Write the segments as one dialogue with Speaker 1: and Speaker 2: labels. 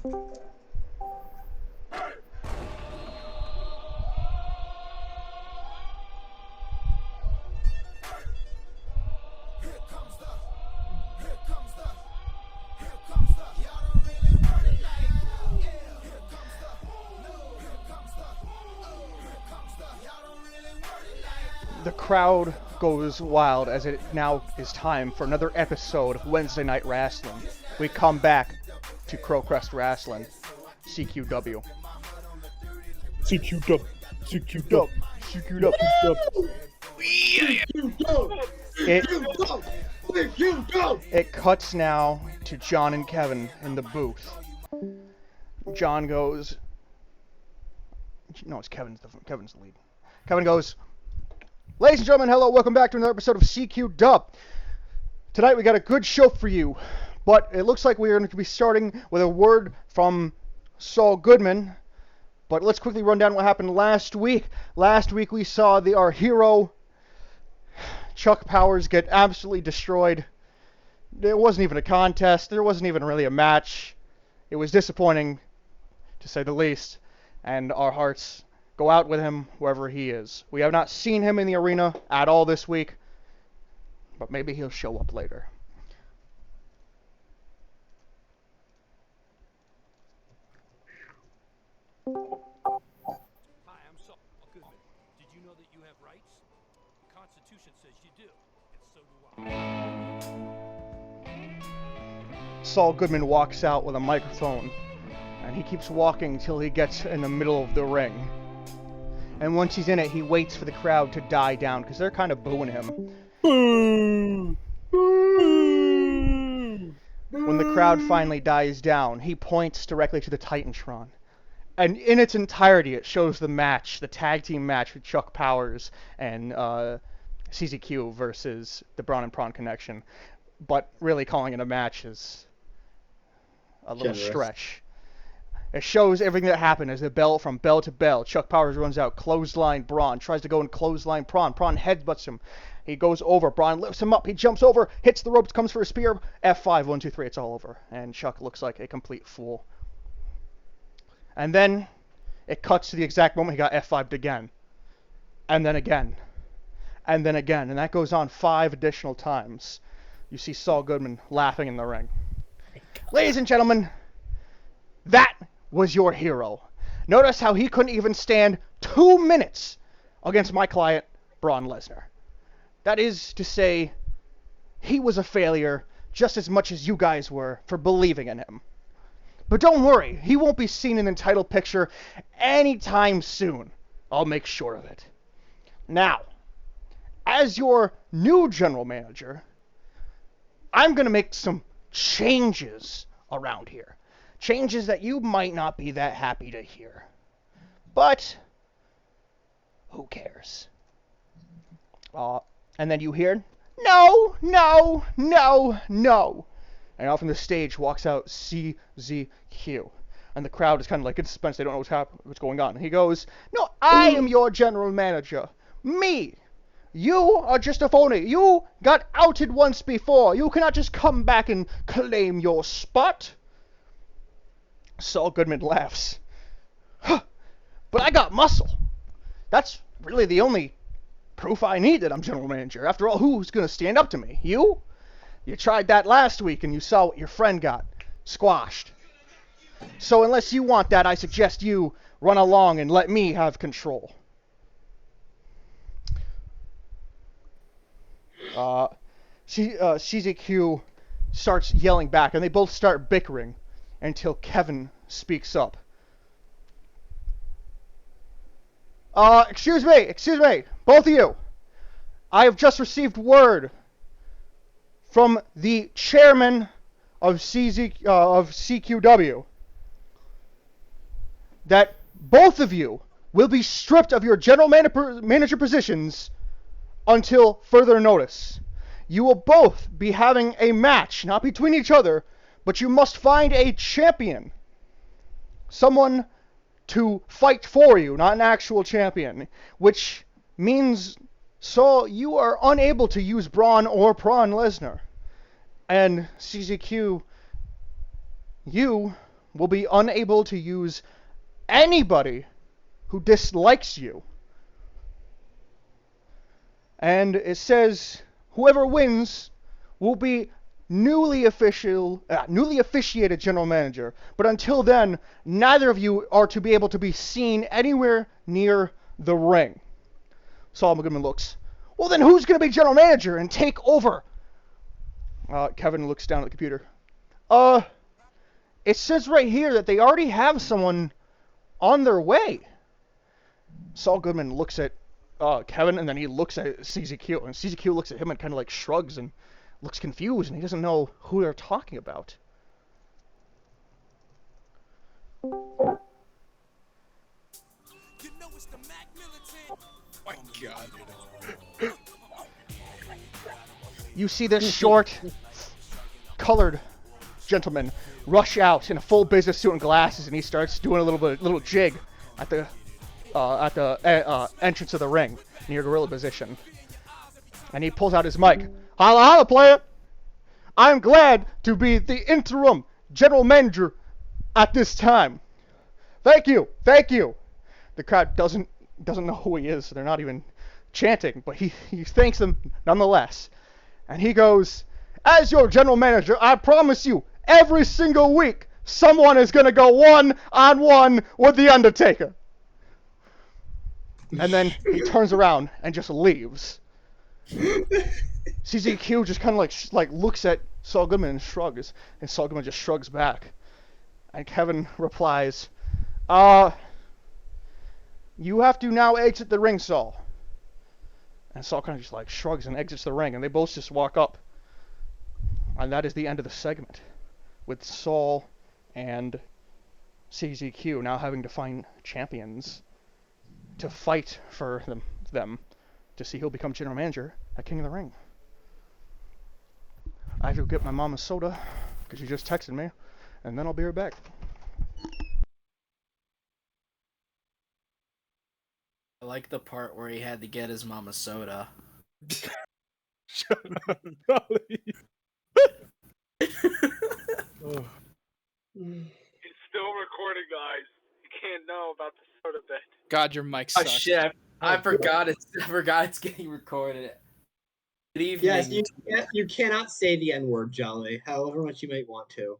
Speaker 1: The crowd goes wild as it now is time for another episode of Wednesday Night Wrestling. We come back to CrowQuest Wrestling, CQW.
Speaker 2: CQW. CQW.
Speaker 1: CQW. It cuts now to John and Kevin in the booth. John goes... No, it's Kevin's the lead. Kevin goes... Ladies and gentlemen, hello, welcome back to another episode of CQW. Tonight we got a good show for you, but it looks like we're going to be starting with a word from Saul Goodman. But let's quickly run down what happened last week. Last week we saw our hero, Chuck Powers, get absolutely destroyed. There wasn't even a contest. There wasn't even really a match. It was disappointing, to say the least, and our hearts go out with him wherever he is. We have not seen him in the arena at all this week, but maybe he'll show up later.
Speaker 3: Hi, I'm Saul Goodman. Did you know that you have rights? The Constitution says you do, and so do I.
Speaker 1: Saul Goodman walks out with a microphone, and he keeps walking until he gets in the middle of the ring. And once he's in it, he waits for the crowd to die down, because they're kind of booing him. When the crowd finally dies down, he points directly to the Titantron. And in its entirety, it shows the match, the tag team match with Chuck Powers and CZQ versus the Braun and Prawn Connection. But really calling it a match is a little stretch. It shows everything that happened as the bell from bell to bell. Chuck Powers runs out, clothesline Braun, tries to go and clothesline Prawn. Prawn headbutts him. He goes over. Braun lifts him up. He jumps over, hits the ropes, comes for a spear. F5, 1, 2, 3, it's all over. And Chuck looks like a complete fool. And then it cuts to the exact moment he got F5'd again. And then again. And then again. And that goes on 5 additional times. You see Saul Goodman laughing in the ring. Ladies and gentlemen, that was your hero. Notice how he couldn't even stand 2 minutes against my client, Braun Lesnar. That is to say, he was a failure just as much as you guys were for believing in him. But don't worry, he won't be seen in the title picture anytime soon. I'll make sure of it. Now, as your new general manager, I'm going to make some changes around here. Changes that you might not be that happy to hear. But who cares? And then you hear, no, no, no, no. And off from the stage walks out CZQ. And the crowd is kind of like in suspense. They don't know what's going on. And he goes, no, I am your general manager. Me. You are just a phony. You got outed once before. You cannot just come back and claim your spot. Saul Goodman laughs. Huh, but I got muscle. That's really the only proof I need that I'm general manager. After all, who's going to stand up to me? You? You tried that last week and you saw what your friend got. Squashed. So unless you want that, I suggest you run along and let me have control. CZQ starts yelling back, and they both start bickering until Kevin speaks up. Excuse me, both of you. I have just received word from the chairman of CQW that both of you will be stripped of your general manager positions until further notice. You will both be having a match, not between each other, but you must find a champion. Someone to fight for you, not an actual champion. Which means, Saul, you are unable to use Braun or Prawn Lesnar. And CZQ, you will be unable to use anybody who dislikes you. And it says whoever wins will be newly officiated general manager. But until then, neither of you are to be able to be seen anywhere near the ring. Saul Goodman looks. Well, then who's going to be general manager and take over? Kevin looks down at the computer. It says right here that they already have someone on their way. Saul Goodman looks at Kevin, and then he looks at CZQ, and CZQ looks at him and kind of like shrugs and looks confused, and he doesn't know who they're talking about.
Speaker 2: My God.
Speaker 1: You see this short, colored gentleman rush out in a full business suit and glasses, and he starts doing a little jig at the entrance of the ring near gorilla position. And he pulls out his mic. Holla, holla, player! I'm glad to be the interim general manager at this time. Thank you, thank you. The crowd doesn't know who he is, so they're not even chanting, but he thanks them nonetheless. And he goes, as your general manager, I promise you, every single week, someone is going to go one-on-one with The Undertaker. And then he turns around and just leaves. CZQ just kind of like looks at Saul Goodman and shrugs, and Saul Goodman just shrugs back. And Kevin replies, you have to now exit the ring, Saul. And Saul kind of just like shrugs and exits the ring, and they both just walk up. And that is the end of the segment, with Saul and CZQ now having to find champions to fight for them to see who'll become general manager at King of the Ring. I have to get my mom a soda, because she just texted me, and then I'll be right back.
Speaker 4: I like the part where he had to get his mom a soda.
Speaker 2: Shut up, Dolly.
Speaker 5: Oh.
Speaker 6: It's still recording, guys. You can't know about the soda bit.
Speaker 2: God, your mic
Speaker 4: Oh
Speaker 2: sucks.
Speaker 4: shit! I forgot it's getting recorded. Good evening.
Speaker 5: Yes, you cannot say the N-word, Jolly, however much you might want to.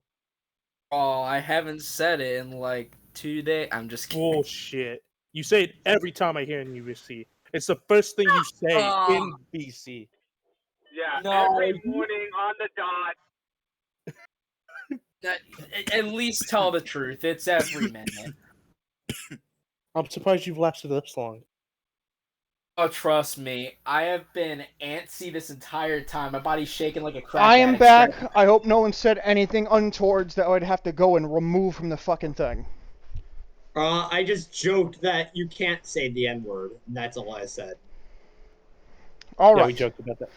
Speaker 4: Oh, I haven't said it in like 2 days. I'm just kidding.
Speaker 7: Bullshit. You say it every time I hear in UBC. It's the first thing you say in BC.
Speaker 6: Yeah,
Speaker 4: No.
Speaker 6: every morning on the dot.
Speaker 4: At least tell the truth. It's every minute.
Speaker 7: I'm surprised you've lasted this long.
Speaker 4: Oh, trust me. I have been antsy this entire time. My body's shaking like a crap.
Speaker 1: I am back. I hope no one said anything untowards that I would have to go and remove from the fucking thing.
Speaker 5: I just joked that you can't say the N-word. That's all I said.
Speaker 1: All
Speaker 7: Yeah,
Speaker 1: right.
Speaker 7: we joked about that.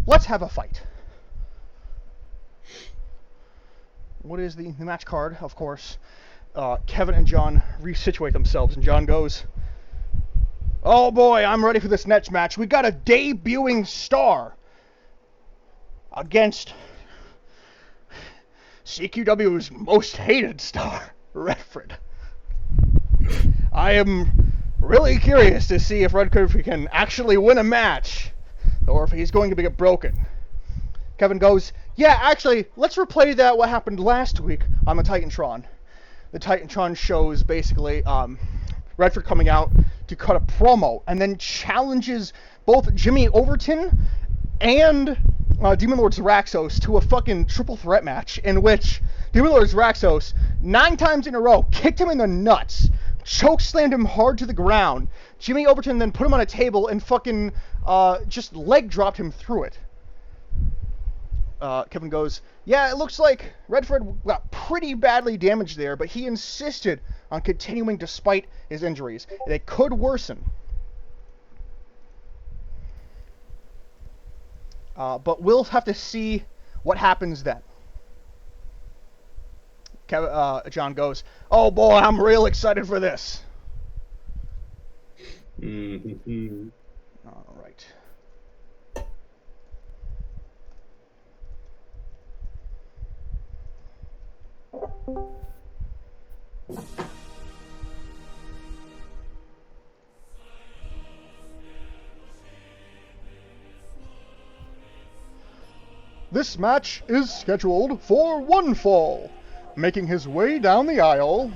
Speaker 1: Let's have a fight. What is the match card? Of course, Kevin and John resituate themselves, and John goes, oh boy, I'm ready for this next match. We got a debuting star against CQW's most hated star, Redfred. I am really curious to see if Redfred can actually win a match, or if he's going to get broken. Kevin goes, yeah, actually, let's replay that what happened last week on the Titantron. The Titantron shows basically Redfred coming out to cut a promo, and then challenges both Jimmy Overton and Demon Lord Zeraxos to a fucking triple threat match, in which Demon Lord Zeraxos 9 times in a row kicked him in the nuts, chokeslammed him hard to the ground. Jimmy Overton then put him on a table and fucking just leg dropped him through it. Kevin goes, yeah, it looks like Redfred got pretty badly damaged there, but he insisted on continuing despite his injuries. They could worsen. But we'll have to see what happens then. John goes, oh boy, I'm real excited for this.
Speaker 5: Mm-hmm.
Speaker 1: All right. This match is scheduled for one fall. Making his way down the aisle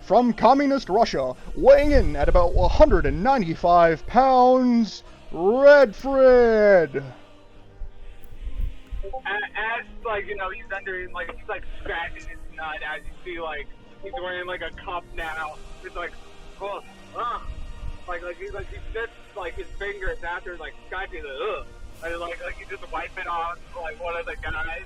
Speaker 1: from Communist Russia, weighing in at about 195 pounds, Redfred.
Speaker 6: As like, you know, he's under, like, he's like scratching his nut as you see, like, he's wearing like a cup now. It's like, oh, like he sits like his fingers after like scratching the and like he just wipe it off like one of the guys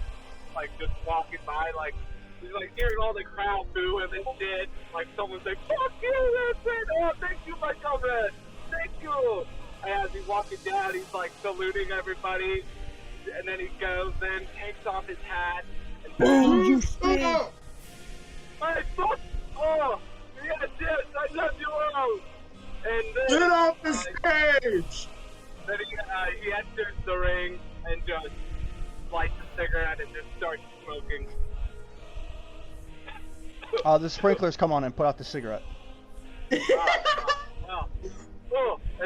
Speaker 6: like just walking by, like he's like hearing all the crowd boo him and shit. Like someone's like, fuck you, Redfred! Oh, thank you, my comrade! Thank you! And as he's walking down, he's like saluting everybody, and then he goes in, takes off his hat, and says, "Hey, fuck! Oh, yes, I love you all!" And then,
Speaker 5: Get off the stage!
Speaker 6: Then he enters the ring and just lights a cigarette and just starts smoking.
Speaker 1: The sprinklers come on and put out the cigarette.
Speaker 6: And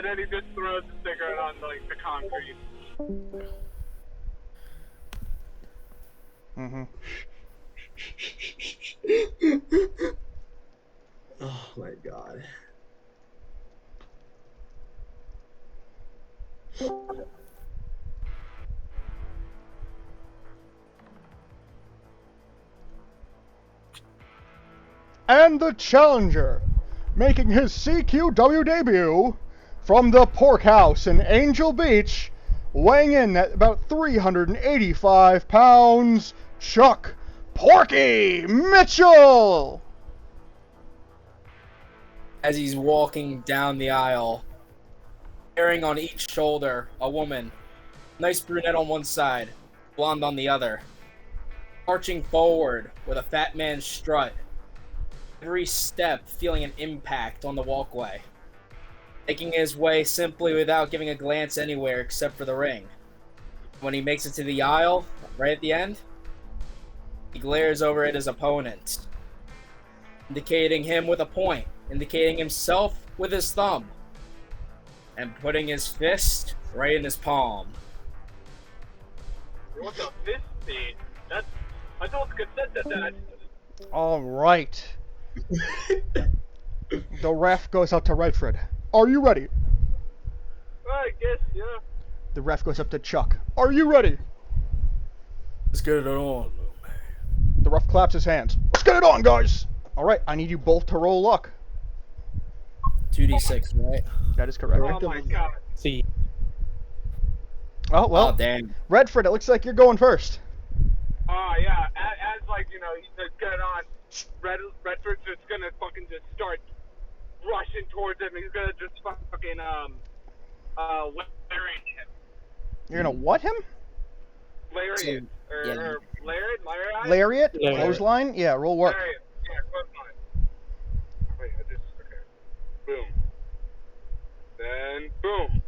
Speaker 6: then he just throws the cigarette on like the concrete.
Speaker 1: Mm-hmm.
Speaker 5: Oh my god.
Speaker 1: And the challenger, making his CQW debut from the Pork House in Angel Beach, weighing in at about 385 pounds, Chuck Porky Mitchell!
Speaker 4: As he's walking down the aisle, carrying on each shoulder a woman, nice brunette on one side, blonde on the other, marching forward with a fat man's strut, every step feeling an impact on the walkway, making his way simply without giving a glance anywhere except for the ring. When he makes it to the aisle, right at the end, he glares over at his opponent, indicating him with a point, indicating himself with his thumb, and putting his fist right in his palm.
Speaker 6: What's a fist beat? I don't consent to that.
Speaker 1: All right. The ref goes out to Redfred. Are you ready?
Speaker 6: I guess, yeah.
Speaker 1: The ref goes up to Chuck. Are you ready?
Speaker 2: Let's get it on.
Speaker 1: The ref claps his hands. Let's get it on, guys! Alright, I need you both to roll luck.
Speaker 4: 2d6, right?
Speaker 1: That is correct.
Speaker 6: Oh my god.
Speaker 7: See,
Speaker 1: Oh, well,
Speaker 4: Oh, damn.
Speaker 1: Redfred, it looks like you're going first.
Speaker 6: Oh yeah, as like, you know, he says get on, Redford's just gonna fucking just start rushing towards him. He's gonna just fucking lariat him.
Speaker 1: You're gonna what him?
Speaker 6: Lariat.
Speaker 4: Yeah.
Speaker 6: Or lariat?
Speaker 1: Lariat?
Speaker 7: Lariat.
Speaker 1: Clothesline? Yeah, roll work.
Speaker 6: Lariat. Yeah, clothesline. Wait, okay. Boom. Then, boom.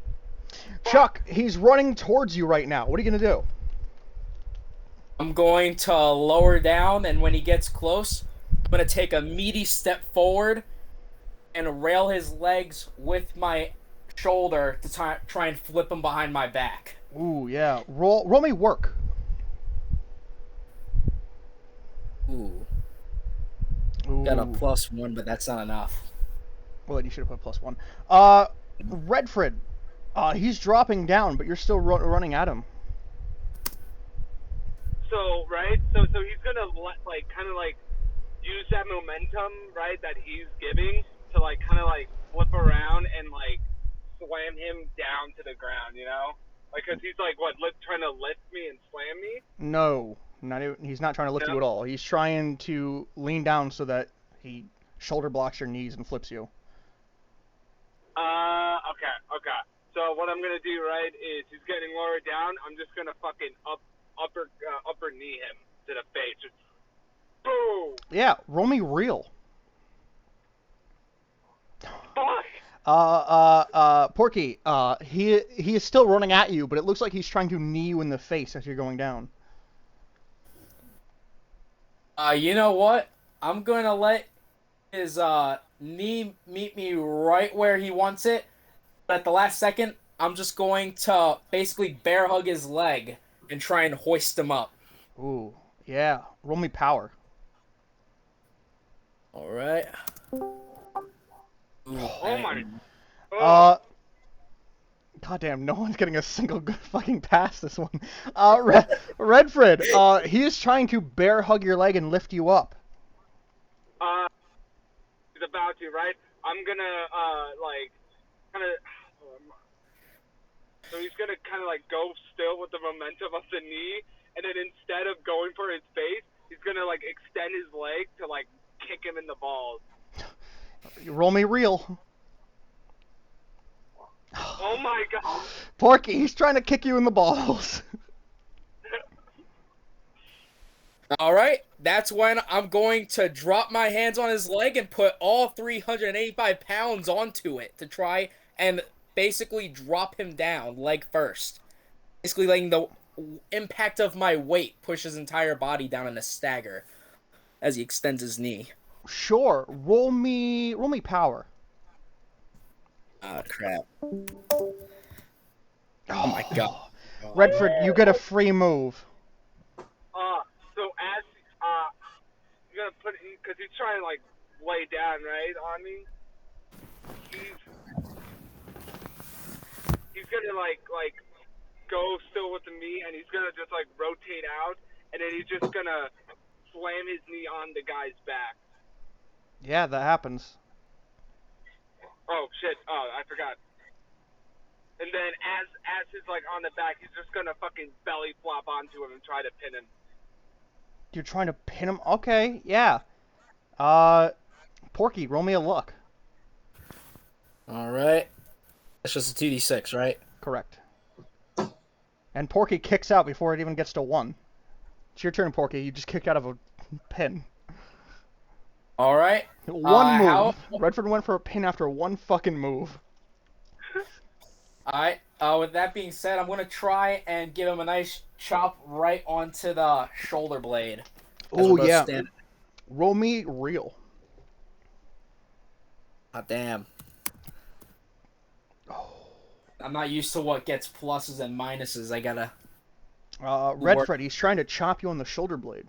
Speaker 1: Chuck, he's running towards you right now. What are you gonna do?
Speaker 4: I'm going to lower down, and when he gets close, I'm going to take a meaty step forward and rail his legs with my shoulder to try and flip him behind my back.
Speaker 1: Ooh, yeah. Roll me work.
Speaker 4: Ooh.
Speaker 1: Ooh.
Speaker 4: Got a +1, but that's not enough.
Speaker 1: Well, then you should have put +1. Redfred, he's dropping down, but you're still running at him.
Speaker 6: So, right? So he's gonna kind of use that momentum, right, that he's giving to kind of flip around and slam him down to the ground, you know? Cause he's trying to lift me and slam me.
Speaker 1: No, he's not trying to lift you at all. He's trying to lean down so that he shoulder blocks your knees and flips you.
Speaker 6: Okay. So what I'm gonna do, right, is he's getting lower down. I'm just gonna fucking upper knee him to the face. Just boom.
Speaker 1: Yeah, roll me real.
Speaker 6: Fuck.
Speaker 1: Porky, he is still running at you, but it looks like he's trying to knee you in the face as you're going down.
Speaker 4: You know what? I'm gonna let his knee meet me right where he wants it. But at the last second, I'm just going to basically bear hug his leg and try and hoist him up.
Speaker 1: Ooh, yeah. Roll me power.
Speaker 4: All right.
Speaker 6: Oh my.
Speaker 1: Goddamn, no one's getting a single good fucking pass this one. Redfred, he is trying to bear hug your leg and lift you up.
Speaker 6: He's about to, right? I'm gonna, like, kind of. So he's gonna kind of like go still with the momentum of the knee, and then instead of going for his face, he's gonna like extend his leg to like kick him in the balls.
Speaker 1: You roll me real.
Speaker 6: Oh my god!
Speaker 1: Porky, he's trying to kick you in the balls.
Speaker 4: All right. That's when I'm going to drop my hands on his leg and put all 385 pounds onto it to try and basically drop him down leg first. Basically letting the impact of my weight push his entire body down in a stagger as he extends his knee.
Speaker 1: Sure, roll me power.
Speaker 4: Ah, crap. Oh my god.
Speaker 1: Redford, you get a free move.
Speaker 6: So as you're gonna put it, because he's trying to like lay down right on me. He's gonna like go still with the knee, and he's gonna just like rotate out, and then he's just gonna slam his knee on the guy's back.
Speaker 1: Yeah, that happens.
Speaker 6: Oh shit! Oh, I forgot. And then as he's like on the back, he's just gonna fucking belly flop onto him and try to pin him.
Speaker 1: You're trying to pin him? Okay, yeah. Porky, roll me a luck.
Speaker 4: All right. That's just a 2d6, right?
Speaker 1: Correct. And Porky kicks out before it even gets to 1. It's your turn, Porky. You just kicked out of a pin.
Speaker 4: All right.
Speaker 1: One move. Redford went for a pin after one fucking move.
Speaker 4: All right. With that being said, I'm going to try and give him a nice chop right onto the shoulder blade.
Speaker 1: Oh, yeah. Roll me real.
Speaker 4: Ah, damn. I'm not used to what gets pluses and minuses. I gotta...
Speaker 1: Redfred, he's trying to chop you on the shoulder blade.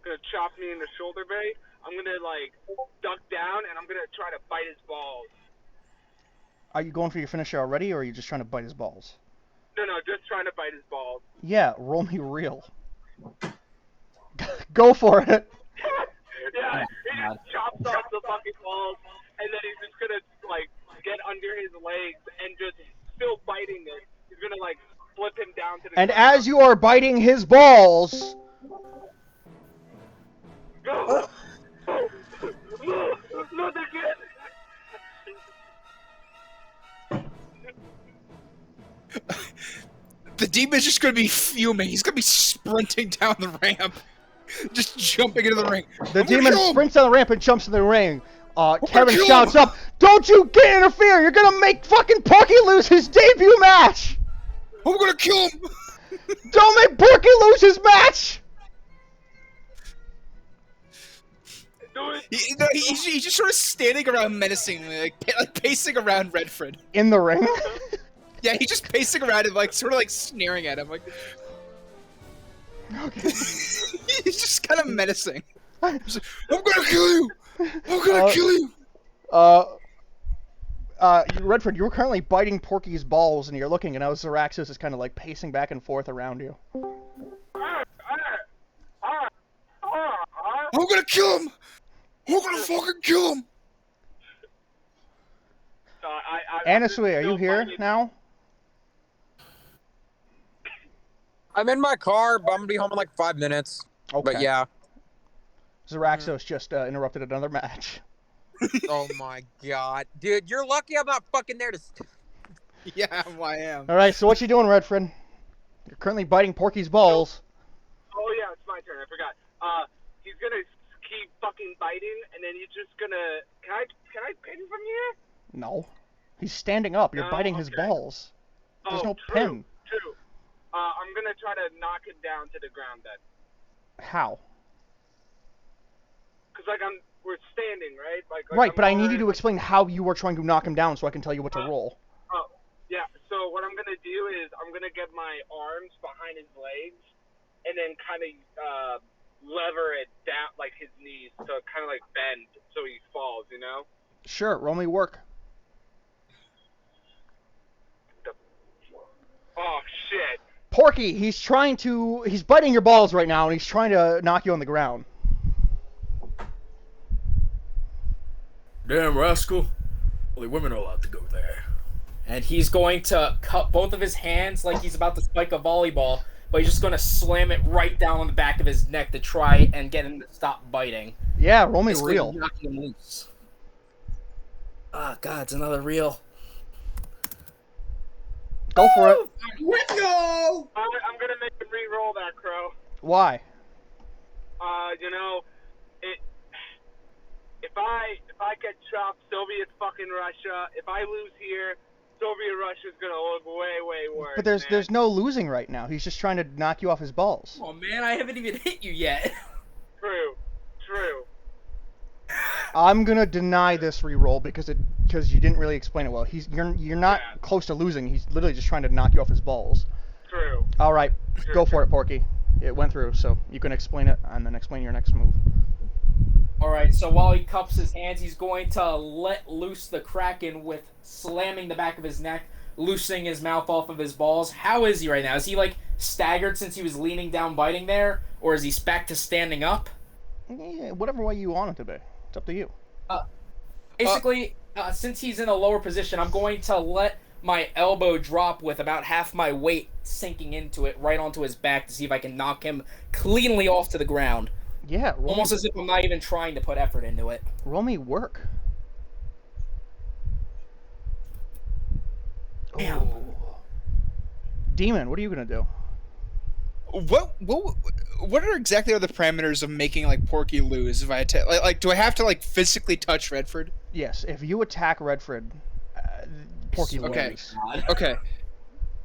Speaker 6: Gonna chop me in the shoulder blade. I'm gonna like duck down and I'm gonna try to bite his balls.
Speaker 1: Are you going for your finisher already, or are you just trying to bite his balls?
Speaker 6: No, just trying to bite his balls.
Speaker 1: Yeah, roll me real. Go for it.
Speaker 6: Yeah, he just chops off the fucking balls, and then he's just gonna like get under his legs and just still biting it. He's gonna like flip him down to the
Speaker 1: And
Speaker 6: ground.
Speaker 1: as you are biting his balls...
Speaker 6: No! Not again!
Speaker 8: The demon's just gonna be fuming. He's gonna be sprinting down the ramp. Just jumping into the ring.
Speaker 1: The demon sprints down the ramp and jumps in the ring. Kevin shouts up, "Don't you interfere! You're gonna make fucking Porky lose his debut match!
Speaker 8: I'm gonna kill him!
Speaker 1: Don't make Porky lose his match!"
Speaker 8: He's just sort of standing around menacingly, like pacing around Redfred.
Speaker 1: In the ring?
Speaker 8: Yeah, he's just pacing around and like sort of like sneering at him, like.
Speaker 1: Okay.
Speaker 8: He's just kind of menacing. I'm gonna kill you! I'm gonna kill you!
Speaker 1: Redfred, you were currently biting Porky's balls, and you're looking, and now Zeraxos is kind of like pacing back and forth around you.
Speaker 8: I'm gonna kill him! I'm gonna fucking kill him!
Speaker 1: Anasui, are you here now?
Speaker 9: I'm in my car, but I'm gonna be home in like 5 minutes.
Speaker 1: Okay.
Speaker 9: But yeah.
Speaker 1: Zeraxos just interrupted another match.
Speaker 9: Oh my god. Dude, you're lucky I'm not fucking there to...
Speaker 8: Yeah, I am.
Speaker 1: Alright, so what you doing, Redfred? You're currently biting Porky's balls.
Speaker 6: Oh yeah, it's my turn. I forgot. He's gonna keep fucking biting, and then he's just gonna. Can I pin from here?
Speaker 1: No. He's standing up. You're
Speaker 6: No?
Speaker 1: biting his
Speaker 6: Okay.
Speaker 1: balls. There's no
Speaker 6: True.
Speaker 1: pin.
Speaker 6: I'm gonna try to knock him down to the ground then.
Speaker 1: How?
Speaker 6: Cause like we're standing, right?
Speaker 1: Right,
Speaker 6: I'm
Speaker 1: but I need you
Speaker 6: already-
Speaker 1: to explain how you are trying to knock him down so I can tell you what to roll.
Speaker 6: Oh, yeah. So what I'm gonna do is I'm gonna get my arms behind his legs, and then kind of lever it down like his knees to kind of like bend so he falls. You know?
Speaker 1: Sure, roll me work.
Speaker 6: Oh shit.
Speaker 1: Porky, he's biting your balls right now, and he's trying to knock you on the ground.
Speaker 2: Damn rascal. Only women are allowed to go there.
Speaker 4: And he's going to cut both of his hands like he's about to spike a volleyball, but he's just going to slam it right down on the back of his neck to try and get him to stop biting.
Speaker 1: Yeah, roll me
Speaker 4: Basically
Speaker 1: real.
Speaker 4: knocking him loose. Ah, God, it's another reel.
Speaker 1: Go for it.
Speaker 5: Wingo!
Speaker 6: I'm gonna make him re-roll that, Crow.
Speaker 1: Why?
Speaker 6: You know, if I get chopped, Soviet fucking Russia. If I lose here, Soviet Russia's gonna look way worse.
Speaker 1: But
Speaker 6: man.
Speaker 1: there's no losing right now. He's just trying to knock you off his balls.
Speaker 4: Oh, man, I haven't even hit you yet.
Speaker 6: True.
Speaker 1: I'm gonna deny this re-roll because you didn't really explain it well. You're not close to losing. He's literally just trying to knock you off his balls.
Speaker 6: True.
Speaker 1: All right, go for it, Porky. It went through, so you can explain it and then explain your next move.
Speaker 4: All right, so while he cups his hands, he's going to let loose the Kraken with slamming the back of his neck, loosening his mouth off of his balls. How is he right now? Is he, like, staggered since he was leaning down biting there? Or is he back to standing up?
Speaker 1: Yeah, whatever way you want it to be. It's up to you.
Speaker 4: Basically, since he's in a lower position, I'm going to let my elbow drop with about half my weight sinking into it right onto his back to see if I can knock him cleanly off to the ground.
Speaker 1: Yeah,
Speaker 4: Almost as if I'm not even trying to put effort into it.
Speaker 1: Roll me work.
Speaker 4: Damn.
Speaker 1: Oh. Demon, what are you gonna do?
Speaker 8: What are exactly the parameters of making like Porky lose? If I like, do I have to like physically touch Redfred?
Speaker 1: Yes, if you attack Redfred, Porky
Speaker 8: Okay.
Speaker 1: loses.
Speaker 8: Okay.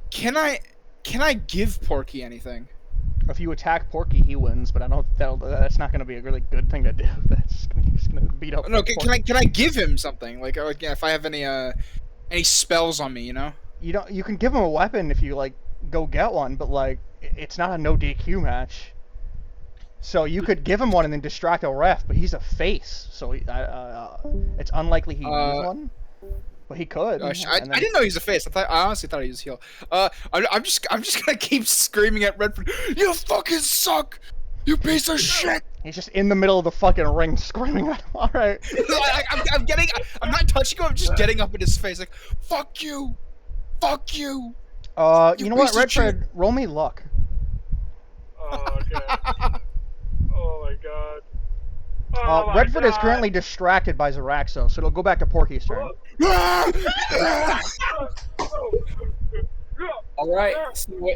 Speaker 8: Can I give Porky anything?
Speaker 1: If you attack Porky, he wins, but I don't. That's not going to be a really good thing to do. That's just going to beat up.
Speaker 8: No,
Speaker 1: Porky.
Speaker 8: can I give him something? Like if I have any spells on me, you know?
Speaker 1: You can give him a weapon if you like go get one, but like it's not a no DQ match. So you could give him one and then distract a ref, but he's a face, so it's unlikely he uses one. But he could.
Speaker 8: Gosh, I didn't know he was a face. I honestly thought he was a heel. I'm just gonna keep screaming at Redford. You fucking suck! You piece of shit!
Speaker 1: He's just in the middle of the fucking ring screaming at him. All right.
Speaker 8: I'm not touching him. I'm just getting up in his face like, fuck you, fuck you.
Speaker 1: You know what, Redfred? Roll me luck.
Speaker 6: Oh, okay. Oh my god. Oh my
Speaker 1: Redfred is
Speaker 6: God.
Speaker 1: currently distracted by Zeraxos, so it'll go back to Porky's turn.
Speaker 4: Alright, so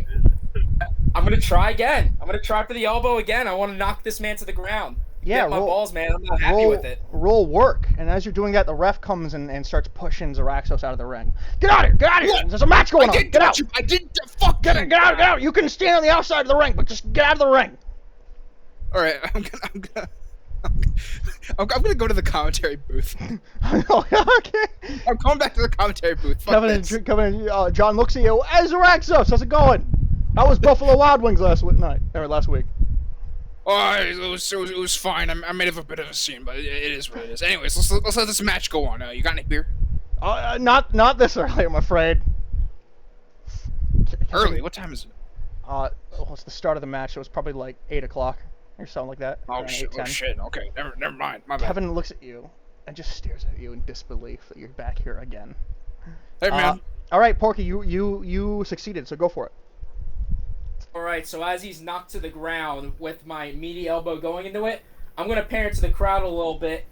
Speaker 4: I'm gonna try again. I'm gonna try for the elbow again. I want to knock this man to the ground.
Speaker 1: Yeah,
Speaker 4: Get my balls, man. I'm not happy with it.
Speaker 1: Roll work, and as you're doing that, the ref comes and starts pushing Zeraxos out of the ring. Get out of here! Get out of here! There's a match going on! Get out!
Speaker 8: I didn't. Fuck.
Speaker 1: Get out! You can stand on the outside of the ring, but just get out of the ring.
Speaker 8: All right, I'm gonna go to the commentary booth.
Speaker 1: Okay.
Speaker 8: I'm going back to the commentary booth. Fuck this.
Speaker 1: John looks at you. Hey, Zeraxos, how's it going? How was Buffalo Wild Wings last week?
Speaker 8: Oh, it was fine. I made a bit of a scene, but it is what it is. Anyways, let's let this match go on. You got any beer?
Speaker 1: Not this early, I'm afraid.
Speaker 8: Early? What time is it?
Speaker 1: It's the start of the match. It was probably like 8 o'clock or something like that.
Speaker 8: Oh shit! Okay, never mind. My bad.
Speaker 1: Kevin looks at you and just stares at you in disbelief that you're back here again.
Speaker 8: Hey man.
Speaker 1: All right, Porky, you succeeded, so go for it.
Speaker 4: Alright, so as he's knocked to the ground with my meaty elbow going into it, I'm going to parent to the crowd a little bit,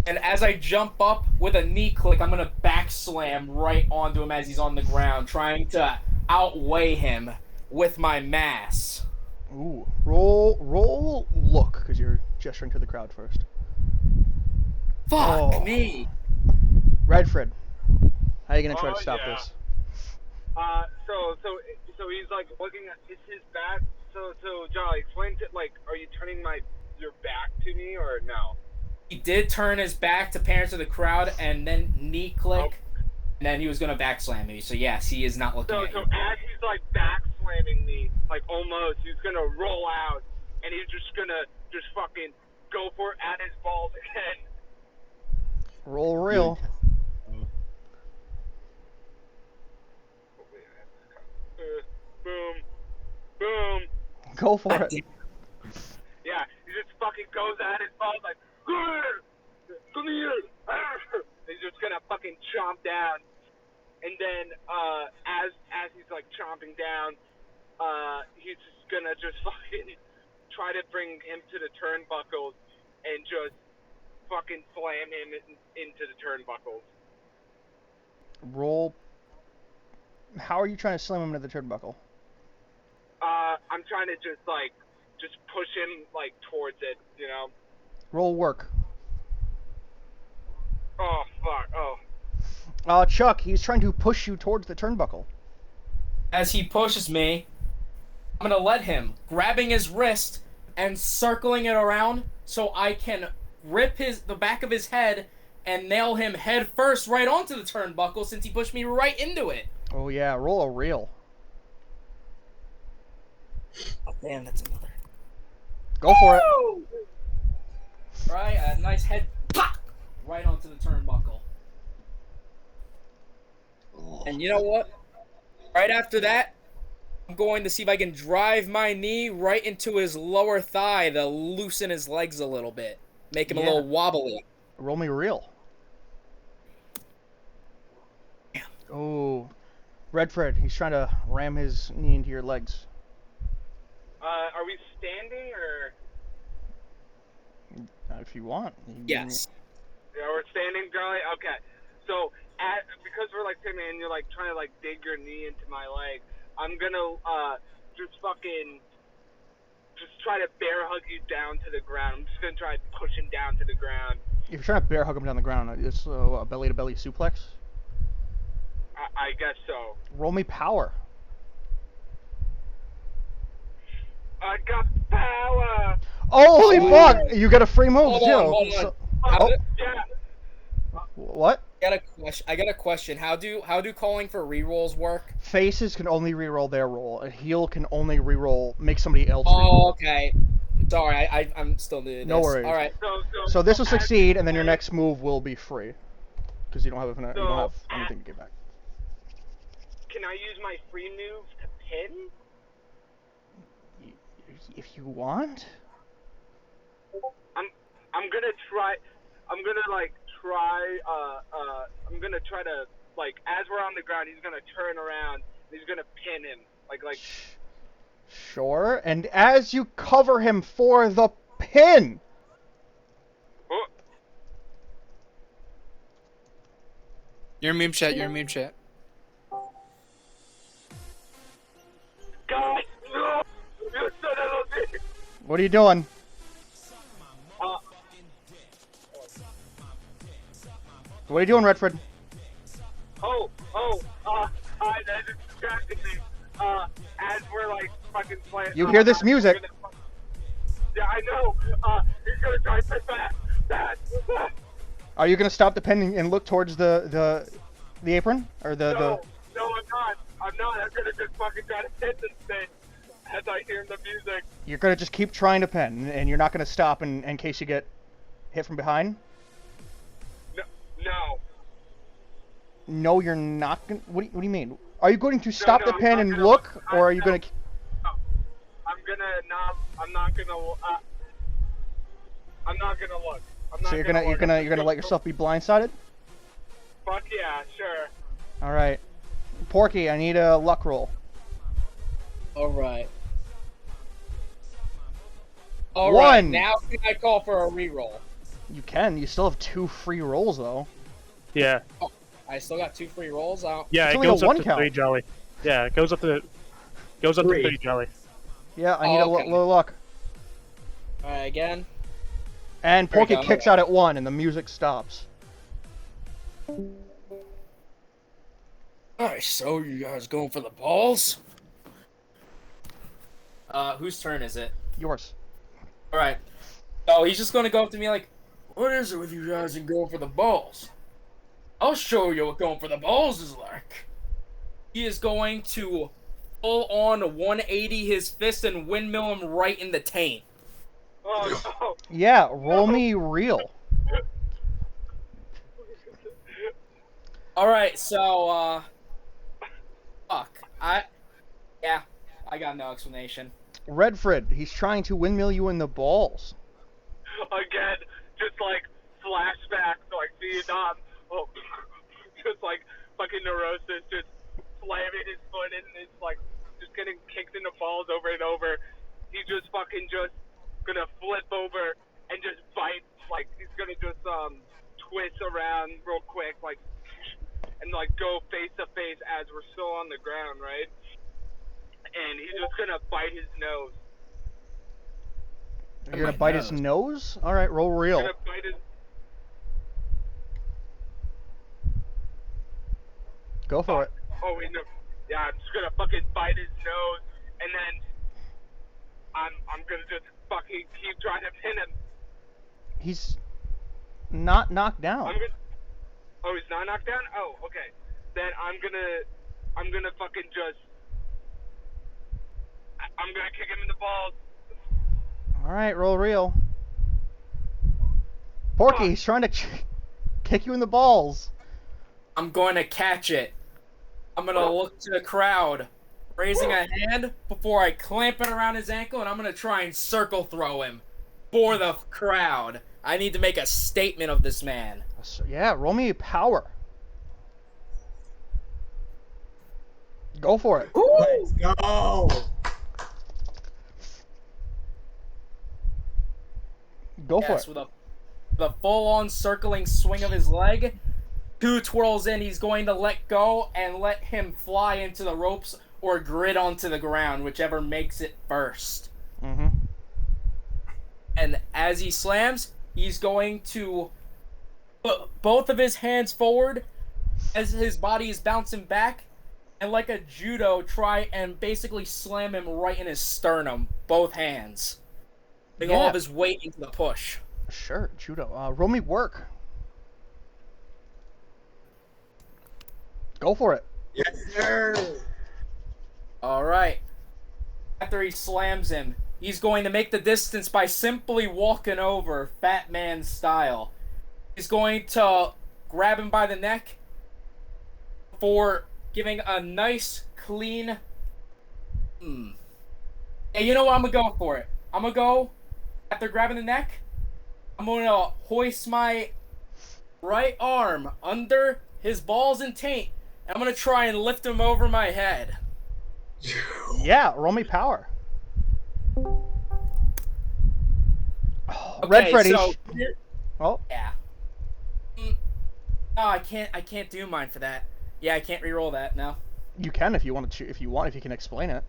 Speaker 4: and as I jump up with a knee click, I'm going to back slam right onto him as he's on the ground, trying to outweigh him with my mass.
Speaker 1: Ooh, roll look, because you're gesturing to the crowd first.
Speaker 4: Fuck me!
Speaker 1: Redfred, how are you going to try to stop this?
Speaker 6: So he's like looking at his back. So Jolly, explain to are you turning your back to me or no?
Speaker 4: He did turn his back to parents of the crowd and then knee click, and then he was gonna back slam me. So yes, he is not looking
Speaker 6: So
Speaker 4: at you.
Speaker 6: as he's like back slamming me, like almost, he's gonna roll out, and he's just gonna fucking go for it at his balls again.
Speaker 1: Roll real.
Speaker 6: Boom, boom.
Speaker 1: Go for it.
Speaker 6: Yeah, he just fucking goes at his balls like, come here. He's just gonna fucking chomp down, and then as he's like chomping down, he's just gonna fucking try to bring him to the turnbuckles and just fucking slam him into the turnbuckles.
Speaker 1: Roll. How are you trying to slam him into the turnbuckle?
Speaker 6: I'm trying to just push him like towards it, you know.
Speaker 1: Roll work.
Speaker 6: Oh fuck. Oh.
Speaker 1: Chuck, he's trying to push you towards the turnbuckle.
Speaker 4: As he pushes me, I'm gonna let him, grabbing his wrist and circling it around so I can rip the back of his head and nail him head first right onto the turnbuckle since he pushed me right into it.
Speaker 1: Oh yeah, roll a reel.
Speaker 4: Oh, damn, that's another.
Speaker 1: Go for it.
Speaker 4: Right, a nice head pop right onto the turnbuckle. And you know what? Right after that, I'm going to see if I can drive my knee right into his lower thigh to loosen his legs a little bit. Make him a little wobbly.
Speaker 1: Roll me real. Oh, Redfred, he's trying to ram his knee into your legs.
Speaker 6: Are we standing or?
Speaker 1: If you want.
Speaker 4: Yes.
Speaker 6: Yeah, we're standing, Charlie. Okay. So, because we're like sitting and you're like trying to like dig your knee into my leg, I'm gonna just try to bear hug you down to the ground. I'm just gonna try to push him down to the ground.
Speaker 1: If you're trying to bear hug him down the ground, it's a belly to belly suplex.
Speaker 6: I guess so.
Speaker 1: Roll me power.
Speaker 6: I got power.
Speaker 1: Oh, holy fuck! You got a free move too.
Speaker 4: Hold on.
Speaker 6: Yeah.
Speaker 1: What?
Speaker 4: I got a question. How do calling for rerolls work?
Speaker 1: Faces can only reroll their roll. A heel can only reroll, make somebody else
Speaker 4: Oh,
Speaker 1: reroll.
Speaker 4: okay. Sorry, I'm still new to this.
Speaker 1: No worries.
Speaker 4: All right.
Speaker 1: So this will succeed, and then your next move will be free, because you don't have anything to get back.
Speaker 6: Can I use my free move to pin?
Speaker 1: If you want.
Speaker 6: I'm gonna try. I'm gonna try to as we're on the ground, he's gonna turn around. And he's gonna pin him like.
Speaker 1: Sure. And as you cover him for the pin.
Speaker 6: Oh.
Speaker 8: You're in meme chat. You're in meme chat.
Speaker 6: God, no! You son of a bitch!
Speaker 1: What are you doing? What are you doing, Redfred?
Speaker 6: That is distracting me. As we're fucking playing.
Speaker 1: You hear this music?
Speaker 6: Yeah, I know. He's gonna try to fast.
Speaker 1: Are you gonna stop the pin and look towards the apron or the?
Speaker 6: No, I'm not. I'm gonna just fucking try to hit this thing as I hear the music.
Speaker 1: You're gonna just keep trying to pin, and you're not gonna stop in case you get hit from behind.
Speaker 6: No.
Speaker 1: No, you're not gonna. What do you mean? Are you going to stop the pin and look, or are you gonna?
Speaker 6: I'm not gonna look.
Speaker 1: So you're gonna let yourself be blindsided?
Speaker 6: Fuck yeah, sure.
Speaker 1: All right, Porky, I need a luck roll.
Speaker 4: All right.
Speaker 1: One.
Speaker 4: Now can I call for a reroll?
Speaker 1: You can. You still have 2 free rolls though.
Speaker 7: Yeah.
Speaker 4: Oh, I still got 2 free rolls out.
Speaker 7: Yeah,
Speaker 1: It's
Speaker 7: it
Speaker 1: only a
Speaker 7: goes up
Speaker 1: 1
Speaker 7: to
Speaker 1: count.
Speaker 7: 3 jelly. Yeah, it goes up to 3 jelly.
Speaker 1: Yeah, I need a low luck.
Speaker 4: All right, again.
Speaker 1: And
Speaker 4: There we
Speaker 1: Porky
Speaker 4: go.
Speaker 1: kicks out at 1, and the music stops.
Speaker 4: Alright, so you guys going for the balls? Whose turn is it?
Speaker 1: Yours.
Speaker 4: Alright. Oh, he's just gonna go up to me like, What is it with you guys and going for the balls? I'll show you what going for the balls is like. He is going to full on 180 his fist and windmill him right in the taint.
Speaker 6: Oh no.
Speaker 1: Yeah, roll me real.
Speaker 4: Alright, so, fuck. Yeah, I got no explanation.
Speaker 1: Redfred, he's trying to windmill you in the balls.
Speaker 6: Again, just like flashback to like Vietnam. Oh, just like fucking neurosis, just slamming his foot in, and it's like just getting kicked in the balls over and over. He's just fucking just gonna flip over and just bite, like he's gonna just twist around real quick, like, and like go face to face as we're still on the ground, right? And he's just gonna bite his nose.
Speaker 1: You're gonna bite his nose? Alright, roll real.
Speaker 6: Gonna bite his...
Speaker 1: Go for it.
Speaker 6: Oh wait, no. Yeah, I'm just gonna fucking bite his nose, and then I'm gonna just fucking keep trying to pin him.
Speaker 1: He's not knocked down.
Speaker 6: Oh, he's not knocked down? Oh, okay. Then I'm gonna fucking just... I'm gonna kick him in the balls.
Speaker 1: Alright, roll real. Porky, he's trying to kick you in the balls.
Speaker 4: I'm going to catch it. I'm going to look to the crowd, raising a hand before I clamp it around his ankle, and I'm going to try and circle throw him for the crowd. I need to make a statement of this man.
Speaker 1: Yeah, roll me power. Go for it.
Speaker 5: Let's go.
Speaker 1: Go for it.
Speaker 4: With a full-on circling swing of his leg, 2 twirls in, he's going to let go and let him fly into the ropes or grid onto the ground, whichever makes it first.
Speaker 1: Mm-hmm.
Speaker 4: And as he slams, he's going to put both of his hands forward as his body is bouncing back, and like a judo, try and basically slam him right in his sternum, both hands. Putting all of his weight into the push.
Speaker 1: Sure, judo. Roll me work. Go for it.
Speaker 5: Yes, sir.
Speaker 4: Alright. After he slams him, he's going to make the distance by simply walking over, Fat Man style. He's going to grab him by the neck for giving a nice, clean... Hey, you know what? I'm going to go for it. I'm going to go, after grabbing the neck, I'm going to hoist my right arm under his balls and taint, and I'm going to try and lift him over my head.
Speaker 1: Yeah, roll me power.
Speaker 4: Okay,
Speaker 1: Redfred,
Speaker 4: so...
Speaker 1: Oh.
Speaker 4: Yeah. Oh, I can't do mine for that. Yeah, I can't re-roll that, no.
Speaker 1: You can if you want to. If you can explain it.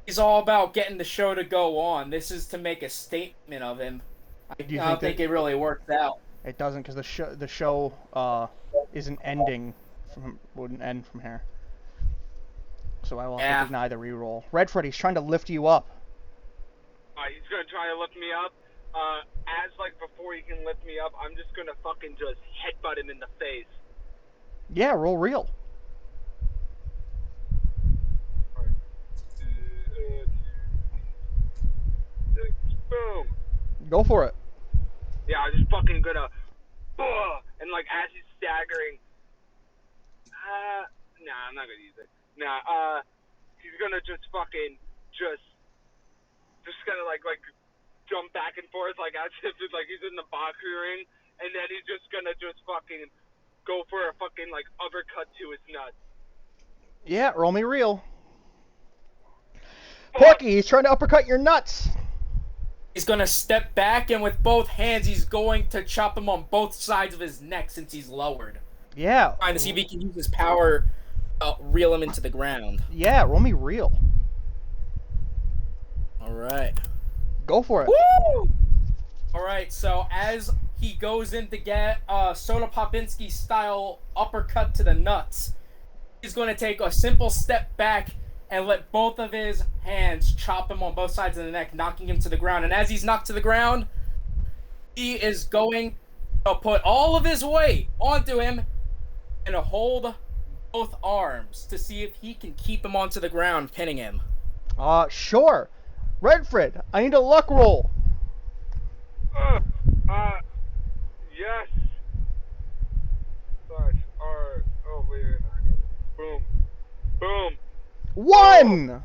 Speaker 4: He's all about getting the show to go on. This is to make a statement of him. I don't think it really worked out.
Speaker 1: It doesn't, because the show isn't ending wouldn't end from here. So I will have to deny the re-roll. Redfred, he's trying to lift you up.
Speaker 6: He's gonna try to lift me up. As like before he can lift me up, I'm just gonna fucking just headbutt him in the face.
Speaker 1: Yeah, roll real.
Speaker 6: Boom.
Speaker 1: Go for it.
Speaker 6: Yeah, I'm just fucking gonna, and like as he's staggering, nah, I'm not gonna use it. Nah, he's gonna just fucking just gonna like jump back and forth like as if it's like he's in the boxing ring, and then he's just gonna just fucking go for a fucking like uppercut to his nuts.
Speaker 1: Yeah, roll me real. Porky, he's trying to uppercut your nuts.
Speaker 4: He's going to step back, and with both hands, he's going to chop him on both sides of his neck since he's lowered.
Speaker 1: Yeah.
Speaker 4: Trying to see if he can use his power reel him into the ground.
Speaker 1: Yeah, roll me real.
Speaker 4: All right.
Speaker 1: Go for it.
Speaker 4: Woo! All right, so as he goes in to get Soda Popinski style uppercut to the nuts, he's going to take a simple step back and let both of his hands chop him on both sides of the neck, knocking him to the ground. And as he's knocked to the ground, He is going to put all of his weight onto him and hold both arms to see if he can keep him onto the ground, pinning him.
Speaker 1: Sure. Redfred, I need a luck roll.
Speaker 6: Yes. Slash R. Oh, wait. Boom. Boom.
Speaker 1: 1!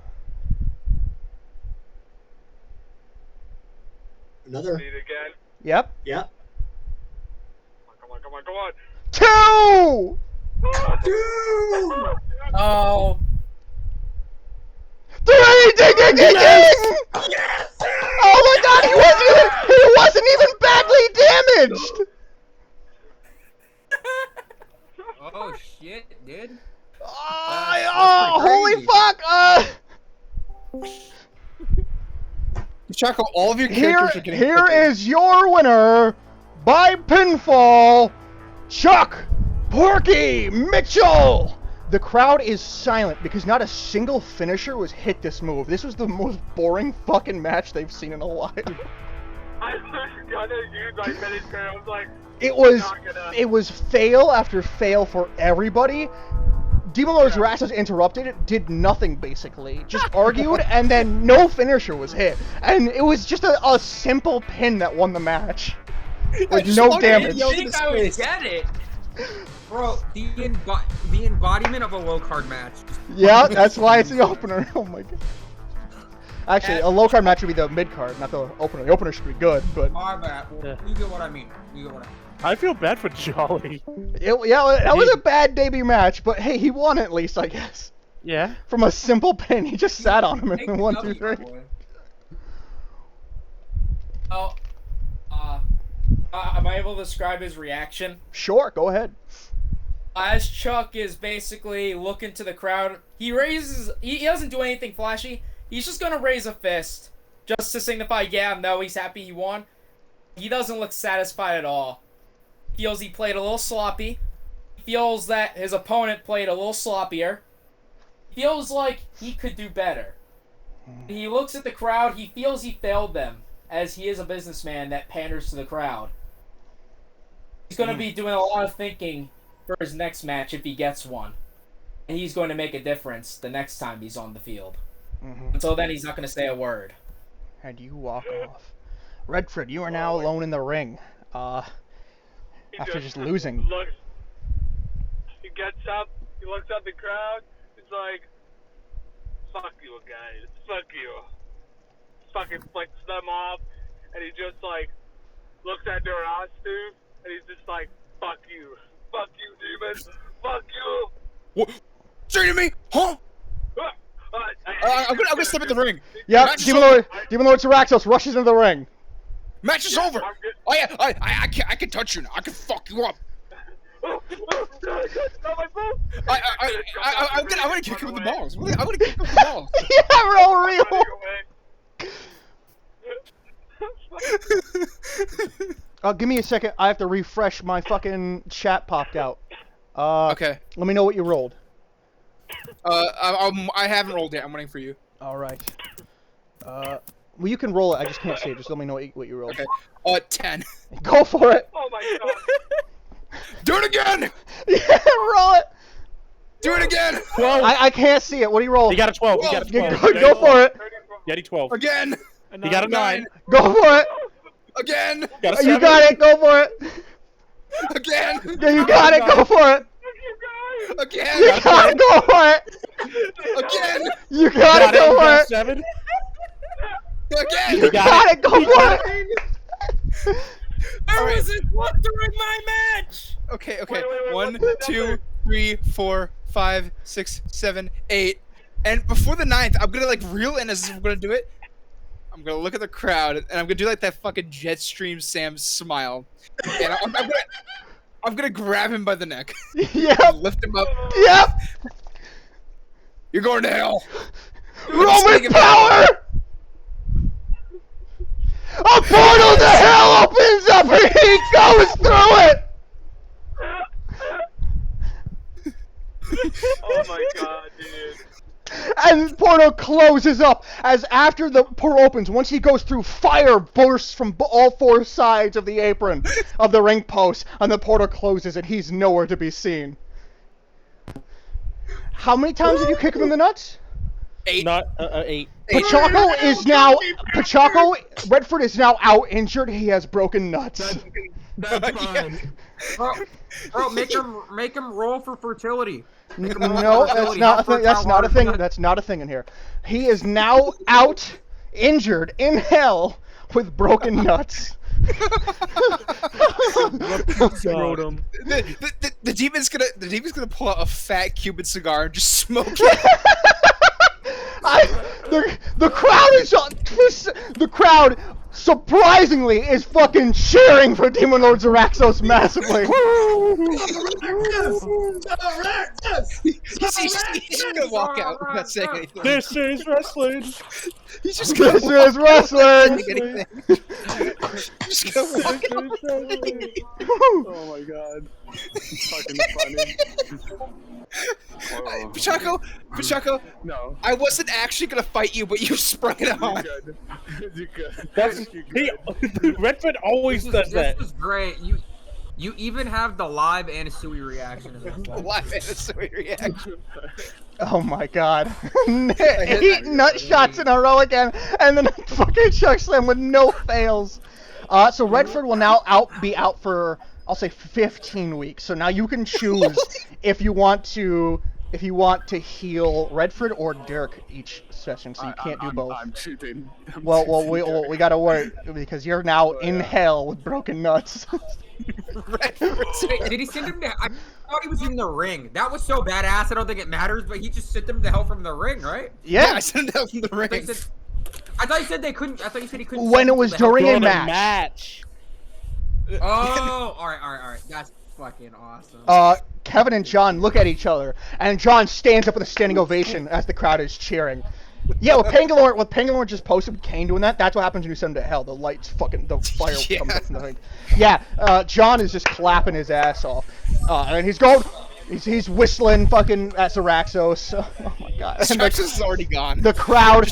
Speaker 5: Another.
Speaker 6: Need it again.
Speaker 1: Yep.
Speaker 5: Yep.
Speaker 6: Come on.
Speaker 1: 2!
Speaker 4: Oh.
Speaker 1: 3! Ding, ding, ding, ding! Oh my god, he wasn't even badly damaged!
Speaker 9: Oh shit, dude.
Speaker 1: Oh,
Speaker 9: pretty
Speaker 1: holy
Speaker 9: crazy.
Speaker 1: fuck!
Speaker 8: Chaco, all of your characters are getting
Speaker 1: Here
Speaker 8: quicker.
Speaker 1: is your winner by pinfall, Chuck Porky Mitchell! The crowd is silent because not a single finisher was hit this move. This was the most boring fucking match they've seen in a while.
Speaker 6: I was gonna use my finish there. I was like,
Speaker 1: It was
Speaker 6: not gonna.
Speaker 1: it was fail after fail for everybody. Lord Zeraxos interrupted, did nothing basically, just argued, and then no finisher was hit. And it was just a simple pin that won the match. With no damage.
Speaker 9: I think I would get it. Bro, the embodiment of a low card match.
Speaker 1: Yeah, that's why it's the opener. Oh my god. Actually, a low card match would be the mid card, not the opener. The opener should be good, but
Speaker 9: My bad. Well, you get what I mean.
Speaker 7: I feel bad for Jolly.
Speaker 1: yeah, that was a bad debut match. But hey, he won at least, I guess.
Speaker 7: Yeah.
Speaker 1: From a simple pin, he just sat on him and
Speaker 9: Take
Speaker 1: then
Speaker 9: the
Speaker 1: 1,
Speaker 9: W,
Speaker 1: 2, 3.
Speaker 9: boy.
Speaker 4: Oh. Am I able to describe his reaction?
Speaker 1: Sure, go ahead.
Speaker 4: As Chuck is basically looking to the crowd, he doesn't do anything flashy. He's just gonna raise a fist, just to signify, yeah, no, he's happy he won. He doesn't look satisfied at all. He feels he played a little sloppy. He feels that his opponent played a little sloppier. He feels like he could do better. He looks at the crowd, he feels he failed them, as he is a businessman that panders to the crowd. He's gonna be doing a lot of thinking for his next match if he gets one. And he's going to make a difference the next time he's on the field. Until then, he's not going to say a word.
Speaker 1: And you walk off. Redfred, you are now alone in the ring. After just losing.
Speaker 6: He gets up, he looks at the crowd, he's like, fuck you guys, fuck you. Fucking flicks them off, and he just like, looks at Zeraxos, and he's just like, fuck you, demon, fuck you.
Speaker 8: What? Say to me, huh? I'm gonna step in the ring.
Speaker 1: Yep,
Speaker 8: Match is
Speaker 1: Demon Lord Zeraxos rushes into the ring.
Speaker 8: Match is over. Oh yeah, I can touch you now. I can fuck you up. I'm gonna kick him with the balls. I'm gonna kick him with the balls.
Speaker 1: Yeah, roll real. Give me a second. I have to refresh my fucking chat popped out.
Speaker 8: Okay.
Speaker 1: Let me know what you rolled.
Speaker 8: I haven't rolled yet. I'm waiting for you.
Speaker 1: All right. Well, you can roll it. I just can't see it. Just let me know what you rolled.
Speaker 8: Okay. 10.
Speaker 1: Go for it.
Speaker 6: Oh my god.
Speaker 8: Do it again.
Speaker 1: Yeah, roll it.
Speaker 8: Do it again.
Speaker 7: 12.
Speaker 1: I can't see it. What do you roll?
Speaker 7: He got a 12. He got a 12.
Speaker 1: Go for it.
Speaker 7: He got a 12.
Speaker 8: Again.
Speaker 7: He got a 9.
Speaker 1: Go for it.
Speaker 8: Again.
Speaker 7: Got a
Speaker 1: You
Speaker 7: 7.
Speaker 1: got it. Go for it.
Speaker 8: Again.
Speaker 1: Yeah, you got it. Go for it.
Speaker 8: Again.
Speaker 1: You got it. Go for it.
Speaker 8: Again.
Speaker 1: You got it. Go for it.
Speaker 7: 7.
Speaker 8: Again.
Speaker 1: You got it. Go for it.
Speaker 9: There wasn't one during my match.
Speaker 8: Okay.
Speaker 6: Wait,
Speaker 8: 1,
Speaker 6: what's the
Speaker 8: 2,
Speaker 6: number?
Speaker 8: 3, 4, 5, 6, 7, 8. And before the 9th, I'm gonna like reel in as if we're gonna do it. I'm gonna look at the crowd and I'm gonna do like that fucking Jetstream Sam smile. And I'm gonna grab him by the neck.
Speaker 1: Yep.
Speaker 8: Lift him up.
Speaker 1: Yep.
Speaker 8: You're going to hell.
Speaker 1: Roman power. A portal to hell opens up and he goes through it.
Speaker 6: Oh my god, dude.
Speaker 1: And the portal closes up as after the portal opens, once he goes through, fire bursts from all four sides of the apron of the ring post, and the portal closes and he's nowhere to be seen. How many times did you kick him in the nuts?
Speaker 8: 8.
Speaker 7: Not 8.
Speaker 1: Redfred is now out injured. He has broken nuts.
Speaker 9: That's fine. Bro, make him roll for fertility.
Speaker 1: No, that's not a thing. That's not a thing. That's not a thing in here. He is now out injured in hell with broken nuts.
Speaker 8: The demon's gonna pull out a fat Cuban cigar and just smoke it.
Speaker 1: The crowd surprisingly is fucking cheering for Demon Lord Zeraxos massively.
Speaker 8: He's just gonna walk out without saying anything.
Speaker 7: This is wrestling.
Speaker 8: He's just gonna
Speaker 1: This is wrestling.
Speaker 8: Just gonna walk out.
Speaker 10: Oh my god. It's fucking funny.
Speaker 8: Pachaco,
Speaker 10: No.
Speaker 8: I wasn't actually gonna fight you, but you sprung it on.
Speaker 10: You're good. You're good.
Speaker 7: That's Redfred always does that.
Speaker 9: This is great. You even have the live Anasui reaction.
Speaker 8: Live Anasui reaction.
Speaker 1: Oh my god. 8 nut shots in a row again, and then fucking chuck slam with no fails. So Redfred will now be out for, I'll say, 15 weeks. So now you can choose if you want to heal Redfred or Derek each session. So you can't do both.
Speaker 10: I'm cheating.
Speaker 1: We gotta work because you're now in hell with broken nuts.
Speaker 9: Wait, did he send him to? I thought he was in the ring. That was so badass. I don't think it matters, but he just sent them to hell from the ring, right?
Speaker 1: Yeah,
Speaker 8: I sent him down from the ring.
Speaker 9: I thought you said they couldn't. I thought you said he couldn't.
Speaker 1: When it was during a match.
Speaker 9: Oh, all right. That's fucking awesome.
Speaker 1: Kevin and John look at each other, and John stands up with a standing ovation as the crowd is cheering. Yeah, what Pangalore just posted with Kane doing that, that's what happens when you send him to hell. The lights fucking, the fire comes up from the thing. Yeah, John is just clapping his ass off. And he's whistling fucking at Zeraxos. Oh my god.
Speaker 8: Zeraxos is already gone.
Speaker 1: The crowd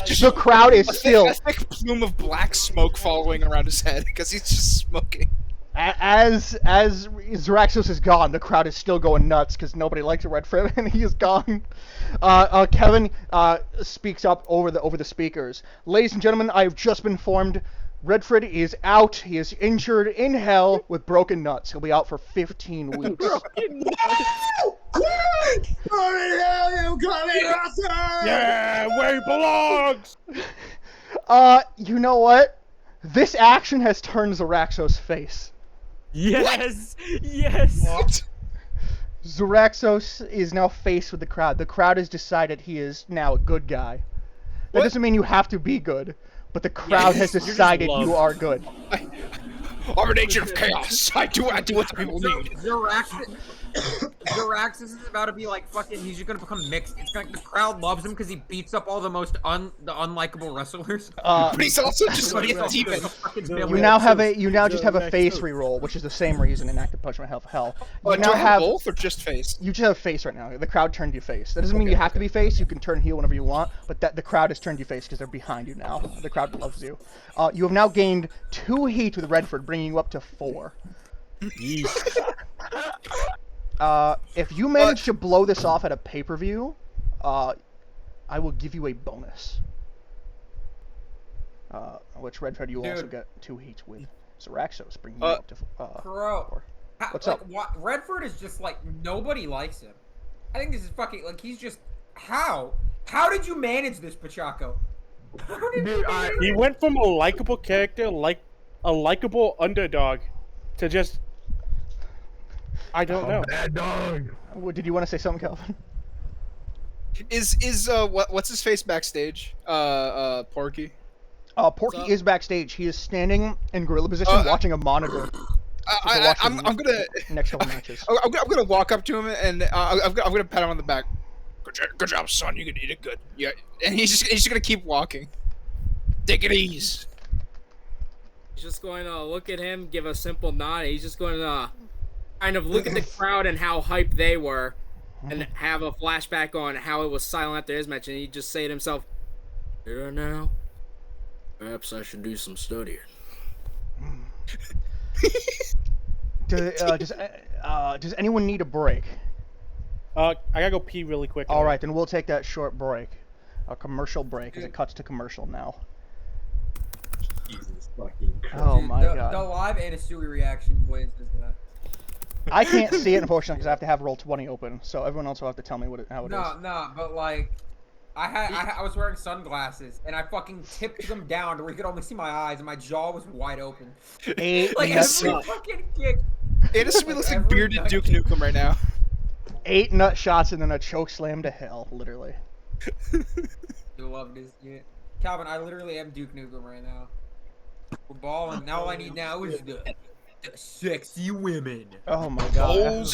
Speaker 1: is still...
Speaker 8: That's like a plume of black smoke following around his head, because he's just smoking.
Speaker 1: As Zeraxos is gone, the crowd is still going nuts because nobody likes Redfred, and he is gone. Kevin speaks up over the speakers. Ladies and gentlemen, I have just been informed Redfred is out. He is injured in hell with broken nuts. He'll be out for 15 weeks.
Speaker 7: Yeah, where he belongs.
Speaker 1: You know what? This action has turned Zeraxos' face.
Speaker 9: Yes. Yes.
Speaker 8: What?
Speaker 1: Zeraxos is now faced with the crowd. The crowd has decided he is now a good guy. That doesn't mean you have to be good, but the crowd has decided you are good.
Speaker 8: I'm an agent of chaos. I do what the people need.
Speaker 9: Zeraxos is about to be like fucking. He's just gonna become mixed. It's like the crowd loves him because he beats up all the most unlikable wrestlers.
Speaker 1: But
Speaker 8: he's also just like a demon.
Speaker 1: You now just have a face reroll, which is the same reason in Active Punishment Hell. You
Speaker 8: Do
Speaker 1: now
Speaker 8: I have both or just face?
Speaker 1: You just have face right now. The crowd turned you face. That doesn't mean you have to be face. You can turn heel whenever you want, but the crowd has turned you face because they're behind you now. The crowd loves you. You have now gained 2 heat with Redfred, bringing you up to 4. If you manage to blow this off at a pay-per-view, I will give you a bonus. Which Redfred you will also get 2 heats with. Zeraxos, bringing you up to 4. What's up?
Speaker 9: Redfred is just like, nobody likes him. I think this is fucking, like, he's just, how? How did you manage this, Pachaco?
Speaker 7: He went from a likable character, like a likable underdog, to just... I don't know.
Speaker 10: Bad dog.
Speaker 1: Did you want to say something, Calvin?
Speaker 8: Is what's his face backstage? Porky.
Speaker 1: Porky is backstage. He is standing in gorilla position, watching a monitor.
Speaker 8: I'm gonna
Speaker 1: next couple matches.
Speaker 8: I'm gonna walk up to him and I'm gonna pat him on the back. Good job, son. You did good. Yeah, and he's just gonna keep walking. Take it easy.
Speaker 4: He's just going to look at him, give a simple nod. He's just going to kind of look at the crowd and how hyped they were, and have a flashback on how it was silent after his match, and he'd just say to himself, "Here now, perhaps I should do some studying."
Speaker 1: Does anyone need a break?
Speaker 7: I gotta go pee really quick.
Speaker 1: All right, then we'll take that short break, a commercial break, as it cuts to commercial now.
Speaker 5: Jesus fucking Christ.
Speaker 1: Oh my god.
Speaker 9: The live Anasui reaction voice is that.
Speaker 1: I can't see it, unfortunately, because I have to have Roll20 open, so everyone else will have to tell me how it is.
Speaker 9: No, but like, I was wearing sunglasses, and I fucking tipped them down to where you could only see my eyes, and my jaw was wide open. Like every fucking kick.
Speaker 8: Anasui looks like bearded Duke Nukem right now.
Speaker 1: 8 nut shots and then a choke slam to hell, literally.
Speaker 9: You love this shit. Calvin, I literally am Duke Nukem right now. We're balling. Now all I need now is the sexy women.
Speaker 1: Oh my god.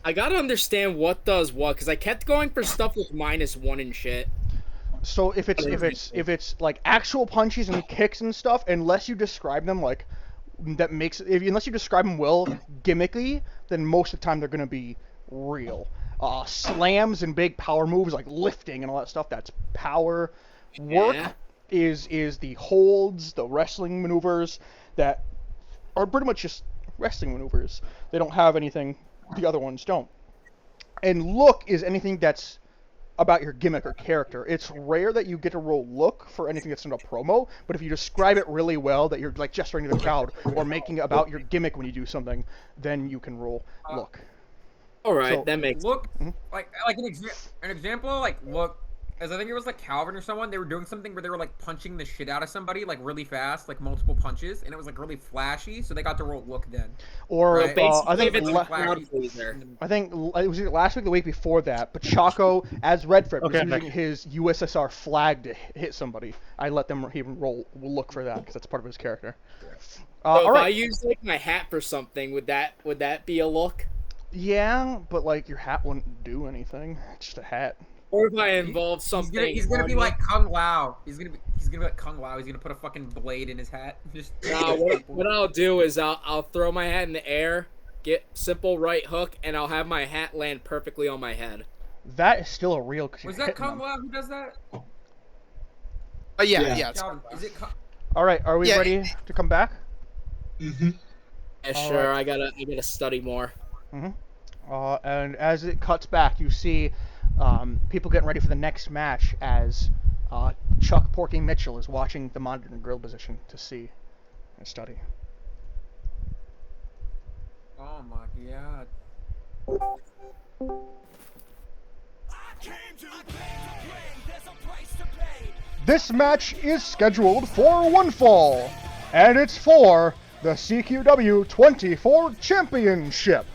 Speaker 4: I gotta understand what does what, because I kept going for stuff with -1 and shit.
Speaker 1: So if it's like actual punches and kicks and stuff, unless you describe them like unless you describe them well gimmicky, then most of the time they're gonna be real. Slams and big power moves like lifting and all that stuff, that's power. Work is the holds, the wrestling maneuvers that are pretty much just wrestling maneuvers. They don't have anything the other ones don't. And look is anything that's about your gimmick or character. It's rare that you get to roll look for anything that's in a promo, but if you describe it really well, that you're like gesturing to the crowd or making it about your gimmick when you do something, then you can roll look.
Speaker 4: All right,
Speaker 1: So,
Speaker 4: that makes
Speaker 9: Look, like an example, like look, as I think it was like Calvin or someone, they were doing something where they were like punching the shit out of somebody like really fast, like multiple punches, and it was like really flashy, so they got to roll look then.
Speaker 1: Or
Speaker 9: Right.
Speaker 1: I think
Speaker 4: it's
Speaker 1: la-
Speaker 4: a crowd pleaser.
Speaker 1: I think it was either last week or the week before that, but Chaco, as Redfred, was
Speaker 7: Okay,
Speaker 1: using his USSR flag to hit somebody. I let them even roll look for that, because that's part of his character.
Speaker 4: So
Speaker 1: All
Speaker 4: if I
Speaker 1: right.
Speaker 4: use like my hat for something, would that be a look?
Speaker 1: Yeah, but like your hat wouldn't do anything. It's just a hat.
Speaker 4: Or if I involve something,
Speaker 9: He's gonna be
Speaker 4: on
Speaker 9: like Kung Lao. He's gonna be like Kung Lao. He's gonna put a fucking blade in his hat. Just
Speaker 4: what I'll do is I'll throw my hat in the air, get simple right hook, and I'll have my hat land perfectly on my head.
Speaker 1: That is still a real.
Speaker 9: Was that Kung Lao who does that?
Speaker 8: Yeah.
Speaker 9: Calvin, is it
Speaker 1: All right, are we
Speaker 8: Yeah.
Speaker 1: ready to come back?
Speaker 5: Mm-hmm.
Speaker 4: Yeah, sure. I gotta study more.
Speaker 1: And as it cuts back, you see people getting ready for the next match as Chuck Porky Mitchell is watching the monitor in grill position to see and study.
Speaker 9: Oh my god.
Speaker 1: This match is scheduled for one fall, and it's for the CQW 24 Championship.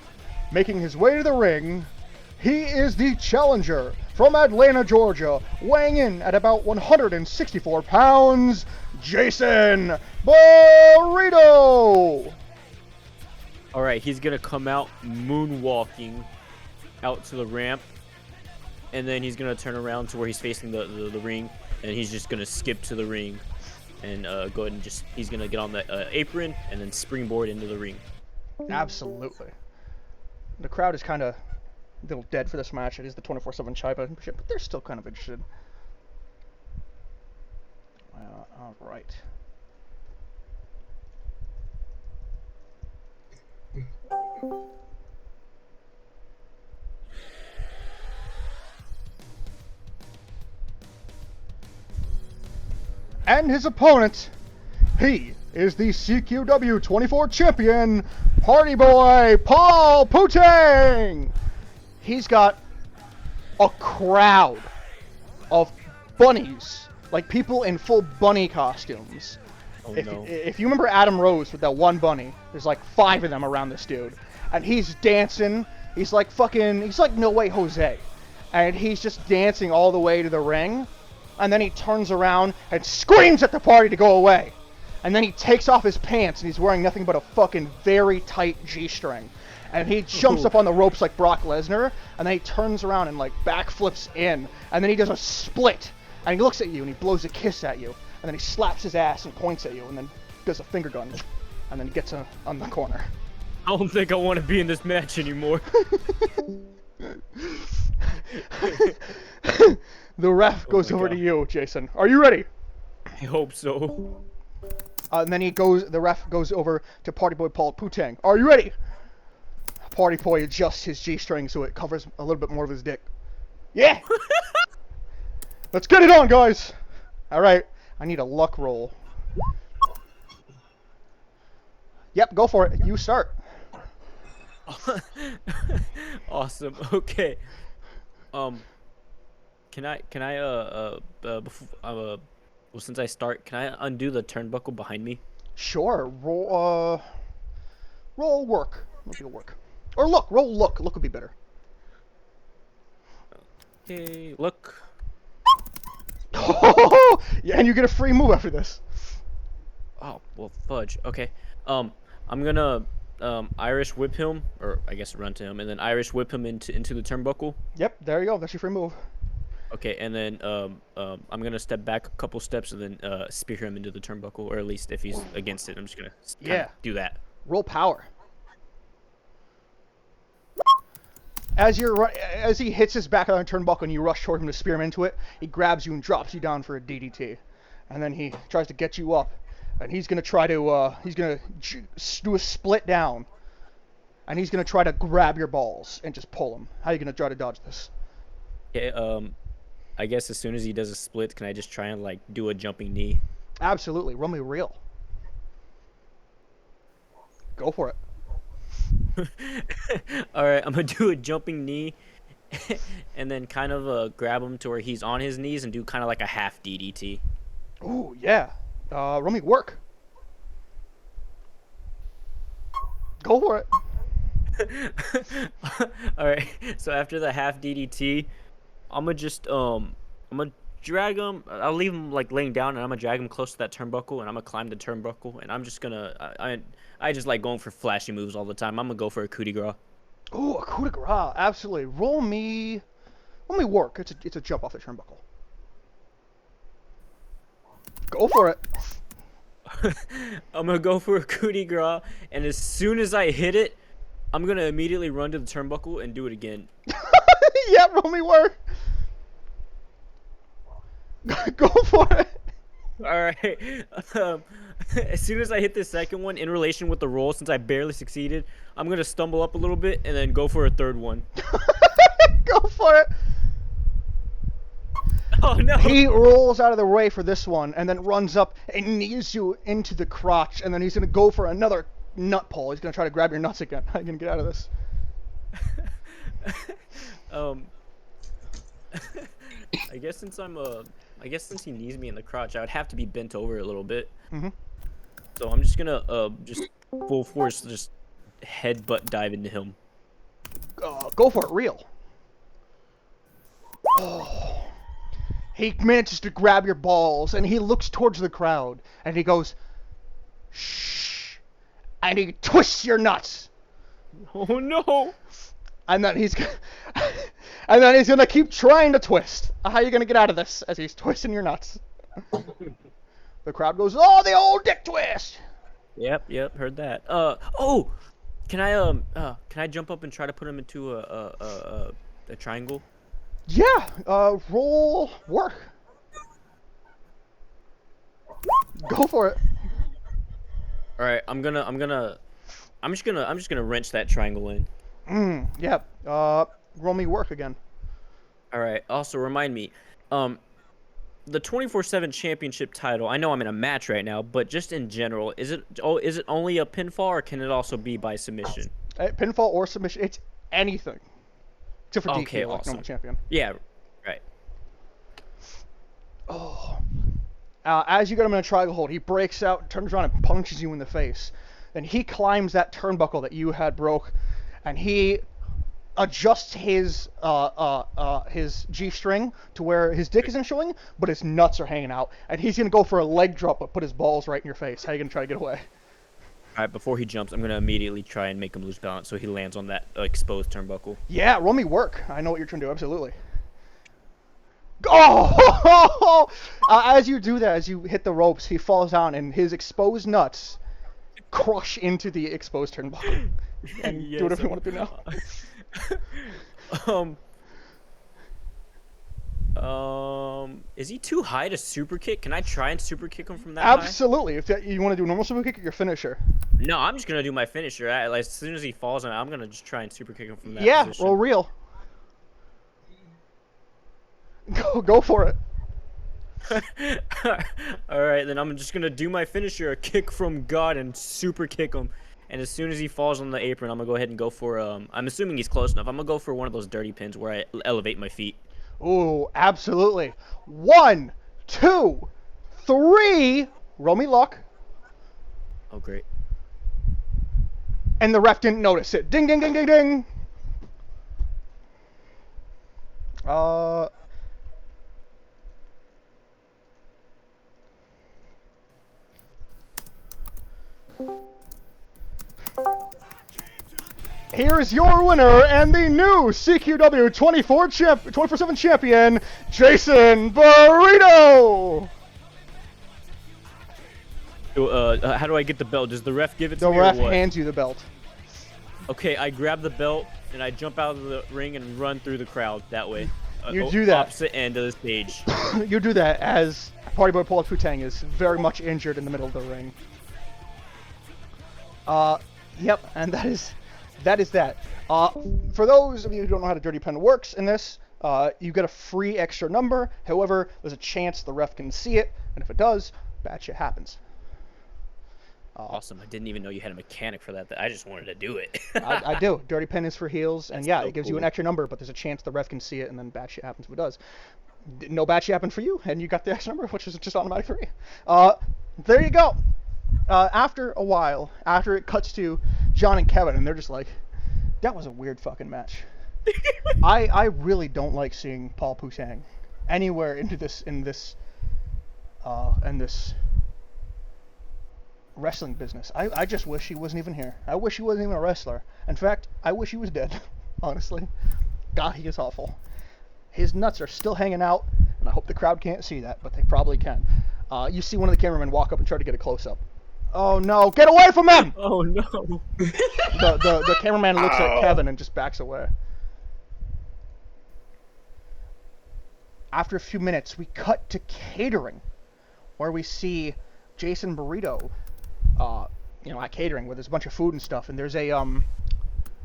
Speaker 1: Making his way to the ring, he is the challenger from Atlanta, Georgia, weighing in at about 164 pounds, Jason Burrito!
Speaker 11: Alright, he's gonna come out moonwalking out to the ramp, and then he's gonna turn around to where he's facing the ring, and he's just gonna skip to the ring and go ahead and he's gonna get on the apron and then springboard into the ring.
Speaker 1: Absolutely. The crowd is kind of a little dead for this match. It is the 24/7 Championship, but they're still kind of interested. All right. And his opponent, he is the CQW 24 champion, Party Boy Paul Pootang. He's got a crowd of bunnies, like people in full bunny costumes.
Speaker 11: Oh
Speaker 1: If,
Speaker 11: no.
Speaker 1: if you remember Adam Rose with that one bunny, there's like 5 of them around this dude. And he's dancing. He's like No Way Jose. And he's just dancing all the way to the ring. And then he turns around and screams at the party to go away. And then he takes off his pants and he's wearing nothing but a fucking very tight G-string. And he jumps up on the ropes like Brock Lesnar. And then he turns around and like backflips in. And then he does a split. And he looks at you and he blows a kiss at you. And then he slaps his ass and points at you. And then does a finger gun. And then he gets on the corner.
Speaker 11: I don't think I want to be in this match anymore.
Speaker 1: The ref goes over to you, Jason. Are you ready?
Speaker 11: I hope so.
Speaker 1: And then the ref goes over to Party Boy Paul Pootang. Are you ready? Party Boy adjusts his G-string so it covers a little bit more of his dick. Yeah! Let's get it on, guys! Alright, I need a luck roll. Yep, go for it. You start.
Speaker 11: Awesome. Okay. Can I before, well, since I start, can I undo the turnbuckle behind me?
Speaker 1: Sure. Roll work. Maybe it'll work. Or look. Roll look. Look would be better.
Speaker 11: Okay, look.
Speaker 1: Yeah, and you get a free move after this.
Speaker 11: Oh, well, fudge. Okay. I'm gonna Irish whip him, or I guess run to him, and then Irish whip him into the turnbuckle.
Speaker 1: Yep, there you go. That's your free move.
Speaker 11: Okay, and then I'm gonna step back a couple steps and then spear him into the turnbuckle, or at least if he's against it, I'm just gonna kinda do that.
Speaker 1: Roll power. As he hits his back on the turnbuckle and you rush toward him to spear him into it, he grabs you and drops you down for a DDT, and then he tries to get you up, and he's gonna try to do a split down, and he's gonna try to grab your balls and just pull them. How are you gonna try to dodge this?
Speaker 11: Okay, I guess as soon as he does a split, can I just try and like do a jumping knee?
Speaker 1: Absolutely. Roll me real. Go for it.
Speaker 11: Alright, I'm gonna do a jumping knee and then kind of grab him to where he's on his knees and do kind of like a half DDT.
Speaker 1: Ooh, yeah. Roll me work. Go for it.
Speaker 11: Alright, so after the half DDT, I'm gonna just I'm gonna drag him. I'll leave him like laying down, and I'm gonna drag him close to that turnbuckle, and I'm gonna climb the turnbuckle, and I'm just gonna I just like going for flashy moves all the time. I'm gonna go for a coup de grace.
Speaker 1: Ooh, a coup de grace, absolutely. Roll me work. It's a jump off the turnbuckle. Go for it.
Speaker 11: I'm gonna go for a coup de grace, and as soon as I hit it, I'm gonna immediately run to the turnbuckle and do it again.
Speaker 1: Yeah, roll me work. Go for it.
Speaker 11: Alright. As soon as I hit the second one, in relation with the roll, since I barely succeeded, I'm gonna stumble up a little bit and then go for a third one.
Speaker 1: Go for it.
Speaker 11: Oh no!
Speaker 1: He rolls out of the way for this one and then runs up and knees you into the crotch, and then he's gonna go for another nut pull. He's gonna try to grab your nuts again. How are you gonna get out of this?
Speaker 11: I guess since he knees me in the crotch, I would have to be bent over a little bit.
Speaker 1: Mm-hmm.
Speaker 11: So I'm just gonna just full force just headbutt dive into him.
Speaker 1: Go for it, real. Oh. He manages to grab your balls, and he looks towards the crowd, and he goes, shh, and he twists your nuts.
Speaker 11: Oh no!
Speaker 1: And then he's gonna keep trying to twist. How are you gonna get out of this as he's twisting your nuts? The crowd goes, oh, the old dick twist.
Speaker 11: Yep, heard that. Oh, can I jump up and try to put him into a triangle?
Speaker 1: Yeah, roll work. Go for it.
Speaker 11: All right, I'm just gonna wrench that triangle in.
Speaker 1: Yep. Roll me work again.
Speaker 11: All right. Also, remind me, the 24/7 championship title. I know I'm in a match right now, but just in general, is it only a pinfall, or can it also be by submission?
Speaker 1: Pinfall or submission, it's anything. Except for
Speaker 11: okay,
Speaker 1: DQ, like
Speaker 11: awesome.
Speaker 1: normal champion.
Speaker 11: Yeah, right.
Speaker 1: Oh. As you get him in a triangle hold, he breaks out, turns around, and punches you in the face. Then he climbs that turnbuckle that you had broke, and he adjusts his G-string to where his dick isn't showing, but his nuts are hanging out. And he's gonna go for a leg drop, but put his balls right in your face. How are you gonna try to get away?
Speaker 11: All right, before he jumps, I'm gonna immediately try and make him lose balance so he lands on that exposed turnbuckle.
Speaker 1: Yeah, roll me work. I know what you're trying to do. Absolutely. Oh! As you do that, as you hit the ropes, he falls down, and his exposed nuts crush into the exposed turnbuckle. And
Speaker 11: Yes,
Speaker 1: do whatever you want to do now.
Speaker 11: Is he too high to super kick? Can I try and super kick him from that high?
Speaker 1: Absolutely. If you want to do a normal super kick or your finisher.
Speaker 11: No, I'm just gonna do my finisher. Like, as soon as he falls, I'm gonna just try and super kick him from that
Speaker 1: Yeah,
Speaker 11: position.
Speaker 1: roll real. Go for it.
Speaker 11: All right, then I'm just gonna do my finisher, a kick from God, and super kick him. And as soon as he falls on the apron, I'm gonna go ahead and go for I'm assuming he's close enough. I'm gonna go for one of those dirty pins where I elevate my feet.
Speaker 1: Ooh, absolutely. 1, 2, 3. Roll me luck.
Speaker 11: Oh, great.
Speaker 1: And the ref didn't notice it. Ding, ding, ding, ding, ding. Here is your winner and the new CQW 24/7 champion, Jason Burrito.
Speaker 11: How do I get the belt? Does the ref give it to
Speaker 1: The
Speaker 11: me
Speaker 1: ref
Speaker 11: or what?
Speaker 1: hands you the belt.
Speaker 11: Okay, I grab the belt and I jump out of the ring and run through the crowd that way.
Speaker 1: You do that.
Speaker 11: Opposite end of the stage.
Speaker 1: You do that as Party Boy Pootang is very much injured in the middle of the ring. Yep, and that is that. For those of you who don't know how the dirty pen works in this, you get a free extra number. However, there's a chance the ref can see it, and if it does, bad shit happens.
Speaker 11: Awesome. I didn't even know you had a mechanic for that. I just wanted to do it.
Speaker 1: I do. Dirty pen is for heels, and
Speaker 11: That's
Speaker 1: yeah,
Speaker 11: so
Speaker 1: it gives you an
Speaker 11: cool.
Speaker 1: extra number, but there's a chance the ref can see it, and then bad shit happens if it does. No bad shit happened for you, and you got the extra number, which is just automatic 3. There you go. After a while, after it cuts to John and Kevin, and they're just like, that was a weird fucking match. I really don't like seeing Paul Pootang anywhere in this wrestling business. I just wish he wasn't even here. I wish he wasn't even a wrestler. In fact, I wish he was dead, honestly. God, he is awful. His nuts are still hanging out, and I hope the crowd can't see that, but they probably can. You see one of the cameramen walk up and try to get a close-up. Oh no, get away from him!
Speaker 11: Oh no.
Speaker 1: The cameraman looks at Kevin and just backs away. After a few minutes, we cut to catering, where we see Jason Burrito, at catering where there's a bunch of food and stuff, and there's a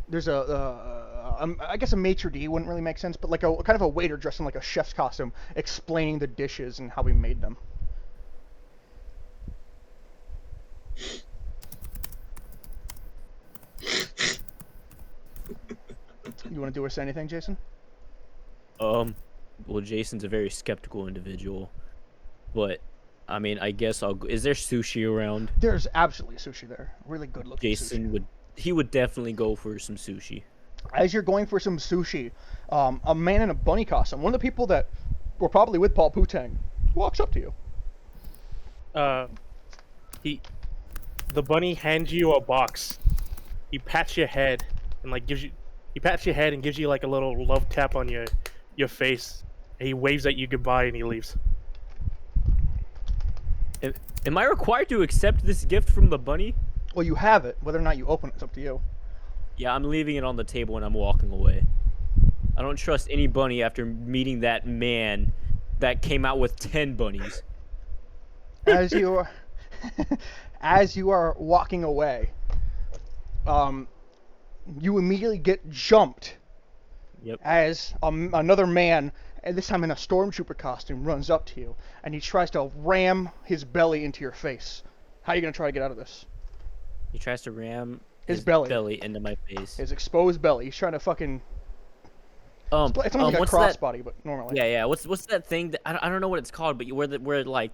Speaker 1: I guess a maitre d' wouldn't really make sense, but like a kind of a waiter dressed in like a chef's costume, explaining the dishes and how we made them. You want to do or say anything, Jason?
Speaker 11: Well, Jason's a very skeptical individual, but I mean, I guess I'll go. Is there sushi around?
Speaker 1: There's absolutely sushi there. Really good looking
Speaker 11: Jason
Speaker 1: sushi.
Speaker 11: would definitely go for some sushi.
Speaker 1: As you're going for some sushi, a man in a bunny costume, one of the people that were probably with Paul Pootang, walks up to you.
Speaker 7: The bunny hands you a box. He pats your head and like gives you like a little love tap on your face. And he waves at you goodbye and he leaves.
Speaker 11: Am I required to accept this gift from the bunny?
Speaker 1: Well, you have it. Whether or not you open it, it's up to you.
Speaker 11: Yeah, I'm leaving it on the table and I'm walking away. I don't trust any bunny after meeting that man that came out with 10 bunnies.
Speaker 1: As you are walking away, you immediately get jumped.
Speaker 11: Yep.
Speaker 1: As another man, and this time in a stormtrooper costume, runs up to you, and he tries to ram his belly into your face. How are you gonna try to get out of this?
Speaker 11: He tries to ram
Speaker 1: his belly
Speaker 11: into my face.
Speaker 1: His exposed belly. He's trying to fucking. It's almost like a
Speaker 11: what's
Speaker 1: crossbody, but normally.
Speaker 11: Yeah. What's that thing that I don't know what it's called, but where like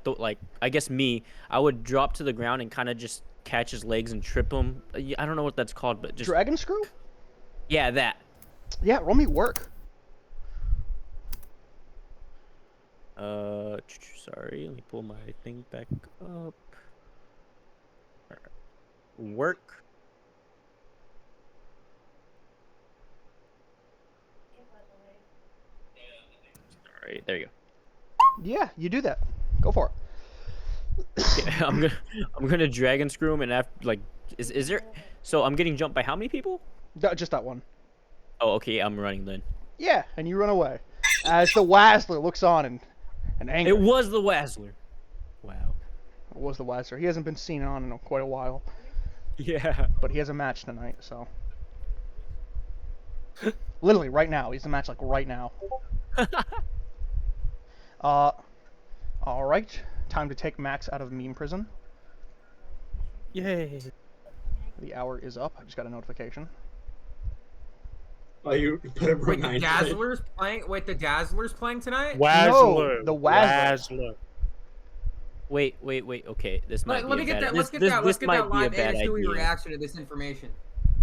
Speaker 11: I guess I would drop to the ground and kind of just catch his legs and trip him. I don't know what that's called, but just
Speaker 1: Dragon screw?
Speaker 11: Yeah, that.
Speaker 1: Yeah, roll me work.
Speaker 11: Sorry, let me pull my thing back up. Work. Alright, there you go.
Speaker 1: Yeah, you do that. Go for it.
Speaker 11: Okay, I'm gonna dragon screw him, and after like, is there? So I'm getting jumped by how many people?
Speaker 1: Just that one.
Speaker 11: Oh, okay, I'm running then.
Speaker 1: Yeah, and you run away. As the Wazzler looks on and angry.
Speaker 11: It was the Wazzler. Wow.
Speaker 1: It was the Wazzler. He hasn't been seen on in quite a while.
Speaker 11: Yeah.
Speaker 1: But he has a match tonight, so. Literally, right now. He's a match, like, right now. Alright. Time to take Max out of meme prison.
Speaker 7: Yay.
Speaker 1: The hour is up. I just got a notification.
Speaker 5: Oh, you put a
Speaker 9: Wait, the
Speaker 5: reminder.
Speaker 9: Dazzler's playing. Wait, the Dazzler's playing tonight.
Speaker 7: Wazzler.
Speaker 1: No, the Wazzler.
Speaker 7: Wazzler.
Speaker 11: Wait. Okay, this might
Speaker 9: Let
Speaker 11: be
Speaker 9: me
Speaker 11: a
Speaker 9: get
Speaker 11: bad.
Speaker 9: that. Let's get
Speaker 11: this,
Speaker 9: that.
Speaker 11: this
Speaker 9: Let's get
Speaker 11: might
Speaker 9: that
Speaker 11: be a
Speaker 9: live
Speaker 11: bad
Speaker 9: Anasui
Speaker 11: idea.
Speaker 9: reaction to this information.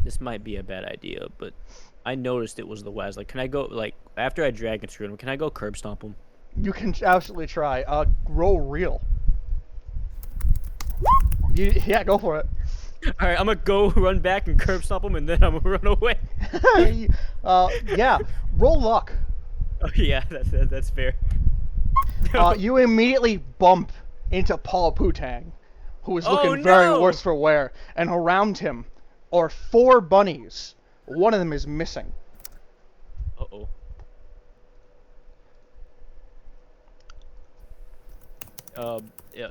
Speaker 11: This might be a bad idea, but I noticed it was the Wazzler. Can I go like after I dragon screw him? Can I go curb stomp him?
Speaker 1: You can absolutely try. Roll real. Yeah, go for it.
Speaker 11: All right, I'm gonna go run back and curb stomp him, and then I'm gonna run away.
Speaker 1: Yeah, roll luck.
Speaker 11: Oh yeah, that's fair.
Speaker 1: You immediately bump into Paul Pootang, who is looking
Speaker 11: Oh,
Speaker 1: very
Speaker 11: no!
Speaker 1: worse for wear, and around him are 4 bunnies. One of them is missing.
Speaker 11: Uh-oh.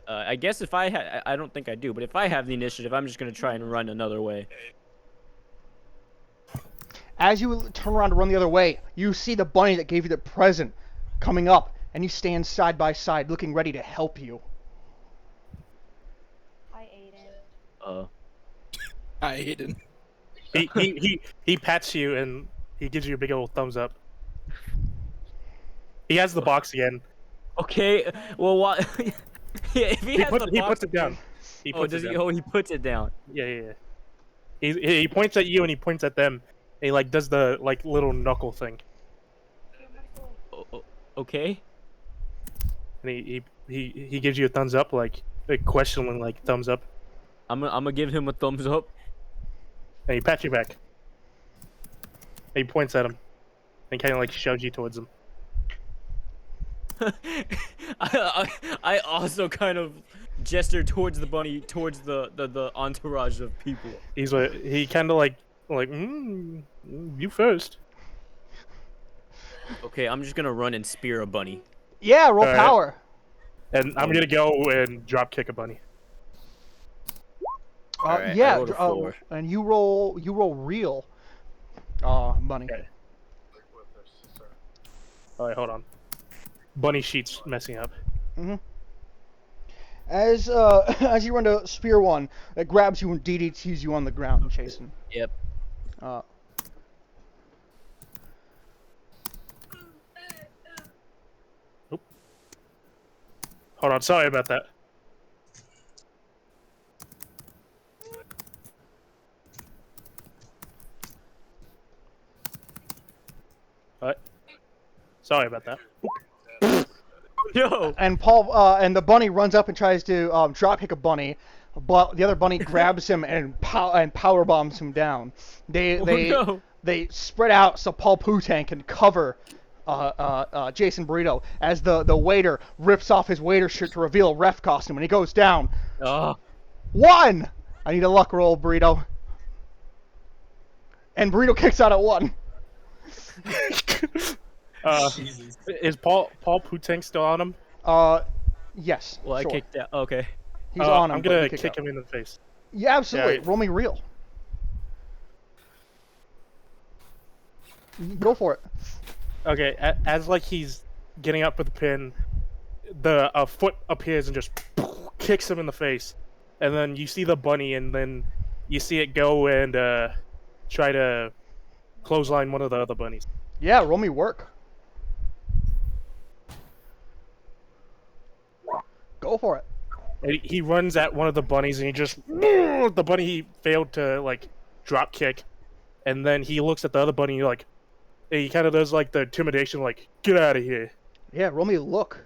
Speaker 11: I guess if I don't think I do, but if I have the initiative, I'm just gonna try and run another way.
Speaker 1: As you turn around to run the other way, you see the bunny that gave you the present coming up, and you stand side by side, looking ready to help you.
Speaker 12: Hi, Aiden.
Speaker 8: Hi, Aiden.
Speaker 7: He pats you and he gives you a big old thumbs up. He has the box again.
Speaker 11: Okay, well, what? Yeah, if he
Speaker 7: puts it down. He
Speaker 11: Oh,
Speaker 7: puts
Speaker 11: does
Speaker 7: it
Speaker 11: he?
Speaker 7: down.
Speaker 11: Oh, he puts it down.
Speaker 7: Yeah. He points at you and he points at them. And he like does the like little knuckle thing.
Speaker 11: Okay.
Speaker 7: And he gives you a thumbs up, like a questioning, like thumbs up.
Speaker 11: I'm gonna give him a thumbs up.
Speaker 7: And he pats you back. And he points at him. And kind of like shoves you towards him.
Speaker 11: I also kind of gesture towards the bunny, towards the entourage of people.
Speaker 7: He kind of like you first.
Speaker 11: Okay, I'm just gonna run and spear a bunny.
Speaker 1: Yeah, roll
Speaker 7: Alright.
Speaker 1: power.
Speaker 7: And I'm gonna go and drop kick a bunny.
Speaker 11: Alright, I
Speaker 1: Yeah,
Speaker 11: rolled a 4.
Speaker 1: and you roll real. Bunny.
Speaker 7: Okay. Alright, hold on. Bunny sheet's messing up.
Speaker 1: As as you run to spear one, it grabs you and DDTs you on the ground, Jason.
Speaker 11: Yep.
Speaker 7: Oop. Hold on, sorry about that. Alright. Sorry about that.
Speaker 11: Yo.
Speaker 1: And Paul and the bunny runs up and tries to drop kick a bunny, but the other bunny grabs him and power bombs him down. They spread out so Paul Pootang can cover Jason Burrito as the waiter rips off his waiter shirt to reveal a ref costume, and he goes down. 1! I need a luck roll, Burrito. And Burrito kicks out at 1.
Speaker 7: Is Paul Pootang still on him?
Speaker 1: Yes.
Speaker 11: Well,
Speaker 1: sure.
Speaker 11: I kicked that. Okay.
Speaker 1: He's on him.
Speaker 7: I'm
Speaker 1: but
Speaker 7: gonna
Speaker 1: you
Speaker 7: kick
Speaker 1: out.
Speaker 7: him in the face.
Speaker 1: Yeah, absolutely.
Speaker 7: Yeah,
Speaker 1: Roll me real. Go for it.
Speaker 7: Okay, as like he's getting up with the pin, a foot appears and just kicks him in the face, and then you see the bunny, and then you see it go and try to clothesline one of the other bunnies.
Speaker 1: Yeah, roll me work. Go for it.
Speaker 7: And he runs at one of the bunnies, and he just the bunny he failed to like drop kick, and then he looks at the other bunny, like he kind of does like the intimidation, like get out of here.
Speaker 1: Yeah, roll me look.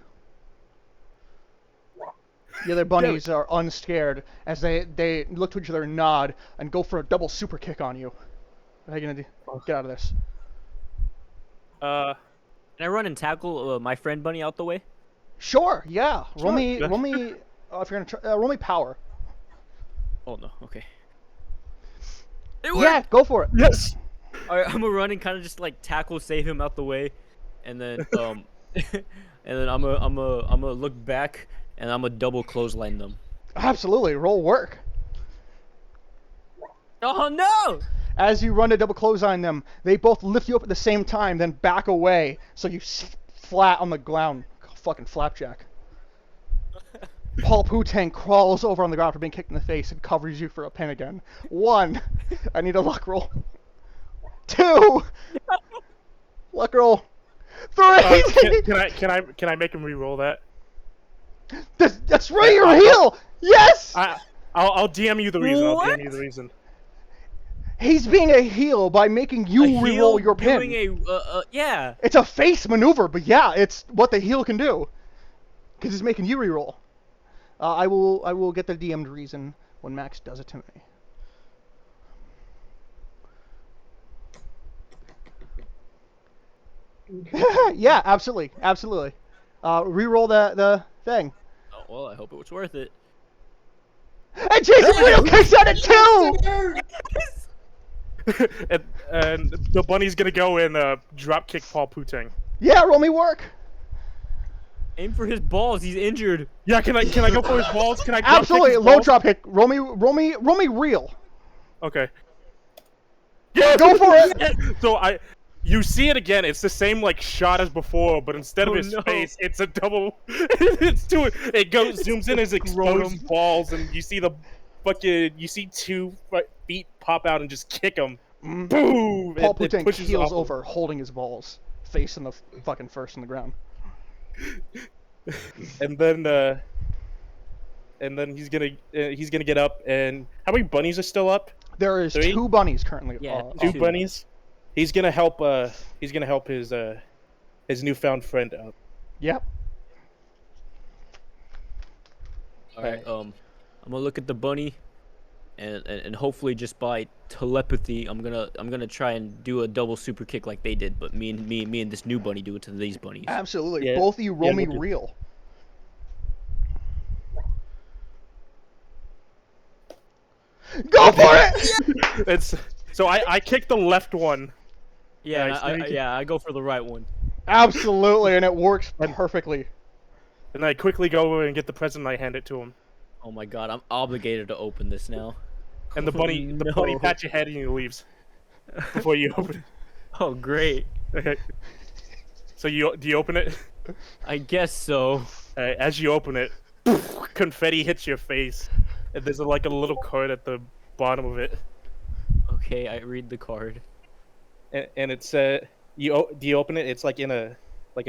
Speaker 1: The other bunnies are unscared as they look to each other and nod and go for a double super kick on you. What are you gonna do? Get out of this.
Speaker 11: Can I run and tackle my friend bunny out the way?
Speaker 1: Sure. Yeah. Roll
Speaker 11: Sure.
Speaker 1: me. Roll me. If you're gonna try, roll me power.
Speaker 11: Oh no. Okay.
Speaker 1: Yeah, go for it.
Speaker 7: Yes.
Speaker 11: Alright, I'm gonna run and kind of just like tackle, save him out the way, and then and then I'm gonna look back and I'm gonna double clothesline them.
Speaker 1: Absolutely, roll work.
Speaker 11: Oh no!
Speaker 1: As you run to double clothesline them, they both lift you up at the same time, then back away, so you flat on the ground. Fucking flapjack. Paul Pootang crawls over on the ground for being kicked in the face and covers you for a pin again. 1. I need a luck roll. 2. Luck roll. 3.
Speaker 7: Can I make him re-roll that?
Speaker 1: That's right, you're a heel! Yes!
Speaker 7: I'll DM you the reason.
Speaker 11: What?
Speaker 7: I'll DM you the reason.
Speaker 1: He's being a heel by making you re-roll your pin.
Speaker 11: Doing yeah.
Speaker 1: It's a face maneuver, but yeah, it's what the heel can do. Because he's making you re-roll. I will get the DM'd reason when Max does it to me. Yeah, absolutely. Re-roll the thing.
Speaker 11: Oh, well, I hope it was worth it.
Speaker 1: And Jason Leo kicks out at 2!
Speaker 7: and the bunny's gonna go and drop kick Paul Pootang.
Speaker 1: Yeah, roll me work.
Speaker 11: Aim for his balls. He's injured.
Speaker 7: Yeah, can I go for his balls? Can I?
Speaker 1: Absolutely, low drop kick. Roll me real.
Speaker 7: Okay.
Speaker 1: Yeah, go for it.
Speaker 7: So you see it again. It's the same like shot as before, but instead of his face, it's a double. It goes zooms in his exposed balls, and you see you see 2 feet pop out and just kick him. Boom!
Speaker 1: Paul Pootang heels over, holding his balls, facing the fucking first in the ground.
Speaker 7: And then he's gonna get up. And how many bunnies are still up?
Speaker 1: There is
Speaker 7: 3?
Speaker 1: 2 bunnies currently.
Speaker 11: Yeah,
Speaker 7: 2 bunnies. He's gonna help. He's gonna help his newfound friend up.
Speaker 1: Yep.
Speaker 11: All right. I'm gonna look at the bunny, and hopefully just by telepathy, I'm gonna try and do a double super kick like they did, but me and this new bunny do it to these bunnies.
Speaker 1: Absolutely.
Speaker 7: Yeah.
Speaker 1: Both of you roll me
Speaker 7: look at-
Speaker 1: real. Go for it!
Speaker 7: It's so I kicked the left one.
Speaker 11: Yeah,
Speaker 7: Nice.
Speaker 11: I go for the right one.
Speaker 1: Absolutely, and it works perfectly.
Speaker 7: And I quickly go over and get the present and I hand it to him.
Speaker 11: Oh my god, I'm obligated to open this now.
Speaker 7: And the bunny pats your head and he leaves before you open it.
Speaker 11: Oh great.
Speaker 7: Okay. So do you open it?
Speaker 11: I guess so.
Speaker 7: As you open it, confetti hits your face, and there's like a little card at the bottom of it.
Speaker 11: Okay, I read the card.
Speaker 7: And it's do you open it? It's like in a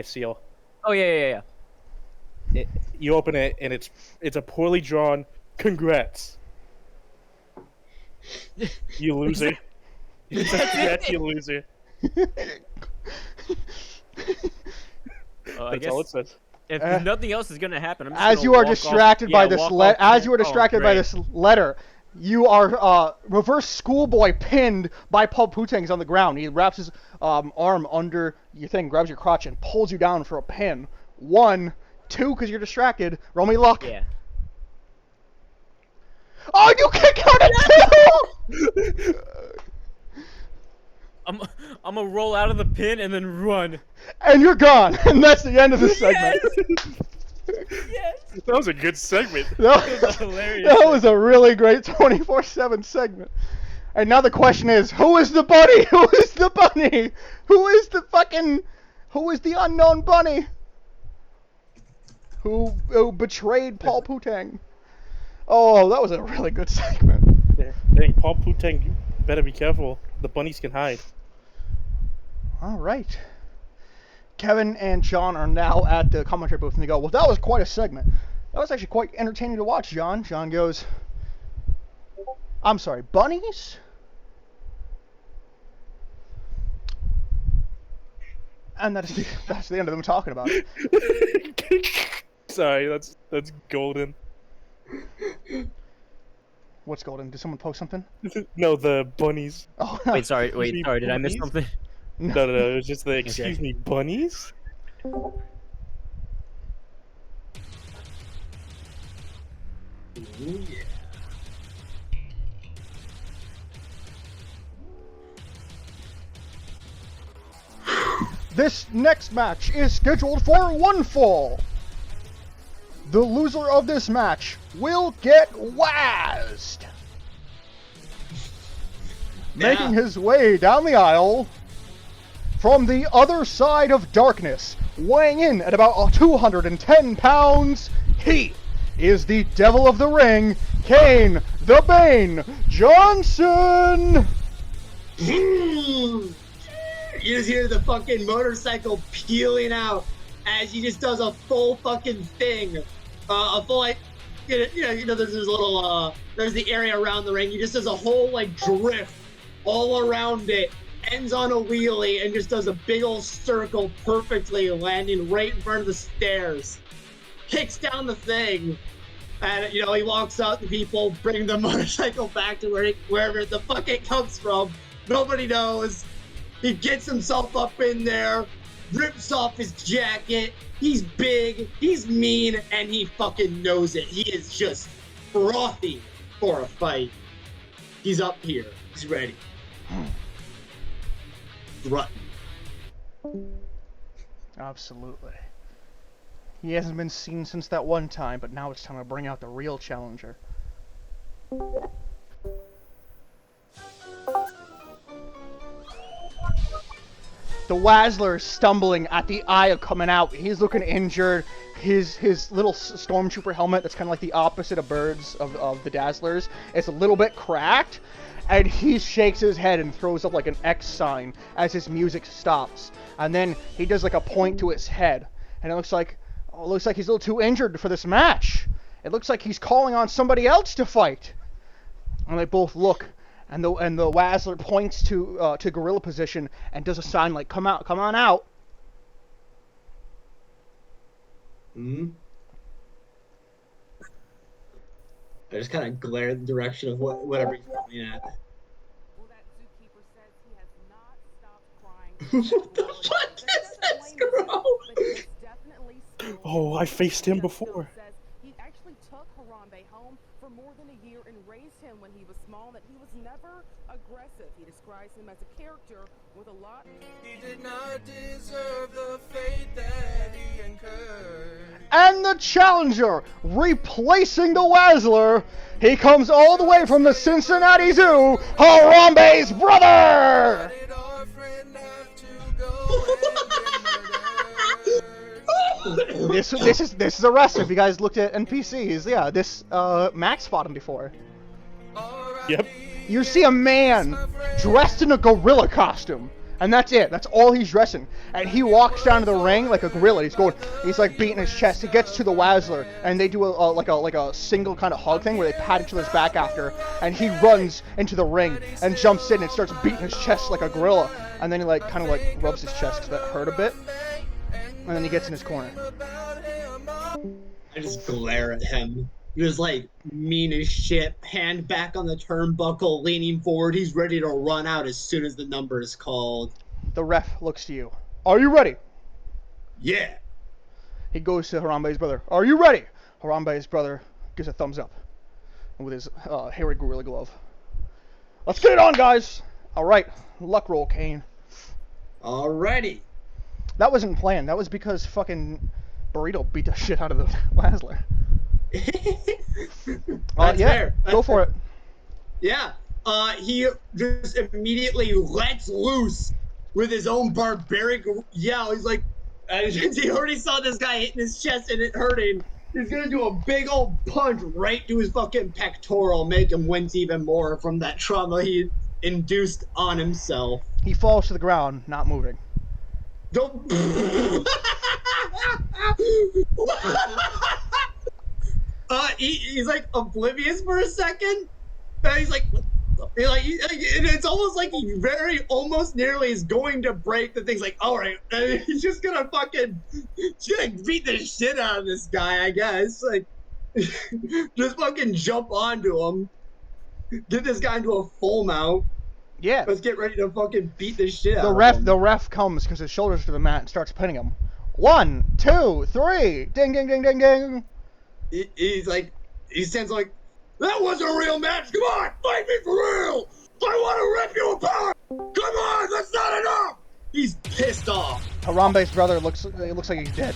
Speaker 7: seal.
Speaker 11: Oh yeah.
Speaker 7: You open it and it's a poorly drawn congrats. You loser. It's a congrats, you loser.
Speaker 11: I
Speaker 7: That's
Speaker 11: guess
Speaker 7: all it says.
Speaker 11: if nothing else is gonna happen, I'm just
Speaker 1: As
Speaker 11: gonna
Speaker 1: you are
Speaker 11: walk
Speaker 1: distracted
Speaker 11: off,
Speaker 1: by
Speaker 11: yeah,
Speaker 1: this
Speaker 11: walk
Speaker 1: letter,
Speaker 11: off
Speaker 1: as you are
Speaker 11: there.
Speaker 1: distracted
Speaker 11: Oh,
Speaker 1: by
Speaker 11: great.
Speaker 1: this letter, you are reverse schoolboy pinned by Paul Pootang's on the ground. He wraps his arm under your thing, grabs your crotch, and pulls you down for a pin. 1, 2, because you're distracted. Roll me luck.
Speaker 11: Yeah.
Speaker 1: Oh, you kick out at 2!
Speaker 11: I'm gonna roll out of the pin and then run.
Speaker 1: And you're gone. And that's the end of this segment.
Speaker 11: Yes.
Speaker 7: That was a good segment.
Speaker 1: That
Speaker 11: was hilarious.
Speaker 1: That was a really great 24/7 segment. And now the question is, who is the bunny? Who is the bunny? Who is the unknown bunny? Who betrayed Paul Pootang? Oh, that was a really good segment.
Speaker 7: Yeah. Dang, Paul Pootang, better be careful. The bunnies can hide.
Speaker 1: All right. Kevin and John are now at the commentary booth, and they go, well, that was quite a segment. That was actually quite entertaining to watch, John. John goes, I'm sorry, bunnies? And that's the end of them talking about it.
Speaker 7: Sorry, that's golden.
Speaker 1: What's golden? Did someone post something?
Speaker 7: No, the bunnies.
Speaker 1: Oh,
Speaker 11: Wait, sorry, did I miss something?
Speaker 7: No, it was just the excuse me, bunnies?
Speaker 5: Ooh, yeah.
Speaker 1: This next match is scheduled for one fall. The loser of this match will get Wazzed. Making his way down the aisle from the other side of darkness, weighing in at about 210 pounds, he is the devil of the ring, Kane the Bane Johnson!
Speaker 5: You just hear the fucking motorcycle peeling out as he just does a full fucking thing. A full, like, there's this little, there's the area around the ring. He just does a whole, like, drift all around it, ends on a wheelie, and just does a big old circle perfectly, landing right in front of the stairs. Kicks down the thing, and, he walks out to people, bring the motorcycle back to wherever the fuck it comes from. Nobody knows. He gets himself up in there, rips off his jacket. He's big, he's mean, and he fucking knows it. He is just frothy for a fight. He's up here. He's ready. Strutting.
Speaker 1: Absolutely. He hasn't been seen since that one time, but now it's time to bring out the real challenger. The Wazzler is stumbling at the eye coming out. He's looking injured. His little stormtrooper helmet, that's kind of like the opposite of Bird's, of the Dazzler's, it's a little bit cracked. And he shakes his head and throws up like an X sign as his music stops. And then he does like a point to his head. And it looks like he's a little too injured for this match. It looks like he's calling on somebody else to fight. And they both look. And the Wazzler points to gorilla position and does a sign like, come on out.
Speaker 5: I just kind of glare in the direction of whatever he's pointing at.
Speaker 12: Well, that zookeeper says he has not stopped crying.
Speaker 5: What the fuck is this, Crow?
Speaker 7: Oh, I faced him before.
Speaker 12: He actually took Harambe home for more than a year and raised him when he was small, that he was never aggressive. He describes him as a character with a lot.
Speaker 13: He did not deserve the fate that he incurred.
Speaker 1: And the challenger, replacing the Wazzler, he comes all the way from the Cincinnati Zoo, Harambe's brother! This is a wrestler. If you guys looked at NPCs, yeah, this Max fought him before.
Speaker 7: Yep.
Speaker 1: You see a man dressed in a gorilla costume, and that's it. That's all he's dressing. And he walks down to the ring like a gorilla. He's like beating his chest. He gets to the Wazzler, and they do like a single kind of hug thing where they pat each other's back after. And he runs into the ring and jumps in and starts beating his chest like a gorilla. And then he kind of rubs his chest because that hurt a bit. And then he gets in his corner.
Speaker 5: I just glare at him. He was mean as shit, hand back on the turnbuckle, leaning forward. He's ready to run out as soon as the number is called.
Speaker 1: The ref looks to you. Are you ready?
Speaker 5: Yeah.
Speaker 1: He goes to Harambe's brother. Are you ready? Harambe's brother gives a thumbs up with his hairy gorilla glove. Let's get it on, guys. All right. Luck roll, Kane.
Speaker 5: Alrighty.
Speaker 1: That wasn't planned. That was because fucking Burrito beat the shit out of the Wazzler.
Speaker 5: That's fair.
Speaker 1: Go for it.
Speaker 5: Yeah. He just immediately lets loose with his own barbaric yell. He's like, he already saw this guy hitting his chest and it hurting. He's gonna do a big old punch right to his fucking pectoral, make him wince even more from that trauma he induced on himself.
Speaker 1: He falls to the ground, not moving.
Speaker 5: Don't. He's oblivious for a second. And he's and it's almost like he almost nearly is going to break the things. All right, he's just gonna beat the shit out of this guy, I guess. Just fucking jump onto him, get this guy into a full mount.
Speaker 1: Yeah.
Speaker 5: Let's get ready to fucking beat the shit out of him.
Speaker 1: The ref comes because his shoulders to the mat and starts pinning him. 1, 2, 3, ding, ding, ding, ding, ding.
Speaker 5: He stands like, that wasn't a real match. Come on, fight me for real. I want to rip you apart. Come on, that's not enough. He's pissed off.
Speaker 1: Harambe's brother looks like he's dead.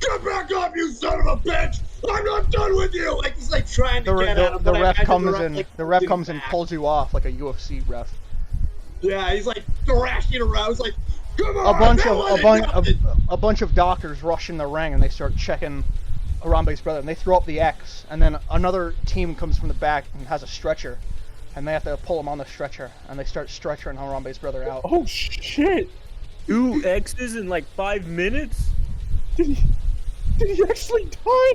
Speaker 5: Get back up, you son of a bitch! I'm not done with you! Like, he's like trying to get at him.
Speaker 1: The
Speaker 5: but I
Speaker 1: ref
Speaker 5: imagine
Speaker 1: comes
Speaker 5: the
Speaker 1: in.
Speaker 5: like,
Speaker 1: The ref
Speaker 5: holding
Speaker 1: comes and
Speaker 5: back.
Speaker 1: pulls you off like a UFC ref.
Speaker 5: Yeah, he's like thrashing around. He's like, come
Speaker 1: A
Speaker 5: on!
Speaker 1: bunch of doctors rush in the ring and they start checking Harambe's brother, and they throw up the X, and then another team comes from the back and has a stretcher, and they have to pull him on the stretcher, and they start stretchering Harambe's brother out.
Speaker 7: Oh shit!
Speaker 11: 2 X's in like 5 minutes?
Speaker 7: Did he actually die?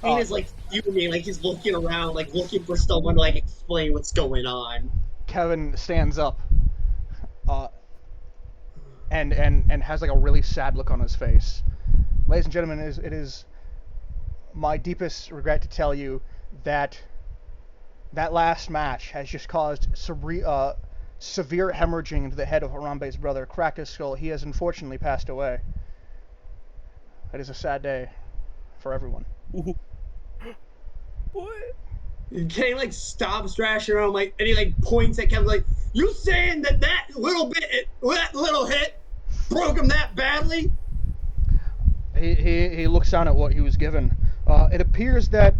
Speaker 5: Kane is like fuming, like he's looking around, like looking for someone to like explain what's going on.
Speaker 1: Kevin stands up, and has like a really sad look on his face. Ladies and gentlemen, it is my deepest regret to tell you that that last match has just caused severe hemorrhaging into the head of Harambe's brother, cracked his skull. He has unfortunately passed away. It is a sad day for everyone.
Speaker 11: What?
Speaker 5: Kane like stops thrashing around, like, and he like points at Kevin, like, you saying that little hit broke him that badly?
Speaker 1: He looks down at what he was given. It appears that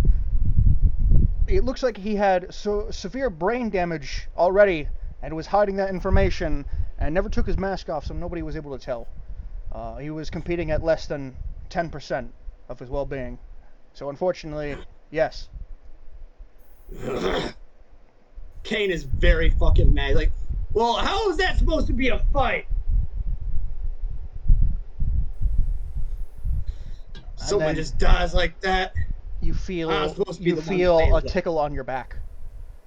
Speaker 1: it looks like he had severe brain damage already and was hiding that information and never took his mask off, so nobody was able to tell. He was competing at less than 10% of his well-being. So unfortunately, yes.
Speaker 5: Kane is very fucking mad. Like, well, how is that supposed to be a fight? Someone just dies like that.
Speaker 1: You feel a tickle on your back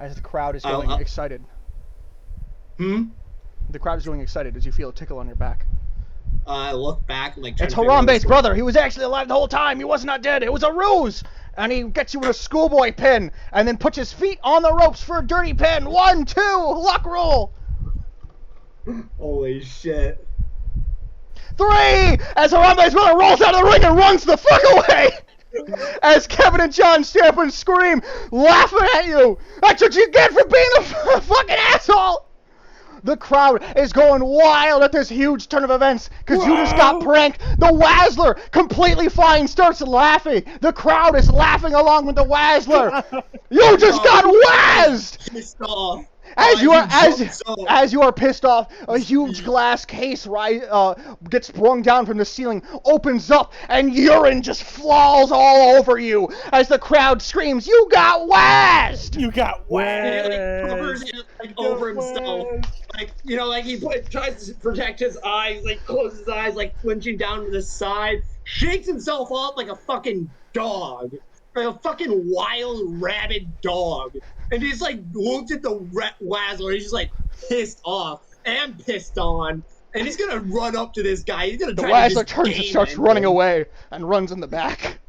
Speaker 1: as the crowd is going excited. The crowd is going excited as you feel a tickle on your back.
Speaker 5: I look back and like.
Speaker 1: It's Harambe's brother. He was actually alive the whole time. He was not dead. It was a ruse. And he gets you in a schoolboy pin, and then puts his feet on the ropes for a dirty pin. 1, 2, luck roll.
Speaker 5: Holy shit.
Speaker 1: 3, as Harambe's brother rolls out of the ring and runs the fuck away. As Kevin and John stand up and scream, laughing at you. That's what you get for being a fucking asshole. The crowd is going wild at this huge turn of events because you just got pranked. The Wazzler, completely fine, starts laughing. The crowd is laughing along with the Wazzler. You just got wazzed!
Speaker 5: Pissed off.
Speaker 1: As you are pissed off, a huge glass case gets sprung down from the ceiling, opens up, and urine just falls all over you as the crowd screams, "You got wazzed!
Speaker 7: You got wazzed!"
Speaker 5: He like covers it like over himself, like like he tries to protect his eyes, like closes his eyes, like flinching down to the side, shakes himself off like a fucking dog, like a fucking wild rabid dog. And he's like looked at the Wazzler. He's just like pissed off and pissed on, and he's gonna run up to this guy. He's gonna
Speaker 1: The
Speaker 5: try to
Speaker 1: Wazzler turns and starts running away and runs in the back.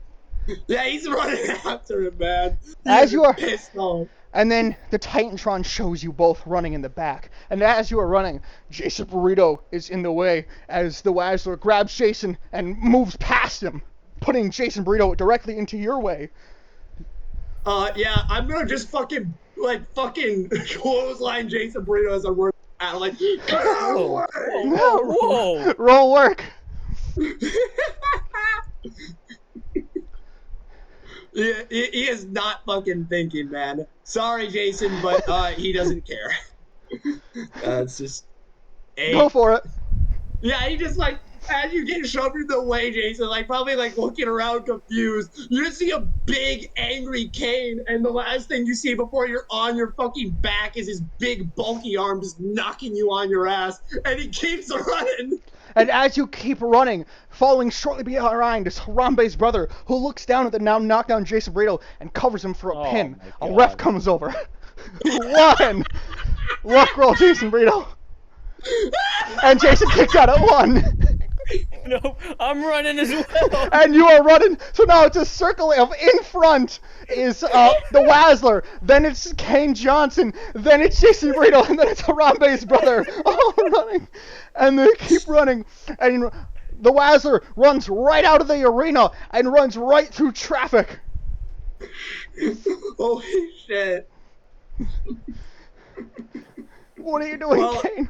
Speaker 5: Yeah, he's running after him, man.
Speaker 1: As you are
Speaker 5: pissed off.
Speaker 1: And then the Titantron shows you both running in the back. And as you are running, Jason Burrito is in the way as the Wazzler grabs Jason and moves past him, putting Jason Burrito directly into your way.
Speaker 5: Yeah, I'm gonna just fucking clothesline Jason Burrito as I run out. Like,
Speaker 11: Whoa.
Speaker 1: Roll work.
Speaker 5: Yeah, he is not fucking thinking, man. Sorry, Jason, but he doesn't care. It's just.
Speaker 1: Go for it.
Speaker 5: Yeah, he just like. As you get shoved in the way, Jason, like probably like looking around confused, you just see a big angry Kane, and the last thing you see before you're on your fucking back is his big bulky arm just knocking you on your ass, and he keeps running.
Speaker 1: And as you keep running, following shortly behind is Harambe's brother, who looks down at the now knocked down Jason Burrito and covers him for a pin. A ref comes over. 1. Luck roll, Jason Burrito. And Jason kicks out at 1.
Speaker 11: Nope, I'm running as well.
Speaker 1: And you are running. So now it's a circle of in front is the Wazzler. Then it's Kane Johnson. Then it's Jason Burrito. And then it's Harambe's brother. All running. And they keep running. And the Wazzler runs right out of the arena and runs right through traffic.
Speaker 5: Holy shit.
Speaker 1: What are you doing,
Speaker 5: Well,
Speaker 1: Kane?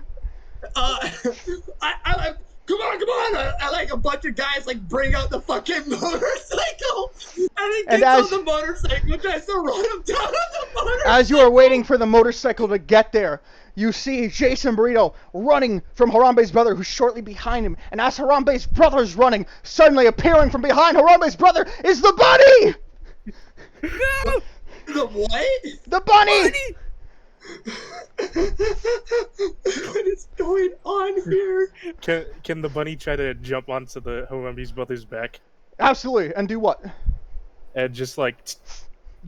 Speaker 5: I come on! I like a bunch of guys like bring out the fucking motorcycle, and he
Speaker 1: And
Speaker 5: gets
Speaker 1: as-
Speaker 5: on the motorcycle, tries to run him down on the motorcycle.
Speaker 1: As you are waiting for the motorcycle to get there, you see Jason Burrito running from Harambe's brother, who's shortly behind him. And as Harambe's brother is running, suddenly appearing from behind Harambe's brother is the bunny!
Speaker 5: No! The what?
Speaker 1: The bunny!
Speaker 5: What is going on here?
Speaker 7: Can the bunny try to jump onto the Harambe's brother's back
Speaker 1: Absolutely. And do what?
Speaker 7: and just like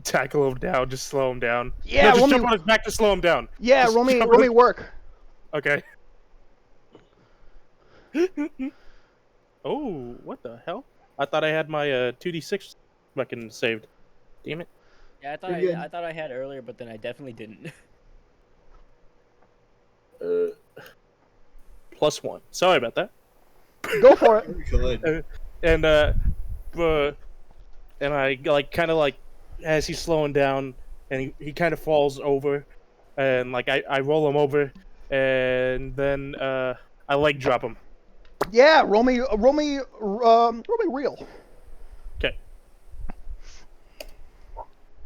Speaker 7: tackle him down, just slow him down?
Speaker 1: Yeah,
Speaker 7: no, just
Speaker 1: roll
Speaker 7: jump
Speaker 1: me-
Speaker 7: on his back to slow him down.
Speaker 1: Yeah,
Speaker 7: Just
Speaker 1: roll me
Speaker 7: jump on his-
Speaker 1: work.
Speaker 7: Okay. Oh, what the hell? I thought I had my 2d6 fucking saved. Damn it.
Speaker 11: Yeah, I thought I had earlier, but then I definitely didn't.
Speaker 7: +1. Sorry about that.
Speaker 1: Go for it.
Speaker 5: Good.
Speaker 7: And I like kind of like as he's slowing down, and he kind of falls over, and like I roll him over, and then I leg drop him.
Speaker 1: Yeah, roll me real.
Speaker 7: Okay.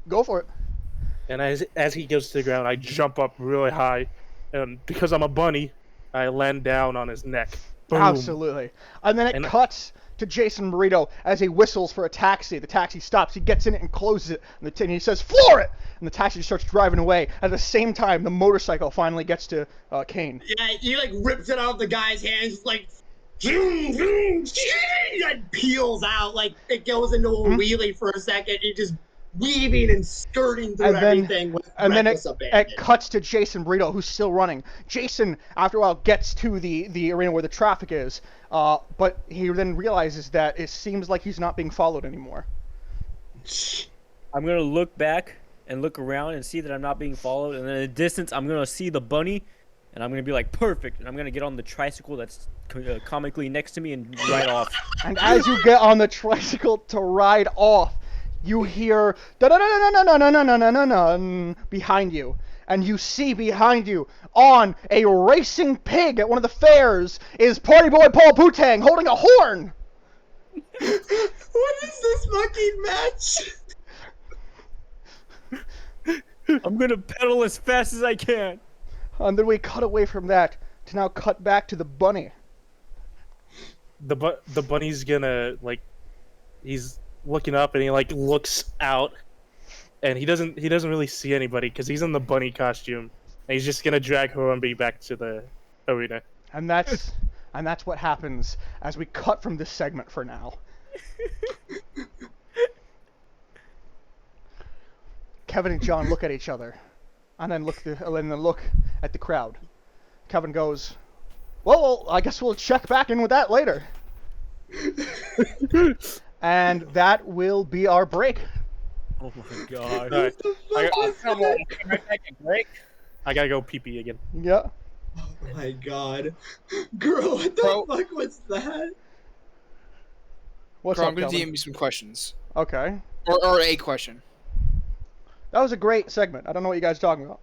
Speaker 1: Go for it.
Speaker 7: And as he goes to the ground, I jump up really high, and because I'm a bunny, I land down on his neck. Boom.
Speaker 1: Absolutely. And then it cuts to Jason Burrito as he whistles for a taxi. The taxi stops. He gets in it and closes it. And he says, "Floor it!" And the taxi starts driving away. At the same time, the motorcycle finally gets to Kane.
Speaker 5: Yeah, he like rips it out of the guy's hands, like, and peels out. Like it goes into a wheelie for a second. It just weaving and skirting through everything with reckless
Speaker 1: it
Speaker 5: abandon.
Speaker 1: cuts to Jason Burrito, who's still running. Jason, after a while, gets to the arena where the traffic is, but he then realizes that it seems like he's not being followed anymore.
Speaker 11: I'm gonna look back and look around and see that I'm not being followed, and then in the distance I'm gonna see the bunny, and I'm gonna be like, perfect, and I'm gonna get on the tricycle that's comically next to me and ride off.
Speaker 1: And as you get on the tricycle to ride off, you hear da-da-da-da-da-da-da-da-da-da behind you. And you see behind you, on a racing pig at one of the fairs, is Party Boy Paul Pootang holding a horn!
Speaker 5: What is this fucking match?
Speaker 11: I'm gonna pedal as fast as I can.
Speaker 1: And then we cut away from that to now cut back to the bunny.
Speaker 7: The bunny's gonna like, he's looking up and he like looks out, and he doesn't really see anybody because he's in the bunny costume, and he's just gonna drag Harambe back to the arena.
Speaker 1: And that's what happens as we cut from this segment for now. Kevin and John look at each other, and then look at the crowd. Kevin goes, "Well, I guess we'll check back in with that later." And that will be our break.
Speaker 11: Oh my god.
Speaker 7: Alright,
Speaker 4: Come on, can I take a break?
Speaker 7: I gotta go pee again.
Speaker 1: Yeah.
Speaker 5: Oh my god. Girl, what the fuck was that?
Speaker 1: What's
Speaker 8: Bro,
Speaker 1: up,
Speaker 8: I'm gonna
Speaker 1: Kelvin?
Speaker 8: DM you some questions.
Speaker 1: Okay.
Speaker 8: Or a question.
Speaker 1: That was a great segment. I don't know what you guys are talking about.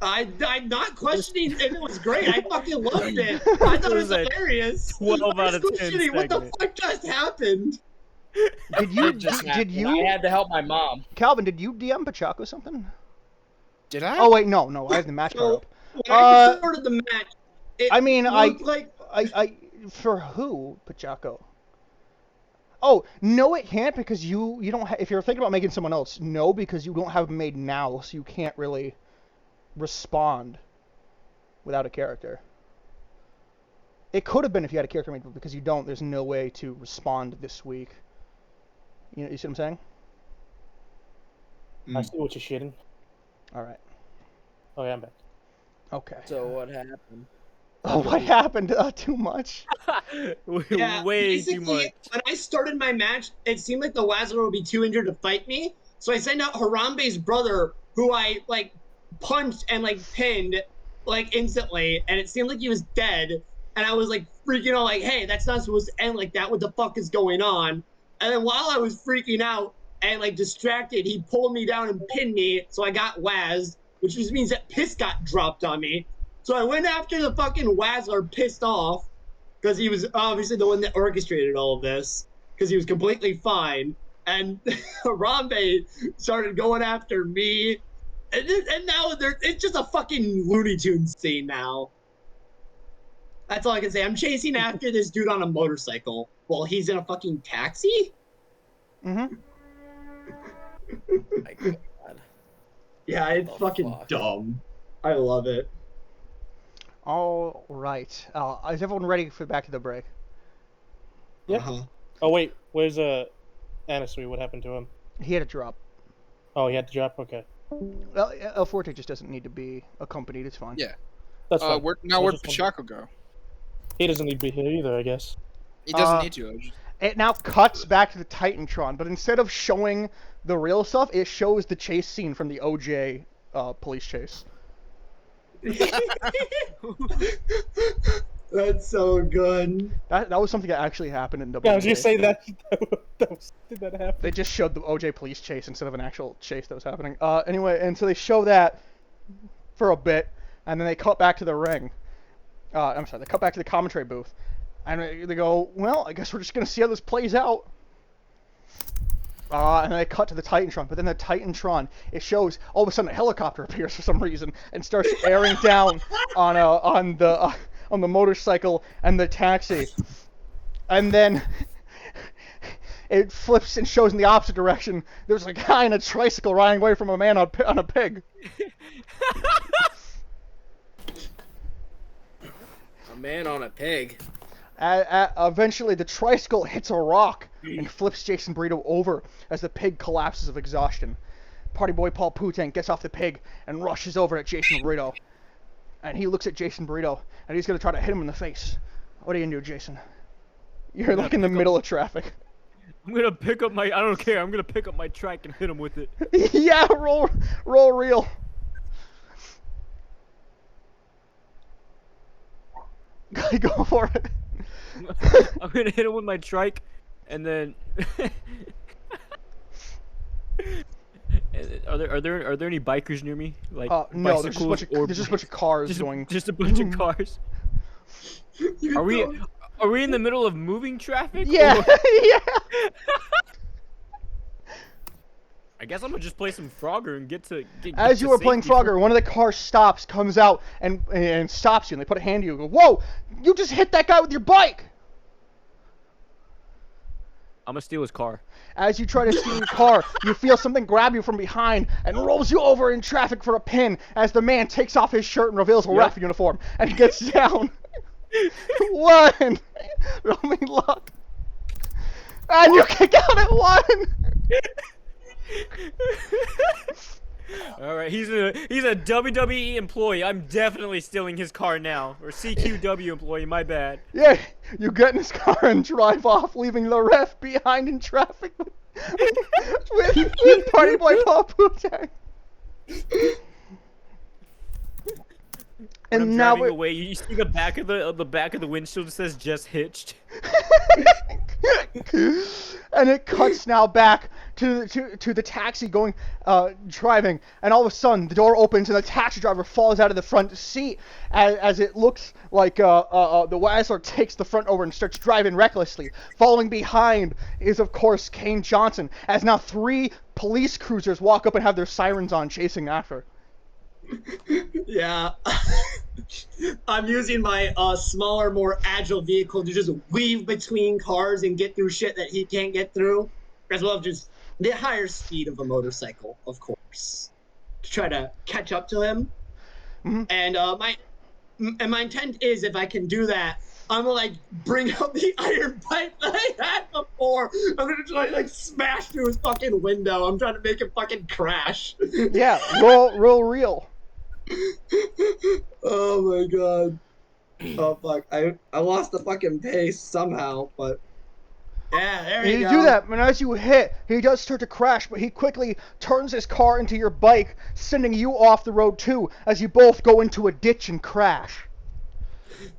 Speaker 5: I'm not questioning if it was great. I fucking loved it. I thought it was hilarious.
Speaker 11: 12
Speaker 5: I'm
Speaker 11: out of
Speaker 5: just
Speaker 11: 10
Speaker 5: questioning what the
Speaker 11: segment.
Speaker 5: fuck just happened.
Speaker 1: Did you
Speaker 4: Just
Speaker 1: did
Speaker 4: happened.
Speaker 1: you
Speaker 4: I had to help my mom.
Speaker 1: Calvin, did you DM Pachaco something?
Speaker 8: Did I?
Speaker 1: Oh wait, no, I have the match card
Speaker 5: So
Speaker 1: up.
Speaker 5: when I started the match, it
Speaker 1: I mean,
Speaker 5: looked like
Speaker 1: I for who, Pachaco? Oh, no, it can't because you don't. If you're thinking about making someone else, no, because you don't have them made now, so you can't really respond without a character. It could have been if you had a character made, but because you don't, there's no way to respond this week. You see what I'm saying?
Speaker 7: I see what you're shitting.
Speaker 1: All right.
Speaker 7: Oh yeah, I'm back.
Speaker 1: Okay.
Speaker 11: So what happened?
Speaker 1: Oh, what happened? Too much.
Speaker 5: yeah,
Speaker 11: Way too
Speaker 5: basically,
Speaker 11: much.
Speaker 5: when I started my match, it seemed like the Wazzler would be too injured to fight me. So I sent out Harambe's brother, who I like punched and like pinned like instantly, and it seemed like he was dead. And I was like freaking out, like, hey, that's not supposed to end like that. What the fuck is going on? And then while I was freaking out and like distracted, he pulled me down and pinned me, so I got Wazzed, which just means that piss got dropped on me. So I went after the fucking Wazzler, pissed off, because he was obviously the one that orchestrated all of this, because he was completely fine. And Harambe started going after me. And now it's just a fucking Looney Tunes scene now. That's all I can say. I'm chasing after this dude on a motorcycle while he's in a fucking taxi?
Speaker 1: Mm-hmm.
Speaker 4: My God.
Speaker 5: Yeah, it's fucking dumb. I love it.
Speaker 1: All right. Is everyone ready for back to the break?
Speaker 7: Yep. Oh wait, where's Anasui? What happened to him?
Speaker 1: He had a drop.
Speaker 7: Oh, he had to drop. Okay.
Speaker 1: Well, El Fuerte just doesn't need to be accompanied. It's fine.
Speaker 8: Yeah.
Speaker 7: That's fine.
Speaker 8: Where'd Pachaco go?
Speaker 7: He doesn't need to be here either, I guess.
Speaker 8: He doesn't need to.
Speaker 1: It now cuts back to the Titantron, but instead of showing the real stuff, it shows the chase scene from the OJ police chase.
Speaker 5: That's so good.
Speaker 1: That was something that actually happened in WWE.
Speaker 7: Yeah, I was gonna say that. Did that happen?
Speaker 1: They just showed the OJ police chase instead of an actual chase that was happening. Anyway, and so they show that for a bit, and then they cut back to the ring. I'm sorry, they cut back to the commentary booth, and they go, well, I guess we're just gonna see how this plays out. And then they cut to the Titantron, but then the Titantron, it shows all of a sudden a helicopter appears for some reason and starts airing down on the motorcycle and the taxi, and then it flips and shows in the opposite direction. There's a guy in a tricycle riding away from a man on a pig.
Speaker 4: A man on a pig.
Speaker 1: Eventually, the tricycle hits a rock and flips Jason Burrito over as the pig collapses of exhaustion. Party boy Paul Pootang gets off the pig and rushes over at Jason Burrito. And he looks at Jason Burrito, and he's going to try to hit him in the face. What are you going to do, Jason? You're like in the middle of traffic.
Speaker 11: I'm going to pick up my... I don't care. I'm going to pick up my trike and hit him with it.
Speaker 1: Yeah, roll reel. Go for it.
Speaker 11: I'm gonna hit him with my trike, and then. Are there any bikers near me? Like
Speaker 1: no, there's just a bunch of cars
Speaker 11: Just a bunch of cars. Are we in the middle of moving traffic?
Speaker 1: Yeah, yeah.
Speaker 11: I guess I'm gonna just play some Frogger and get
Speaker 1: As you were playing Frogger, one of the cars stops, comes out, and stops you, and they put a hand to you and go, whoa! You just hit that guy with your bike!
Speaker 11: I'm gonna steal his car.
Speaker 1: As you try to steal your car, you feel something grab you from behind and rolls you over in traffic for a pin as the man takes off his shirt and reveals a ref uniform and gets down. One! Roll me luck. And you kick out at one!
Speaker 11: All right, he's a WWE employee. I'm definitely stealing his car now, or CQW employee. My bad.
Speaker 1: Yeah, you get in his car and drive off, leaving the ref behind in traffic with Party Boy Paul Pootang.
Speaker 11: And now driving away, you see the back of the windshield that says "just hitched."
Speaker 1: And it cuts now back to the taxi going driving, and all of a sudden the door opens and the taxi driver falls out of the front seat as it looks like the Wazzler takes the front over and starts driving recklessly. Following behind is of course Kane Johnson, as now 3 police cruisers walk up and have their sirens on, chasing after.
Speaker 5: Yeah. I'm using my smaller, more agile vehicle to just weave between cars and get through shit that he can't get through, as well as just the higher speed of a motorcycle, of course, to try to catch up to him.
Speaker 1: Mm-hmm.
Speaker 5: And my intent is, if I can do that, I'm gonna like bring out the iron pipe that I had before. I'm gonna try to like smash through his fucking window. I'm trying to make him fucking crash.
Speaker 1: Yeah, roll real.
Speaker 5: Oh my god. Oh fuck. I lost the fucking pace somehow, but yeah, there you go.
Speaker 1: You do that, and as you hit, he does start to crash, but he quickly turns his car into your bike, sending you off the road too, as you both go into a ditch and crash.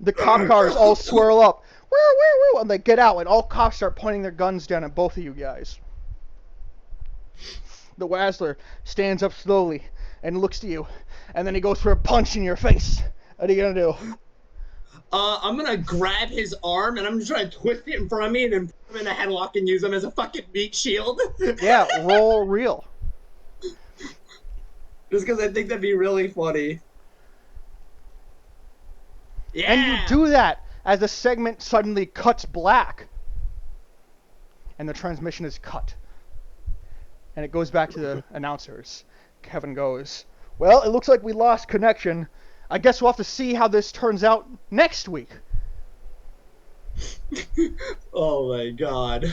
Speaker 1: The cop cars all swirl up, woo, and they get out, and all cops start pointing their guns down at both of you guys. The Wazzler stands up slowly and looks to you, and then he goes for a punch in your face. What are you gonna do?
Speaker 5: I'm gonna grab his arm and I'm just trying to twist it in front of me and then put him in a headlock and use him as a fucking meat shield.
Speaker 1: Yeah, roll real.
Speaker 5: Just because I think that'd be really funny. Yeah.
Speaker 1: And you do that as the segment suddenly cuts black. And the transmission is cut. And it goes back to the announcers. Kevin goes, well, it looks like we lost connection. I guess we'll have to see how this turns out next week.
Speaker 5: Oh my god.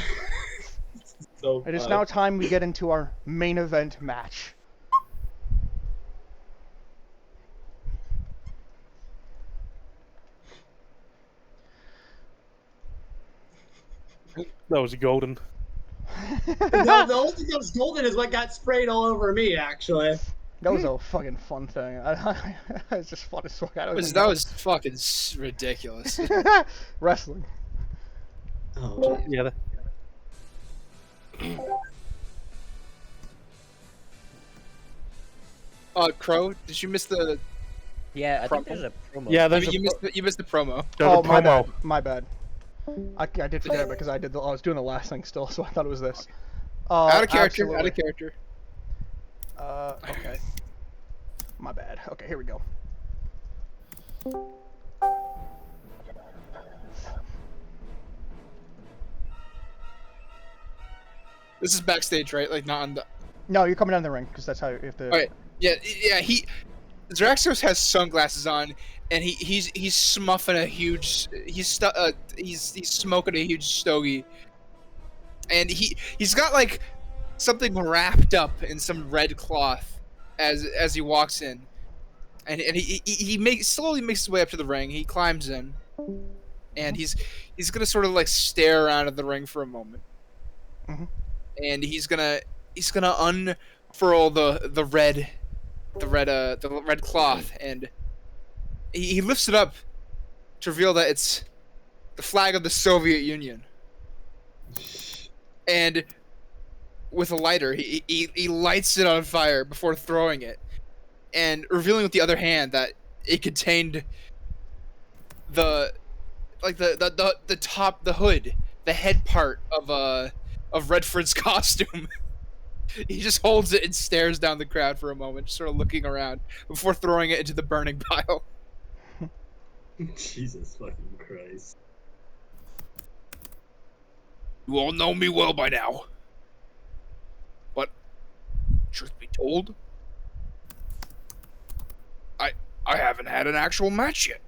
Speaker 5: So
Speaker 1: It is now time we get into our main event match.
Speaker 7: That was golden.
Speaker 5: No, the only thing that was golden is what got sprayed all over me, actually.
Speaker 1: That was a fucking fun thing. It's just fun as fuck.
Speaker 8: That was fucking ridiculous.
Speaker 1: Wrestling.
Speaker 5: Oh,
Speaker 7: yeah.
Speaker 8: Crow, did you miss the?
Speaker 11: Yeah, I think there's a promo.
Speaker 7: Yeah,
Speaker 8: you missed the promo.
Speaker 1: Oh, my bad. My bad. I did forget it because I was doing the last thing still, so I thought it was this.
Speaker 8: Out of character.
Speaker 1: Absolutely.
Speaker 8: Out of character.
Speaker 1: Okay. My bad. Okay, here we go.
Speaker 8: This is backstage, right? Like not on the.
Speaker 1: No, you're coming down the ring because that's how you have to.
Speaker 8: All right. Yeah. Zeraxos has sunglasses on, and he's smuffing a huge. He's smoking a huge stogie, and he's got like something wrapped up in some red cloth as he walks in, and he slowly makes his way up to the ring. He climbs in, and he's gonna sort of like stare around at the ring for a moment, and he's gonna unfurl the red cloth, and he lifts it up to reveal that it's the flag of the Soviet Union. And with a lighter, he lights it on fire before throwing it, and revealing with the other hand that it contained the hood, the head part of Redfred's costume. He just holds it and stares down the crowd for a moment, sort of looking around before throwing it into the burning pile.
Speaker 5: Jesus fucking Christ.
Speaker 2: You all know me well by now. But, truth be told, I haven't had an actual match yet.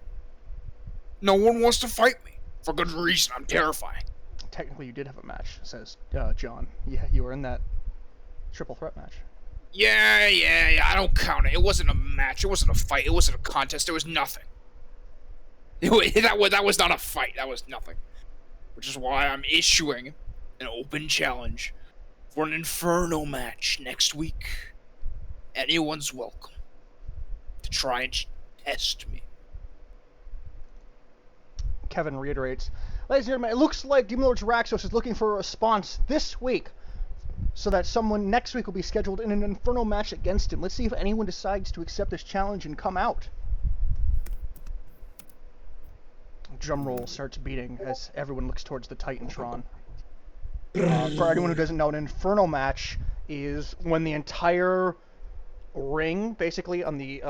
Speaker 2: No one wants to fight me. For good reason, I'm terrifying.
Speaker 1: Technically, you did have a match, says John. Yeah, you were in that triple threat match.
Speaker 2: Yeah, I don't count it. It wasn't a match. It wasn't a fight. It wasn't a contest. There was nothing. That was not a fight. That was nothing. Which is why I'm issuing an open challenge for an Inferno match next week. Anyone's welcome to try and test me.
Speaker 1: Kevin reiterates, ladies and gentlemen, it looks like Lord Zeraxos is looking for a response this week, so that someone next week will be scheduled in an Inferno match against him. Let's see if anyone decides to accept this challenge and come out. Drum roll starts beating as everyone looks towards the Titantron. For anyone who doesn't know, an Inferno match is when the entire ring, basically on the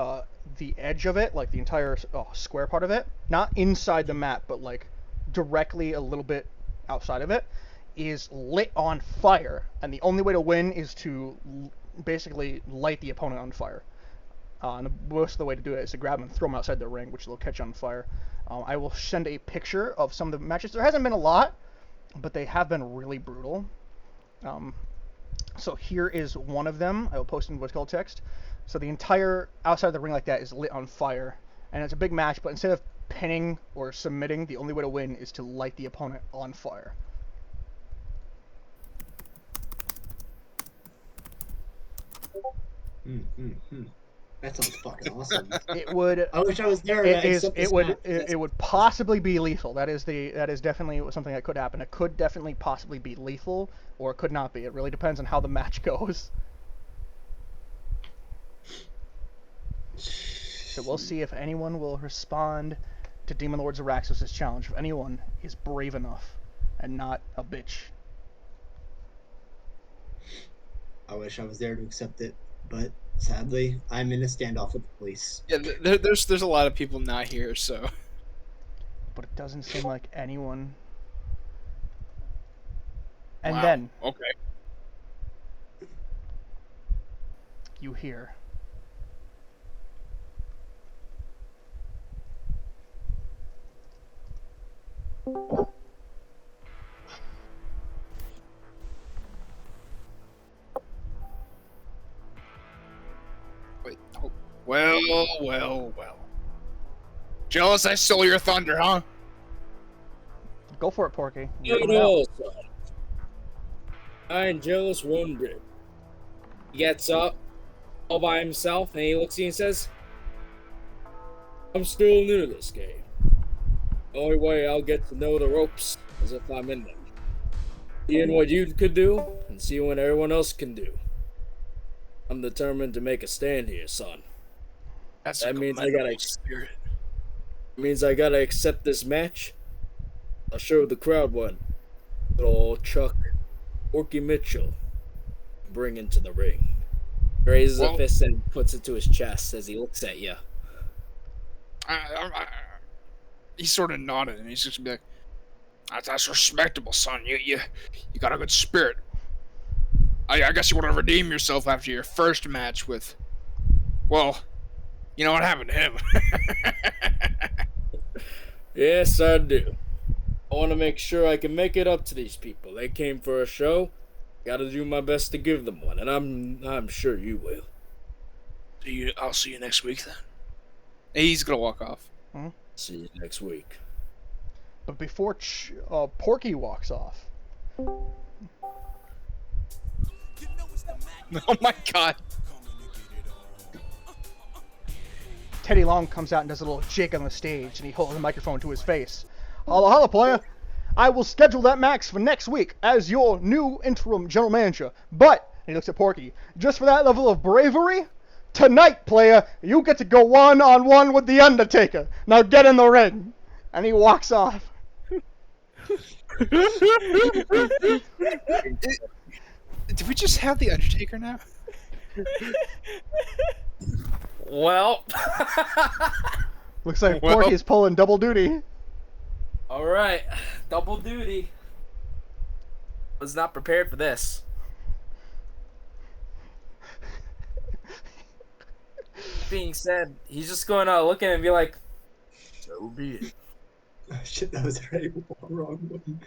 Speaker 1: edge of it, like the entire square part of it, not inside the mat, but like directly a little bit outside of it, is lit on fire, and the only way to win is to basically light the opponent on fire. And most of the way to do it is to grab them and throw them outside the ring, which they'll catch on fire. I will send a picture of some of the matches. There hasn't been a lot, but they have been really brutal. So here is one of them. I will post in what's called text. So the entire outside of the ring like that is lit on fire, and it's a big match, but instead of pinning or submitting, the only way to win is to light the opponent on fire.
Speaker 5: That sounds fucking awesome.
Speaker 1: It would.
Speaker 5: I wish I was there.
Speaker 1: It would possibly be lethal. That is definitely something that could happen. It could definitely possibly be lethal, or it could not be. It really depends on how the match goes. So we'll see if anyone will respond to Demon Lord Zeraxos' challenge. If anyone is brave enough and not a bitch.
Speaker 5: I wish I was there to accept it, but sadly, I'm in a standoff with the police.
Speaker 8: Yeah, there's a lot of people not here, so.
Speaker 1: But it doesn't seem like anyone. And
Speaker 8: Wow.
Speaker 1: then
Speaker 8: Okay.
Speaker 1: you hear.
Speaker 8: Wait. Oh, well. Jealous I stole your thunder, huh?
Speaker 1: Go for it, Porky.
Speaker 4: Not at all, son. I ain't jealous one bit. He gets up all by himself and he looks at you and says, I'm still new to this game. The only way I'll get to know the ropes is if I'm in them. Seeing what you could do and seeing what everyone else can do. I'm determined to make a stand here, son.
Speaker 8: That
Speaker 4: means I gotta accept this match. I'll show the crowd what little Chuck Porky Mitchell bring into the ring. He raises a fist and puts it to his chest as he looks at you.
Speaker 8: He sort of nodded, and he's just gonna be like, "That's respectable, son. You got a good spirit. I guess you want to redeem yourself after your first match with, well, you know what happened to him."
Speaker 4: Yes, I do. I want to make sure I can make it up to these people. They came for a show. Gotta do my best to give them one, and I'm sure you will.
Speaker 8: I'll see you next week then. He's gonna walk off.
Speaker 4: See you next week.
Speaker 1: But before Porky walks off.
Speaker 8: Oh my god.
Speaker 1: Teddy Long comes out and does a little jig on the stage, and he holds the microphone to his face. Holla, holla, player. I will schedule that match for next week as your new interim general manager. But, and he looks at Porky, just for that level of bravery, tonight, player, you get to go one-on-one with The Undertaker. Now get in the ring. And he walks off.
Speaker 8: Did we just have The Undertaker now?
Speaker 4: Well.
Speaker 1: Looks like Porky is pulling double duty.
Speaker 4: Alright, double duty. Was not prepared for this. Being said, he's just going to look at it and be like, so be it.
Speaker 5: Oh, shit, that was already wrong one.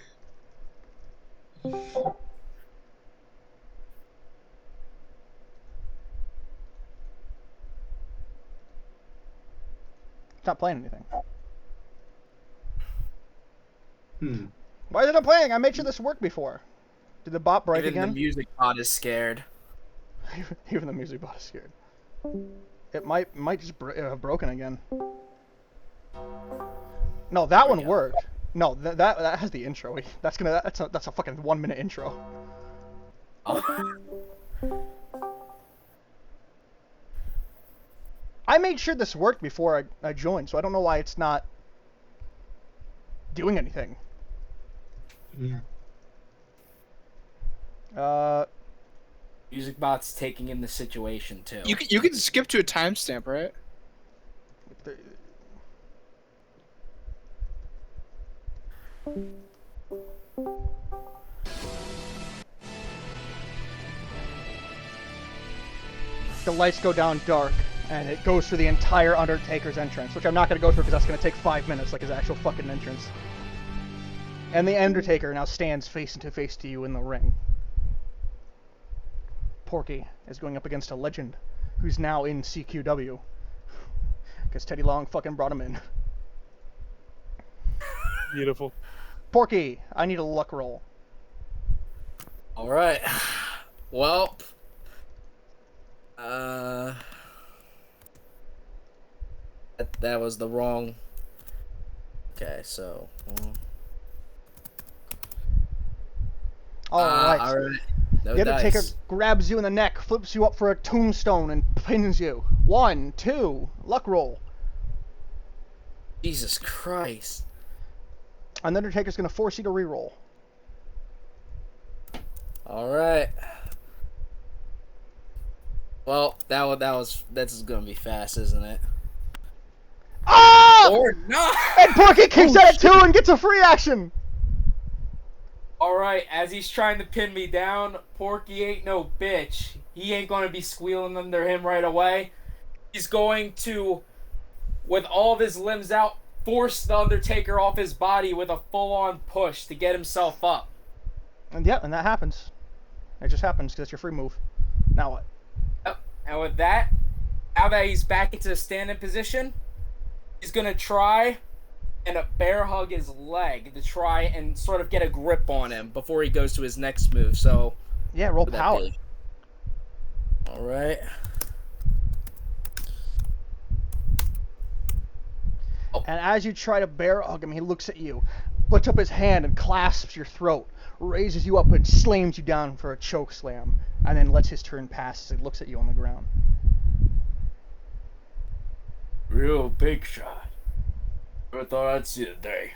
Speaker 1: It's not playing anything.
Speaker 5: Why
Speaker 1: is it not playing? I made sure this worked before. Did the bot break
Speaker 4: Even
Speaker 1: again?
Speaker 4: the music bot is scared.
Speaker 1: Even the music bot is scared. It might just have broken again. No, that one worked. No, that has the intro. That's a fucking 1 minute intro. I made sure this worked before I joined, so I don't know why it's not doing anything.
Speaker 4: Music bot's taking in the situation too.
Speaker 8: You can skip to a timestamp, right?
Speaker 1: The lights go down dark, and it goes through the entire Undertaker's entrance, which I'm not going to go through because that's going to take 5 minutes, like his actual fucking entrance. And the Undertaker now stands face to face to you in the ring. Porky is going up against a legend, who's now in CQW. Because Teddy Long fucking brought him in.
Speaker 7: Beautiful.
Speaker 1: Porky, I need a luck roll.
Speaker 4: Alright. Well. That was the wrong. Okay, so.
Speaker 1: Alright.
Speaker 4: Alright. No
Speaker 1: The Undertaker
Speaker 4: dice.
Speaker 1: grabs you in the neck, flips you up for a tombstone, and pins you. 1, 2, luck roll.
Speaker 4: Jesus Christ.
Speaker 1: And the Undertaker's gonna force you to reroll.
Speaker 4: All right. Well, that's gonna be fast, isn't it?
Speaker 1: Ah!
Speaker 4: Or not.
Speaker 1: And Porky kicks at it too and gets a free action.
Speaker 4: All right, as he's trying to pin me down, Porky ain't no bitch. He ain't gonna be squealing under him right away. He's going to, with all of his limbs out, force the Undertaker off his body with a full-on push to get himself up.
Speaker 1: And yeah, and that happens. It just happens because it's your free move. Now what?
Speaker 4: Yep. And with that, now that he's back into the standing position, he's gonna try and bear hug his leg to try and sort of get a grip on him before he goes to his next move. So
Speaker 1: yeah, roll power.
Speaker 4: All right.
Speaker 1: And as you try to bear hug him, he looks at you, puts up his hand and clasps your throat, raises you up and slams you down for a choke slam, and then lets his turn pass as he looks at you on the ground.
Speaker 4: Real big shot. Never thought I'd see the day.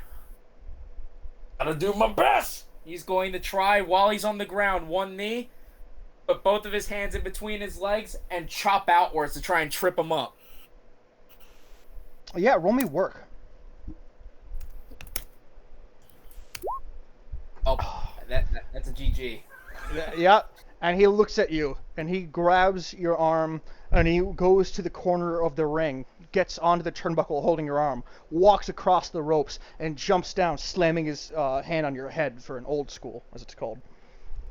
Speaker 4: Gotta do my best. He's going to try while he's on the ground, one knee, put both of his hands in between his legs and chop outwards to try and trip him up.
Speaker 1: Yeah, roll me work.
Speaker 4: Oh, that's a GG.
Speaker 1: Yeah, and he looks at you, and he grabs your arm, and he goes to the corner of the ring, gets onto the turnbuckle holding your arm, walks across the ropes, and jumps down, slamming his hand on your head for an old school, as it's called.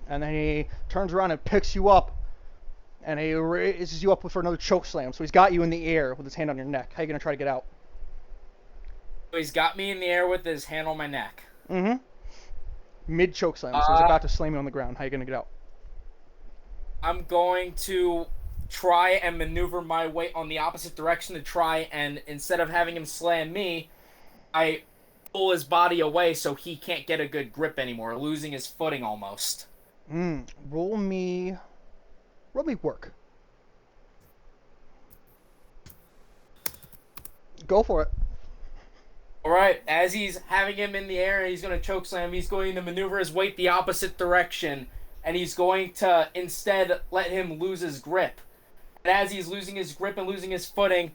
Speaker 1: And then he turns around and picks you up, and he raises you up for another choke slam. So he's got you in the air with his hand on your neck. How are you going to try to get out?
Speaker 4: So he's got me in the air with his hand on my neck.
Speaker 1: Mm-hmm. Mid choke slam, so he's about to slam you on the ground. How are you going to get out?
Speaker 4: I'm going to try and maneuver my weight on the opposite direction to try and, instead of having him slam me, I pull his body away so he can't get a good grip anymore, losing his footing almost.
Speaker 1: Roll me work. Go for it.
Speaker 4: Alright, as he's having him in the air and he's going to chokeslam, he's going to maneuver his weight the opposite direction, and he's going to instead let him lose his grip. And as he's losing his grip and losing his footing,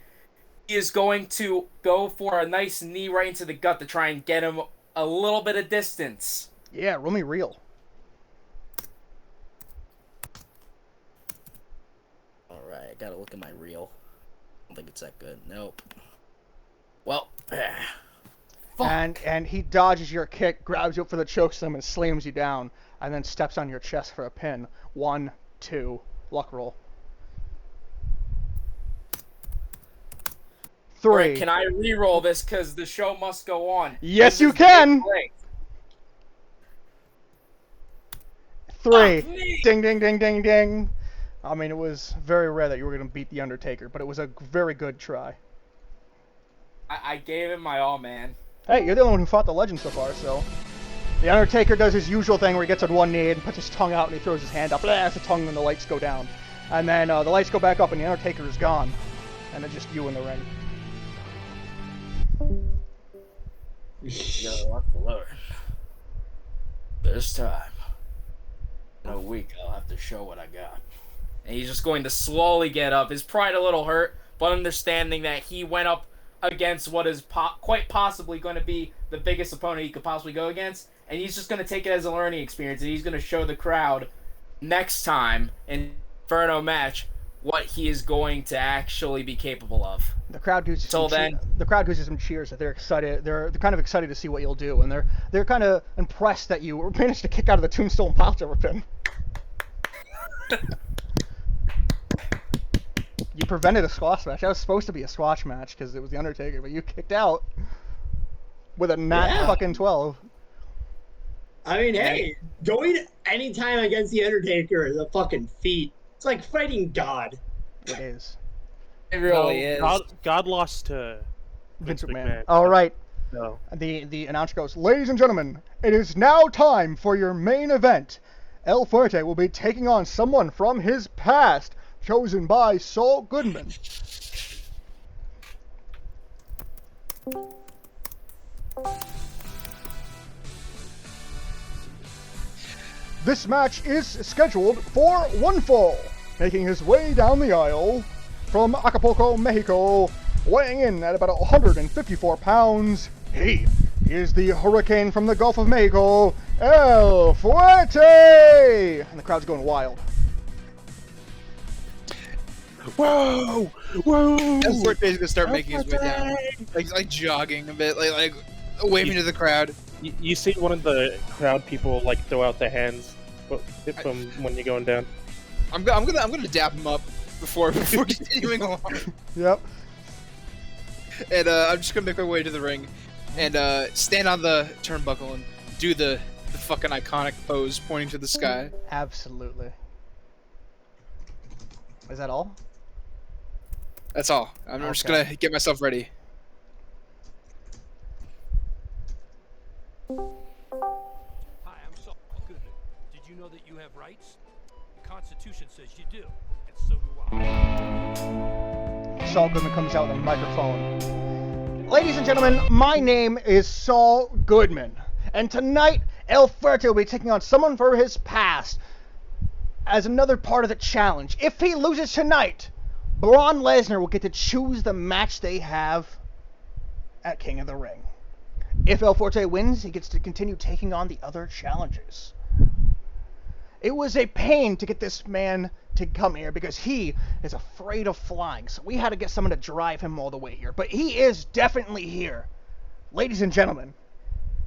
Speaker 4: he is going to go for a nice knee right into the gut to try and get him a little bit of distance.
Speaker 1: Yeah, roll me real.
Speaker 4: Alright, I gotta look at my reel. I don't think it's that good. Nope. Well,
Speaker 1: and he dodges your kick, grabs you up for the chokeslam, and slams you down, and then steps on your chest for a pin. 1, 2, luck roll. 3.
Speaker 4: Right, can I re-roll this because the show must go on?
Speaker 1: Yes, you can. 3. Ding, ding, ding, ding, ding. I mean, it was very rare that you were going to beat The Undertaker, but it was a very good try.
Speaker 4: I gave it my all, man.
Speaker 1: Hey, you're the only one who fought the legend so far, so... The Undertaker does his usual thing where he gets on one knee and puts his tongue out and he throws his hand up, as the tongue and the lights go down. And then the lights go back up and the Undertaker is gone. And it's just you in the ring.
Speaker 4: You gotta lock the lever. This time, in a week, I'll have to show what I got. And he's just going to slowly get up. His pride a little hurt, but understanding that he went up against what is quite possibly going to be the biggest opponent he could possibly go against, and he's just going to take it as a learning experience, and he's going to show the crowd next time in Inferno match what he is going to actually be capable of.
Speaker 1: The crowd gives you the crowd gives you some cheers that they're excited. They're kind of excited to see what you'll do, and they're kind of impressed that you managed to kick out of the Tombstone Piledriver pin. You prevented a squash match. That was supposed to be a squash match because it was the Undertaker, but you kicked out with a nat fucking 12.
Speaker 5: I mean, hey, going anytime against the Undertaker is a fucking feat. It's like fighting God.
Speaker 1: It is.
Speaker 4: It really is.
Speaker 7: God lost to
Speaker 1: Vince McMahon. All right.
Speaker 7: No.
Speaker 1: The announcer goes, "Ladies and gentlemen, it is now time for your main event. El Fuerte will be taking on someone from his past, chosen by Saul Goodman. This match is scheduled for one fall. Making his way down the aisle from Acapulco, Mexico, weighing in at about 154 pounds, he is the Hurricane from the Gulf of Mexico, El Fuerte! And the crowd's going wild.
Speaker 7: Whoa! Whoa!
Speaker 8: El Fuerte's gonna start making his way down, like jogging a bit, like waving to the crowd.
Speaker 7: You see one of the crowd people like throw out their hands from when you're going down.
Speaker 8: I'm gonna dap him up before continuing along.
Speaker 1: Yep.
Speaker 8: And I'm just gonna make my way to the ring, and stand on the turnbuckle and do the fucking iconic pose, pointing to the sky.
Speaker 1: Absolutely. Is that all?
Speaker 8: That's all. I'm just
Speaker 1: Okay.
Speaker 8: gonna get myself ready.
Speaker 3: Hi, I'm Saul Goodman. Did you know that you have rights? The Constitution says you do, and so do I.
Speaker 1: Saul Goodman comes out with a microphone. Ladies and gentlemen, my name is Saul Goodman, and tonight El Fuerte will be taking on someone from his past as another part of the challenge. If he loses tonight, Braun Lesnar will get to choose the match they have at King of the Ring. If El Fuerte wins, he gets to continue taking on the other challengers. It was a pain to get this man to come here because he is afraid of flying, so we had to get someone to drive him all the way here. But he is definitely here. Ladies and gentlemen,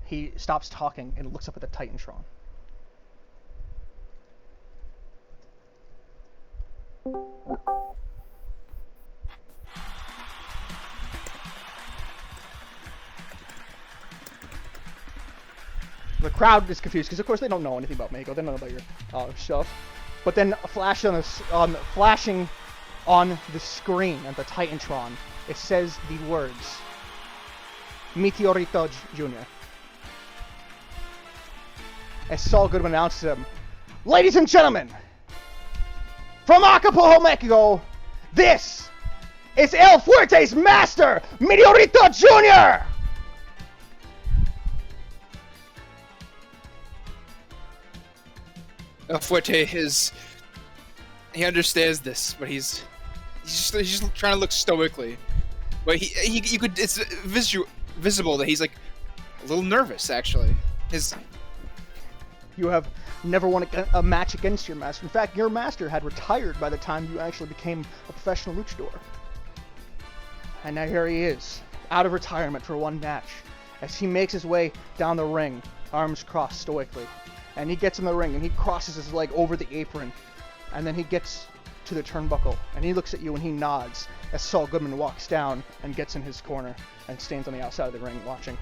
Speaker 1: he stops talking and looks up at the Titantron. The crowd is confused because, of course, they don't know anything about Mexico. They don't know about your stuff. But then flashing on the screen at the Titantron, it says the words Meteorito Jr. As Saul Goodman announces him, ladies and gentlemen, from Acapulco, Mexico, this is El Fuerte's master, Meteorito Jr.
Speaker 8: El Fuerte he understands this, but he's just trying to look stoically. But it's visible that he's like a little nervous actually.
Speaker 1: You have never won a match against your master. In fact, your master had retired by the time you actually became a professional luchador. And now here he is, out of retirement for one match, as he makes his way down the ring, arms crossed stoically. And he gets in the ring and he crosses his leg over the apron. And then he gets to the turnbuckle and he looks at you and he nods as Saul Goodman walks down and gets in his corner and stands on the outside of the ring watching.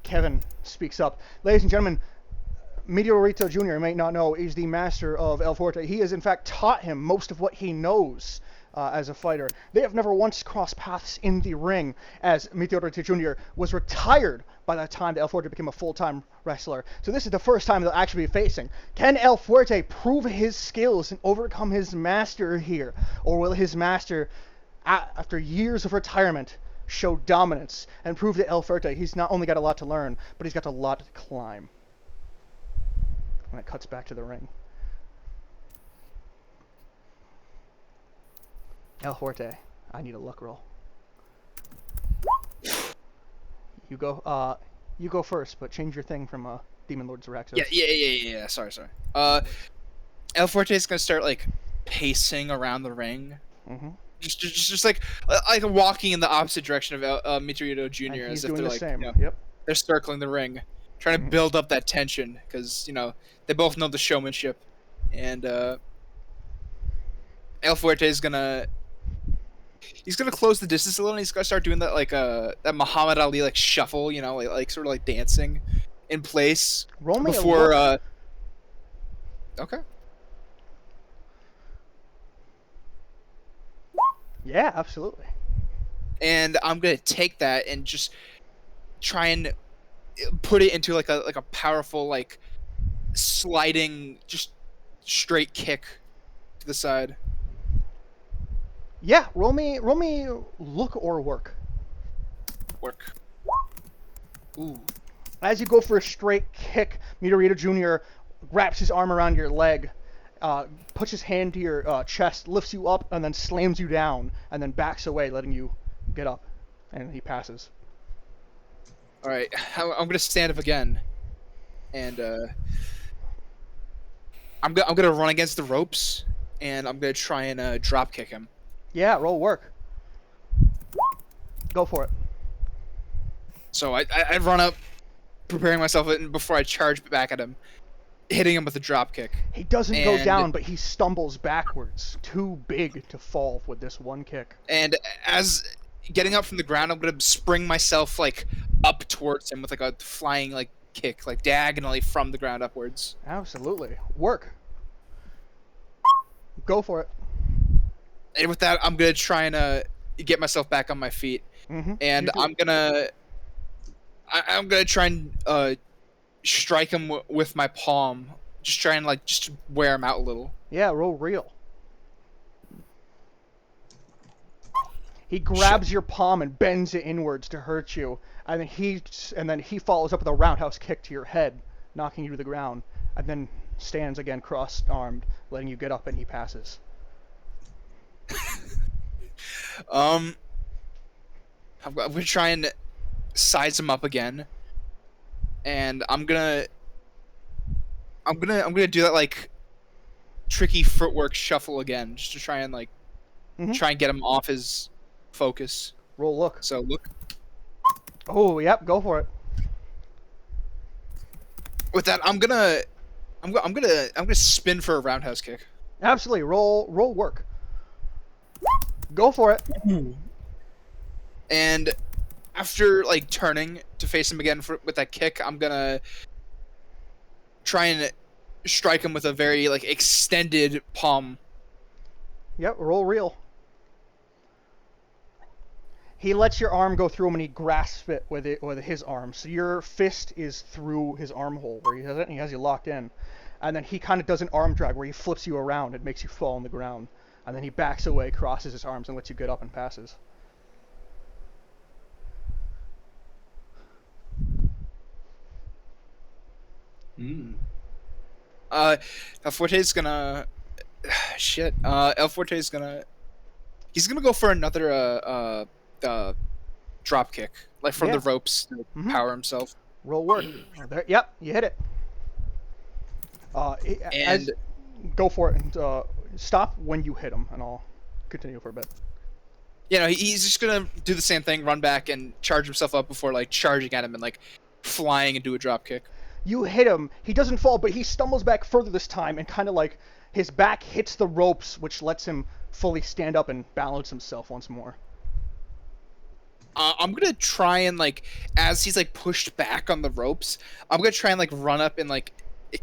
Speaker 1: Kevin speaks up. Ladies and gentlemen, Meteorito Jr., you may not know, is the master of El Fuerte. He has in fact taught him most of what he knows as a fighter. They have never once crossed paths in the ring, as Meteorito Jr. was retired by the time that El Fuerte became a full-time wrestler. So this is the first time they'll actually be facing. Can El Fuerte prove his skills and overcome his master here? Or will his master, after years of retirement, show dominance and prove that El Fuerte, he's not only got a lot to learn, but he's got a lot to climb? When it cuts back to the ring. El Fuerte, I need a luck roll. You go first, but change your thing from Demon Lord Zeraxos.
Speaker 8: Yeah. Sorry. El Fuerte is gonna start like pacing around the ring.
Speaker 1: Mm-hmm.
Speaker 8: Just like walking in the opposite direction of Meteorito Jr.
Speaker 1: And
Speaker 8: as
Speaker 1: he's
Speaker 8: if
Speaker 1: doing
Speaker 8: they're
Speaker 1: the
Speaker 8: like,
Speaker 1: same.
Speaker 8: you know,
Speaker 1: Yep.
Speaker 8: they're circling the ring, trying to build up that tension because they both know the showmanship, and El Fuerte is gonna close the distance a little, and he's gonna start doing that that Muhammad Ali like shuffle, like sort of like dancing in place
Speaker 1: Roll me
Speaker 8: before.
Speaker 1: a look.
Speaker 8: Okay.
Speaker 1: Yeah, absolutely.
Speaker 8: And I'm gonna take that and just try and put it into like a powerful like sliding just straight kick to the side.
Speaker 1: Yeah, roll me look or work.
Speaker 2: Work. Ooh.
Speaker 1: As you go for a straight kick, Midorito Jr. wraps his arm around your leg, puts his hand to your chest, lifts you up, and then slams you down, and then backs away, letting you get up. And he passes.
Speaker 2: All right, I'm gonna stand up again, and I'm gonna run against the ropes, and I'm gonna try and drop kick him.
Speaker 1: Yeah, roll work. Go for it.
Speaker 2: So I run up, preparing myself before I charge back at him, hitting him with a drop kick.
Speaker 1: He doesn't go down, but he stumbles backwards. Too big to fall with this one kick.
Speaker 2: And as getting up from the ground, I'm gonna spring myself like up towards him with like a flying like kick, like diagonally from the ground upwards.
Speaker 1: Absolutely. Work. Go for it.
Speaker 2: And with that, I'm gonna try and get myself back on my feet. And I'm gonna try and strike him with my palm. Just try and like just wear him out a little.
Speaker 1: Yeah, roll real. He grabs your palm and bends it inwards to hurt you, and then he follows up with a roundhouse kick to your head, knocking you to the ground, and then stands again cross-armed, letting you get up, and he passes.
Speaker 2: I'm gonna try and size him up again, and I'm gonna do that like tricky footwork shuffle again, just to try and like try and get him off his focus.
Speaker 1: Roll look.
Speaker 2: So look.
Speaker 1: Oh, yep, go for it.
Speaker 2: With that, I'm gonna spin for a roundhouse kick.
Speaker 1: Absolutely. Roll work. Go for it.
Speaker 2: And after like turning to face him again with that kick, I'm gonna try and strike him with a very like extended palm.
Speaker 1: Yep, roll real. He lets your arm go through him and he grasps it with his arm. So your fist is through his armhole where he has it, and he has you locked in. And then he kind of does an arm drag where he flips you around and makes you fall on the ground. And then he backs away, crosses his arms, and lets you get up and passes.
Speaker 2: El Fuerte's gonna shit. El Fuerte's gonna he's gonna go for another drop kick, like from the ropes to power himself.
Speaker 1: Roll work. There, yep, you hit it. Go for it and stop when you hit him, and I'll continue for a bit.
Speaker 2: You know, he's just gonna do the same thing, run back and charge himself up before like charging at him and like flying and do a drop kick.
Speaker 1: You hit him. He doesn't fall, but he stumbles back further this time, and kind of like his back hits the ropes, which lets him fully stand up and balance himself once more.
Speaker 2: I'm gonna try and like, as he's like pushed back on the ropes, I'm gonna try and like run up and like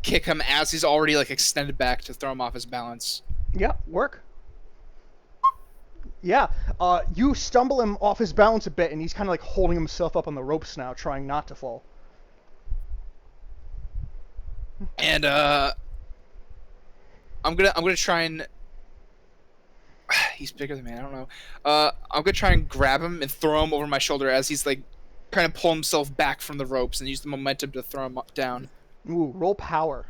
Speaker 2: kick him as he's already like extended back to throw him off his balance.
Speaker 1: Yeah, work. Yeah, you stumble him off his balance a bit, and he's kind of like holding himself up on the ropes now, trying not to fall.
Speaker 2: And I'm gonna try and he's bigger than me. I don't know. I'm gonna try and grab him and throw him over my shoulder as he's like trying to pull himself back from the ropes and use the momentum to throw him down.
Speaker 1: Ooh, roll power.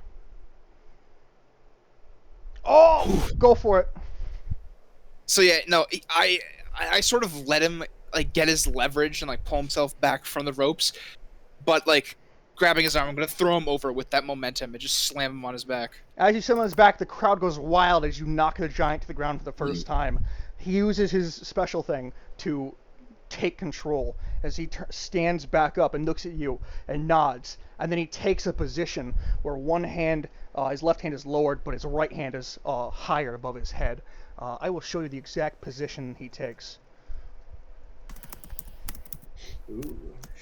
Speaker 1: Oh, go for it.
Speaker 2: So yeah, no, I sort of let him like get his leverage and like pull himself back from the ropes, but like grabbing his arm, I'm gonna throw him over with that momentum and just slam him on his back.
Speaker 1: As you slam him on his back, the crowd goes wild as you knock the giant to the ground for the first time. He uses his special thing to take control as he stands back up and looks at you and nods, and then he takes a position where one hand, his left hand is lowered, but his right hand is higher above his head. I will show you the exact position he takes.
Speaker 5: Ooh,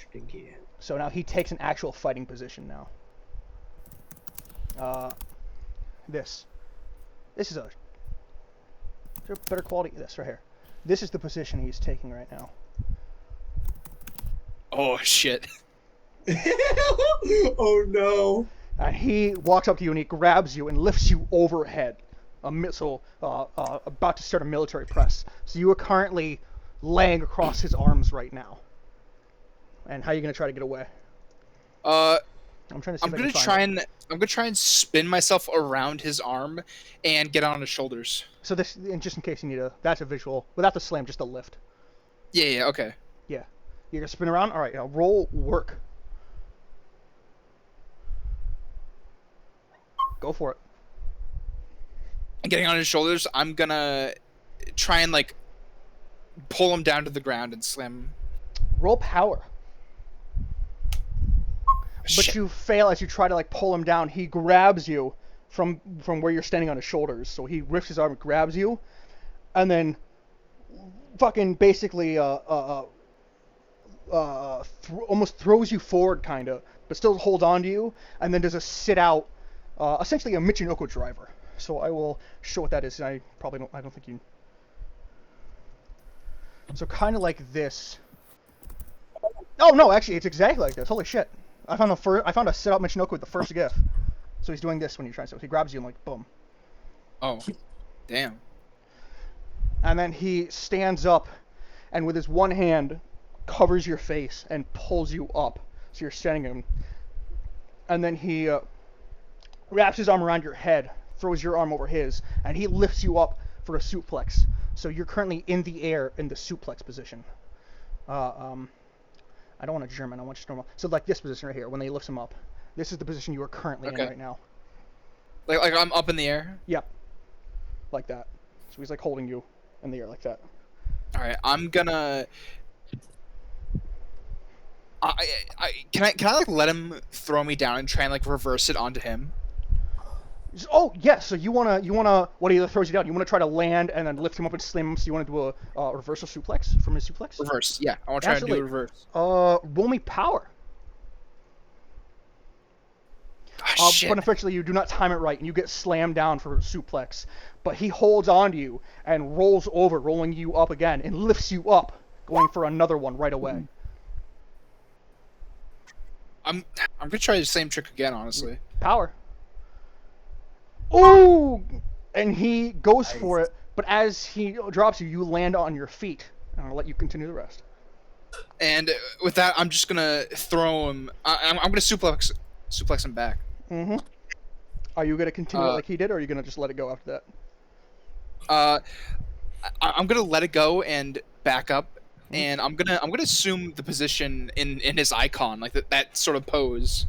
Speaker 5: stinky.
Speaker 1: So now he takes an actual fighting position now. This is a better quality. This right here. This is the position he's taking right now.
Speaker 2: Oh shit.
Speaker 5: Oh no.
Speaker 1: And he walks up to you and he grabs you and lifts you overhead, a missile, about to start a military press. So you are currently laying across his arms right now. And how are you gonna try to get away? I'm trying to see
Speaker 8: I'm gonna try and spin myself around his arm and get on his shoulders.
Speaker 1: So this, and just in case you need that's a visual without the slam, just a lift.
Speaker 8: Yeah, okay.
Speaker 1: Yeah, you're gonna spin around. All right, now roll work. Go for it.
Speaker 8: And getting on his shoulders, I'm gonna try and like pull him down to the ground and slam him.
Speaker 1: Roll power. But
Speaker 8: Shit.
Speaker 1: you fail as you try to like pull him down. He grabs you from where you're standing on his shoulders. So he lifts his arm, grabs you, and then fucking basically almost throws you forward kind of, but still holds on to you, and then does a sit out, essentially a Michinoku driver. So I will show what that is. And I don't think you. So kind of like this. Oh no, actually it's exactly like this. Holy shit. I found a sit out Michinoku with the first gif. So he's doing this when you're trying to. He grabs you and like boom.
Speaker 8: Oh, damn.
Speaker 1: And then he stands up, and with his one hand, covers your face and pulls you up. So you're standing him. And then he wraps his arm around your head, throws your arm over his, and he lifts you up for a suplex. So you're currently in the air in the suplex position. I don't want a German. I want just normal. So like this position right here, when they lift him up, this is the position you are currently in right now.
Speaker 8: Like I'm up in the air.
Speaker 1: Yep. Like that. So he's like holding you in the air like that.
Speaker 8: All right, I'm gonna. Can I like let him throw me down and try and like reverse it onto him?
Speaker 1: Oh yes. So you wanna what he throws you down? You wanna try to land and then lift him up and slam him. So you wanna do a reversal suplex from his suplex?
Speaker 8: Reverse. Yeah, I want to try and do a reverse.
Speaker 1: Roll me power.
Speaker 8: Oh, shit.
Speaker 1: But unfortunately, you do not time it right, and you get slammed down for a suplex. But he holds on to you and rolls over, rolling you up again, and lifts you up, going for another one right away.
Speaker 8: I'm gonna try the same trick again, honestly.
Speaker 1: Power. Ooh! And he goes for it, but as he drops you, you land on your feet. And I'll let you continue the rest.
Speaker 8: And with that, I'm just gonna throw him. I'm gonna suplex him back.
Speaker 1: Mm-hmm. Are you gonna continue it like he did, or are you gonna just let it go after
Speaker 8: that? I'm gonna let it go and back up, and I'm gonna assume the position in his icon, like that sort of pose,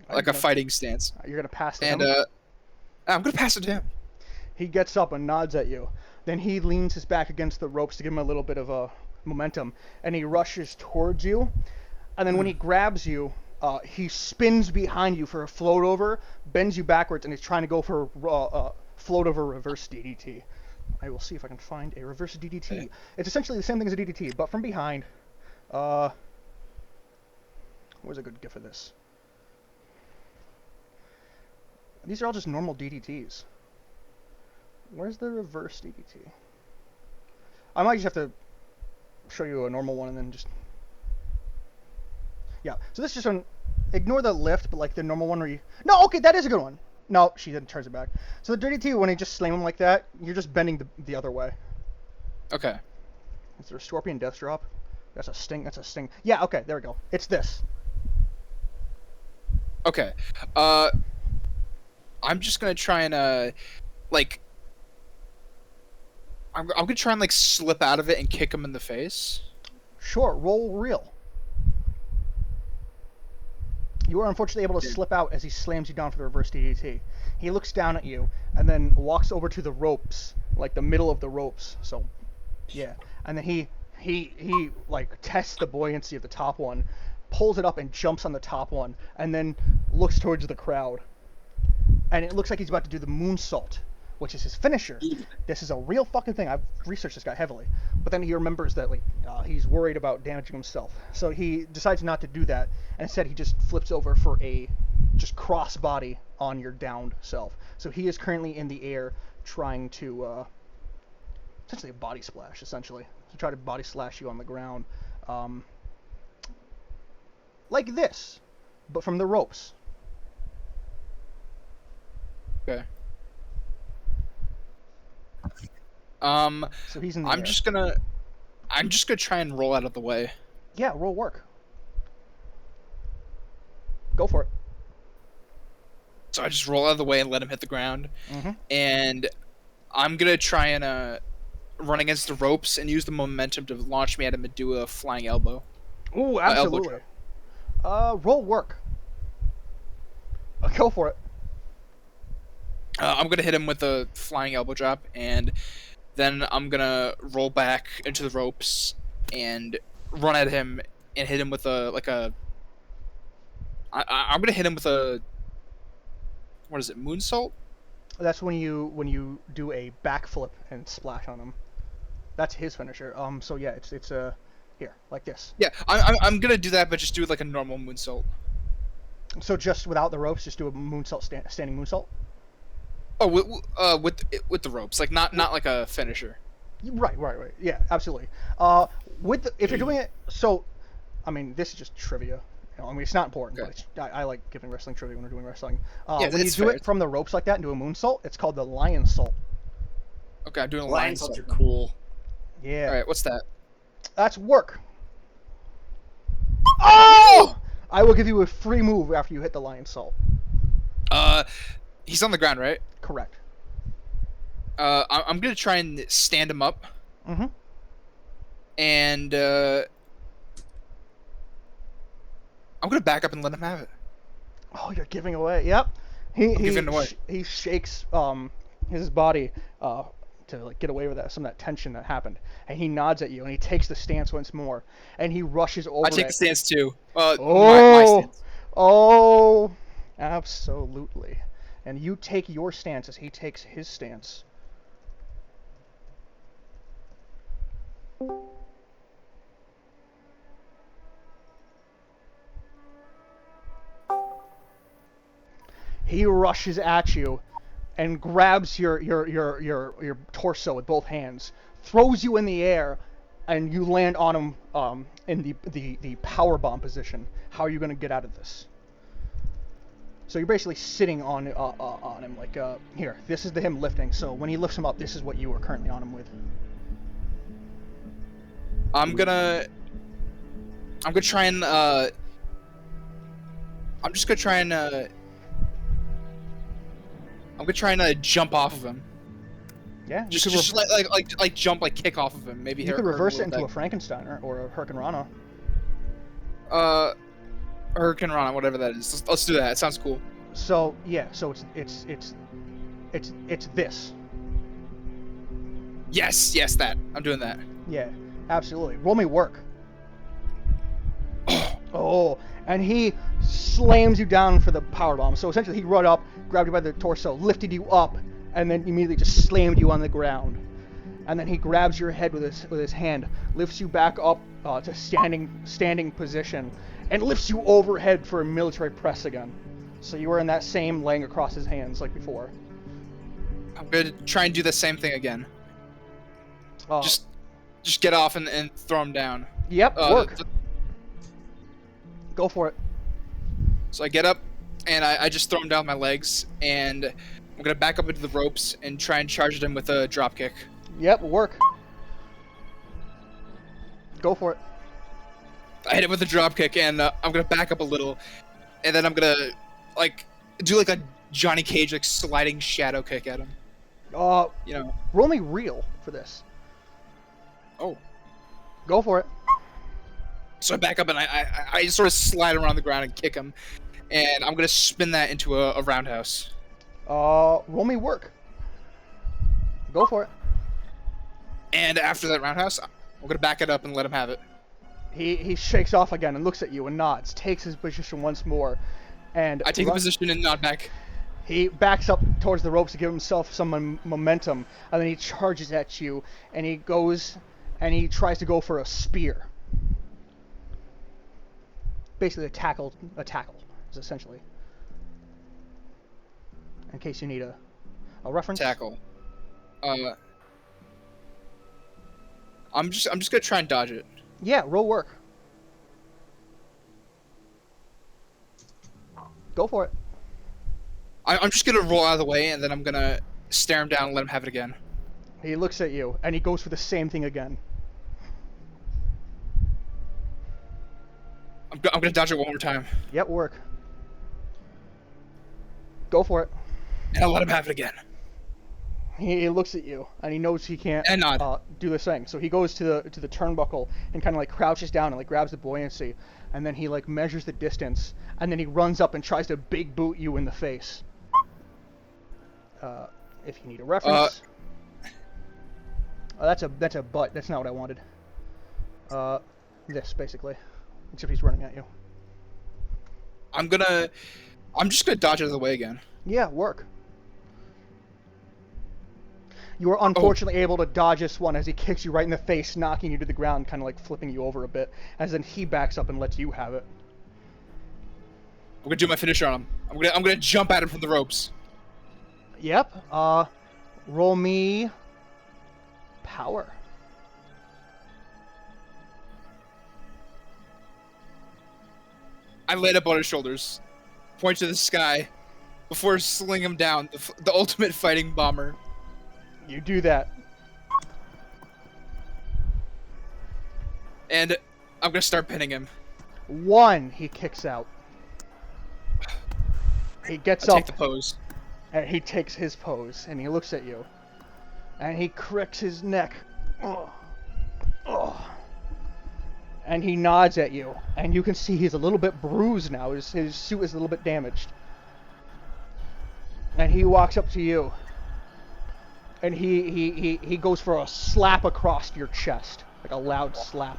Speaker 8: like a fighting stance.
Speaker 1: You're gonna pass to
Speaker 8: him. And I'm gonna pass it to him.
Speaker 1: He gets up and nods at you. Then he leans his back against the ropes to give him a little bit of momentum, and he rushes towards you. And then when he grabs you, he spins behind you for a float over, bends you backwards, and he's trying to go for a float over reverse DDT. I will see if I can find a reverse DDT. Okay. It's essentially the same thing as a DDT, but from behind. Where's a good gif of this? These are all just normal DDTs. Where's the reverse DDT? I might just have to show you a normal one and then just... Yeah, so this is just ignore the lift, but like the normal one where you... No, okay, that is a good one. No, she then turns it back. So the DDT, when you just slam him like that, you're just bending the other way.
Speaker 8: Okay.
Speaker 1: Is there a Scorpion Death Drop? That's a sting, that's a sting. Yeah, okay, there we go. It's this.
Speaker 8: Okay. I'm just gonna try and, like... I'm gonna try and, like, slip out of it and kick him in the face.
Speaker 1: Sure, roll real. You are unfortunately able to slip out as he slams you down for the reverse DDT. He looks down at you and then walks over to the ropes, like the middle of the ropes. So, yeah. And then he like tests the buoyancy of the top one, pulls it up and jumps on the top one, and then looks towards the crowd. And it looks like he's about to do the moonsault, which is his finisher. This is a real fucking thing. I've researched this guy heavily. But then he remembers that like he's worried about damaging himself. So he decides not to do that. And instead he just flips over for a just cross body on your downed self. So he is currently in the air trying to essentially a body splash, essentially. To try to body slash you on the ground. Like this, but from the ropes.
Speaker 8: Okay.
Speaker 1: So he's in the
Speaker 2: I'm
Speaker 1: air.
Speaker 2: just gonna try and roll out of the way.
Speaker 1: Yeah, roll work. Go for it.
Speaker 2: So I just roll out of the way and let him hit the ground.
Speaker 1: Mhm.
Speaker 2: And I'm gonna try and run against the ropes and use the momentum to launch me at him and do a flying elbow.
Speaker 1: Ooh,
Speaker 2: elbow
Speaker 1: absolutely. Roll work. Go for it.
Speaker 2: I'm gonna hit him with a flying elbow drop, and then I'm gonna roll back into the ropes and run at him and hit him with I'm gonna hit him with a, what is it, moonsault?
Speaker 1: That's when you do a backflip and splash on him. That's his finisher. So yeah, it's here, like this.
Speaker 2: Yeah, I'm gonna do that, but just do it like a normal moonsault.
Speaker 1: So just without the ropes, just do a moonsault, standing moonsault.
Speaker 2: Oh, with the ropes, like not like a finisher.
Speaker 1: Right. Yeah, absolutely. If you're doing it, so, I mean, this is just trivia. You know, I mean, it's not important,
Speaker 2: Okay.
Speaker 1: but I like giving wrestling trivia when we're doing wrestling.
Speaker 2: Yeah,
Speaker 1: when you
Speaker 2: it's
Speaker 1: do
Speaker 2: fair.
Speaker 1: it from the ropes like that and do a moonsault, it's called the lion salt.
Speaker 2: Okay, I'm doing a
Speaker 5: Lion
Speaker 2: line
Speaker 5: salts are
Speaker 2: salt.
Speaker 5: cool.
Speaker 1: Yeah.
Speaker 2: All right, what's that?
Speaker 1: That's work. Oh! I will give you a free move after you hit the lion salt.
Speaker 2: He's on the ground, right?
Speaker 1: Correct.
Speaker 2: I'm gonna try and stand him up.
Speaker 1: Mm-hmm.
Speaker 2: And I'm gonna back up and let him have it.
Speaker 1: Oh, you're giving away. Yep. He
Speaker 2: giving away.
Speaker 1: He shakes his body to like get away with some of that tension that happened, and he nods at you, and he takes the stance once more, and he rushes over.
Speaker 2: I take the stance too. My stance.
Speaker 1: Oh, absolutely. And you take your stance as he takes his stance. He rushes at you and grabs your torso with both hands, throws you in the air, and you land on him in the power bomb position. How are you going to get out of this? So you're basically sitting on him like here. This is him lifting. So when he lifts him up, this is what you are currently on him with.
Speaker 2: I'm gonna try and I'm just gonna try and jump off of him.
Speaker 1: Yeah. You
Speaker 2: Just like jump, like kick off of him. Maybe
Speaker 1: you could reverse it into a Frankenstein or a Hurricane Rana.
Speaker 2: Hurricane Rana, whatever that is. Let's do that. It sounds cool.
Speaker 1: So yeah. So it's this.
Speaker 2: Yes, that. I'm doing that.
Speaker 1: Yeah. Absolutely. Roll me work. Oh, and he slams you down for the powerbomb. So essentially he run up, grabbed you by the torso, lifted you up, and then immediately just slammed you on the ground. And then he grabs your head with his hand, lifts you back up to standing position, and lifts you overhead for a military press again. So you were in that same laying across his hands like before.
Speaker 2: I'm gonna try and do the same thing again. Just get off and throw him down.
Speaker 1: Yep, work. Go for it.
Speaker 2: So I get up, and I just throw him down with my legs, and I'm gonna back up into the ropes and try and charge at him with a drop kick.
Speaker 1: Yep, work. Go for it.
Speaker 2: I hit him with a drop kick, and I'm gonna back up a little, and then I'm gonna do like a Johnny Cage sliding shadow kick at him.
Speaker 1: Roll me real for this.
Speaker 2: Oh.
Speaker 1: Go for it.
Speaker 2: So I back up and I sort of slide around the ground and kick him, and I'm gonna spin that into a roundhouse.
Speaker 1: Roll me work. Go for it.
Speaker 2: And after that roundhouse, I'm gonna back it up and let him have it.
Speaker 1: He shakes off again and looks at you and nods, takes his position once more, and
Speaker 2: I take the position and nod back.
Speaker 1: He backs up towards the ropes to give himself some momentum, and then he charges at you, and he goes and he tries to go for a spear. Basically a tackle is essentially. In case you need a reference.
Speaker 2: Tackle. I'm just gonna try and dodge it.
Speaker 1: Yeah, roll work. Go for it.
Speaker 2: I'm just gonna roll out of the way, and then I'm gonna stare him down and let him have it again.
Speaker 1: He looks at you, and he goes for the same thing again.
Speaker 2: I'm gonna dodge it one more time.
Speaker 1: Yep, work. Go for it.
Speaker 2: And I'll let him have it again.
Speaker 1: He looks at you, and he knows he can't
Speaker 2: And nod.
Speaker 1: do this thing. So he goes to the turnbuckle and kind of like crouches down and like grabs the buoyancy, and then he like measures the distance, and then he runs up and tries to big boot you in the face. If you need a reference. That's a butt. That's not what I wanted. This basically, except he's running at you.
Speaker 2: I'm just gonna dodge out of the way again.
Speaker 1: Yeah, work. You are unfortunately able to dodge this one as he kicks you right in the face, knocking you to the ground, kind of like flipping you over a bit, as then he backs up and lets you have it.
Speaker 2: I'm gonna do my finisher on him. I'm gonna jump at him from the ropes.
Speaker 1: Yep. Roll me power.
Speaker 2: I laid up on his shoulders, point to the sky, before slinging him down, the ultimate fighting bomber.
Speaker 1: You do that.
Speaker 2: And I'm gonna start pinning him.
Speaker 1: 1, he kicks out. He gets
Speaker 2: I
Speaker 1: up.
Speaker 2: take the pose.
Speaker 1: And he takes his pose, and he looks at you. And he cricks his neck. Oh. And he nods at you. And you can see he's a little bit bruised now. His suit is a little bit damaged. And he walks up to you. And he goes for a slap across your chest. Like a loud slap.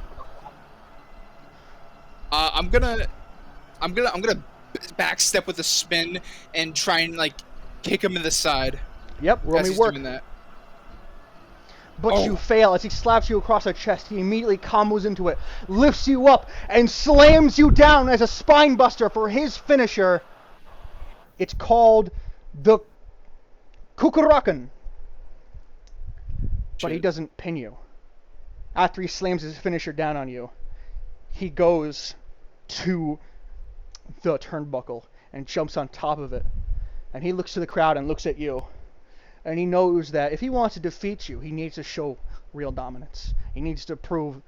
Speaker 2: I'm gonna backstep with a spin and try and like kick him in the side.
Speaker 1: Yep, roll me work.
Speaker 2: Doing that.
Speaker 1: But you fail as he slaps you across the chest. He immediately combos into it, lifts you up, and slams you down as a spine buster for his finisher. It's called the Kukurakan. But he doesn't pin you. After he slams his finisher down on you, he goes to the turnbuckle and jumps on top of it. And he looks to the crowd and looks at you. And he knows that if he wants to defeat you, he needs to show real dominance. He needs to prove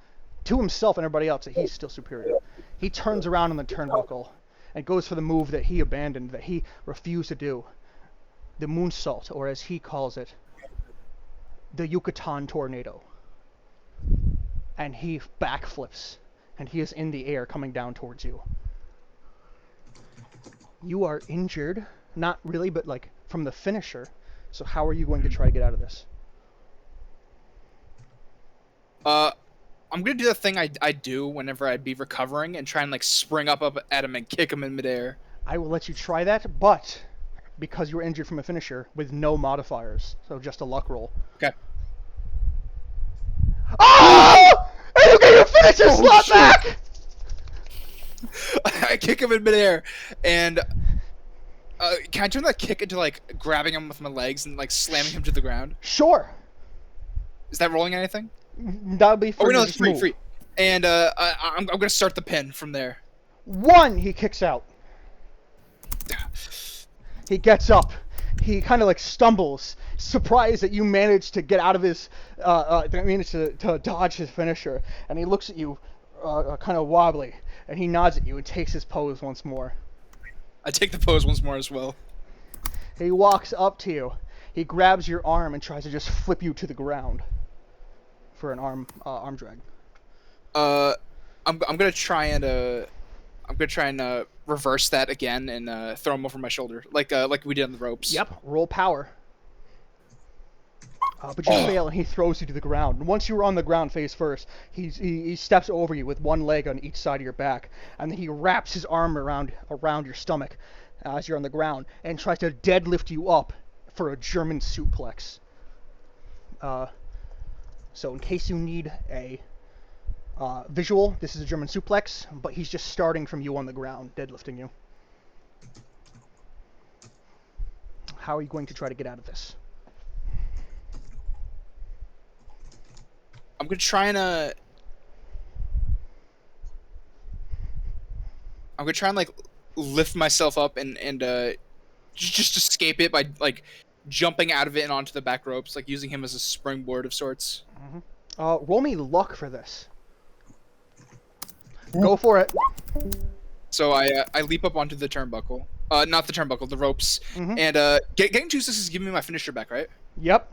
Speaker 1: to himself and everybody else that he's still superior. He turns around on the turnbuckle and goes for the move that he abandoned, that he refused to do. The moonsault, or as he calls it, the Yucatan tornado. And he backflips, and he is in the air coming down towards you. You are injured, not really, but like from the finisher. So how are you going to try to get out of this?
Speaker 2: I'm gonna do the thing I do whenever I'd be recovering and try and like spring up at him and kick him in midair.
Speaker 1: I will let you try that, but because you were injured from a finisher with no modifiers, so just a luck roll.
Speaker 2: Okay.
Speaker 1: Oh! And you get your finisher slot back!
Speaker 2: I kick him in midair, and can I turn that kick into like grabbing him with my legs and like slamming him to the ground?
Speaker 1: Sure.
Speaker 2: Is that rolling anything?
Speaker 1: That'll be for
Speaker 2: no, it's free. And I'm gonna start the pin from there.
Speaker 1: 1, he kicks out. He gets up. He kind of like stumbles, surprised that you managed to get out of his, to dodge his finisher. And he looks at you, kind of wobbly, and he nods at you and takes his pose once more.
Speaker 2: I take the pose once more as well.
Speaker 1: He walks up to you. He grabs your arm and tries to just flip you to the ground for an arm drag.
Speaker 2: I'm gonna try and reverse that again and throw him over my shoulder like we did on the ropes.
Speaker 1: Yep. Roll power. But you fail, and he throws you to the ground. And once you were on the ground face first, he steps over you with one leg on each side of your back, and then he wraps his arm around your stomach as you're on the ground, and tries to deadlift you up for a German suplex. So in case you need a visual, this is a German suplex, but he's just starting from you on the ground, deadlifting you. How are you going to try to get out of this?
Speaker 2: I'm gonna try and like lift myself up and just escape it by like
Speaker 8: jumping out of it and onto the back ropes, like using him as a springboard of sorts.
Speaker 1: Roll me luck for this. Go for it.
Speaker 8: So I leap up onto the turnbuckle. Not the turnbuckle, the ropes.
Speaker 1: Mhm.
Speaker 8: And getting 2 assists is giving me my finisher back, right?
Speaker 1: Yep.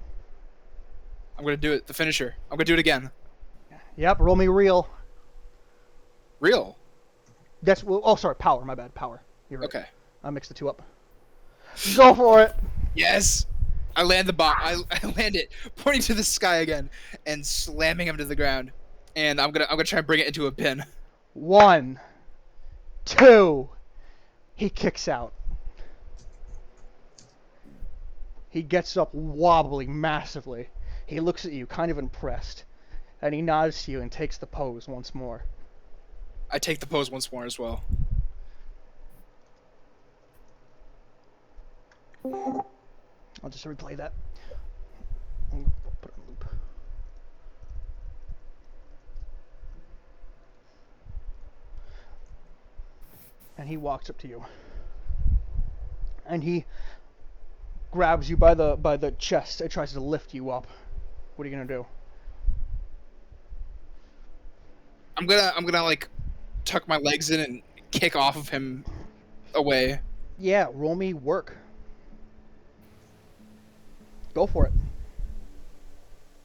Speaker 8: I'm gonna do it. The finisher. I'm gonna do it again.
Speaker 1: Yep. Roll me real.
Speaker 8: Real.
Speaker 1: That's oh sorry, power. My bad. Power. You're right.
Speaker 8: Okay.
Speaker 1: I mixed the two up. Go for it.
Speaker 8: Yes. I land the bomb. I land it, pointing to the sky again, and slamming him to the ground. And I'm gonna try and bring it into a pin.
Speaker 1: 1, 2. He kicks out. He gets up wobbling massively. He looks at you, kind of impressed, and he nods to you and takes the pose once more.
Speaker 8: I take the pose once more as well.
Speaker 1: I'll just replay that. Put it on loop. And he walks up to you. And he grabs you by the chest and tries to lift you up. What are you gonna do?
Speaker 8: I'm gonna like tuck my legs in and kick off of him away.
Speaker 1: Yeah, roll me work. Go for it.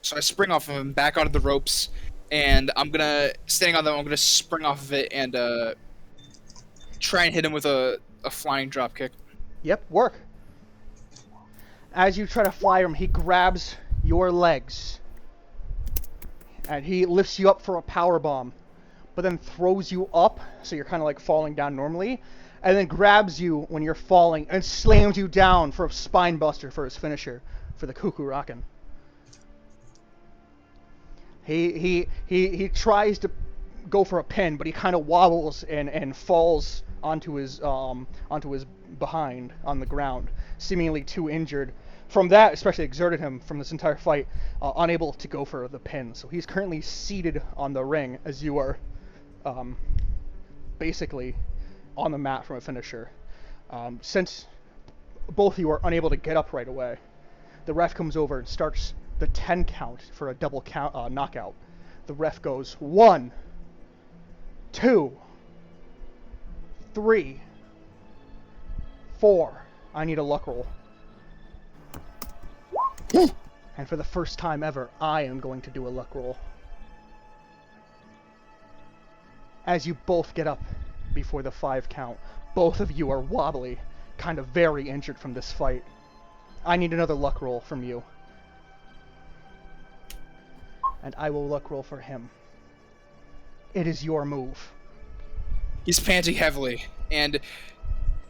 Speaker 8: So I spring off of him back onto the ropes, and I'm gonna standing on them. I'm gonna spring off of it and try and hit him with a flying drop kick.
Speaker 1: Yep, work. As you try to fly him, he grabs your legs. And he lifts you up for a power bomb, but then throws you up, so you're kind of like falling down normally, and then grabs you when you're falling and slams you down for a spine buster for his finisher, for the Cuckoo Rockin'. He tries to go for a pin, but he kind of wobbles and falls onto his behind on the ground, seemingly too injured. From that, especially exerted him from this entire fight, unable to go for the pin. So he's currently seated on the ring as you are basically on the mat from a finisher. Since both of you are unable to get up right away, the ref comes over and starts the 10 count for a double count knockout. The ref goes 1, 2, 3, 4. I need a luck roll. And for the first time ever, I am going to do a luck roll. As you both get up before the 5 count, both of you are wobbly, kind of very injured from this fight. I need another luck roll from you. And I will luck roll for him. It is your move.
Speaker 8: He's panting heavily, and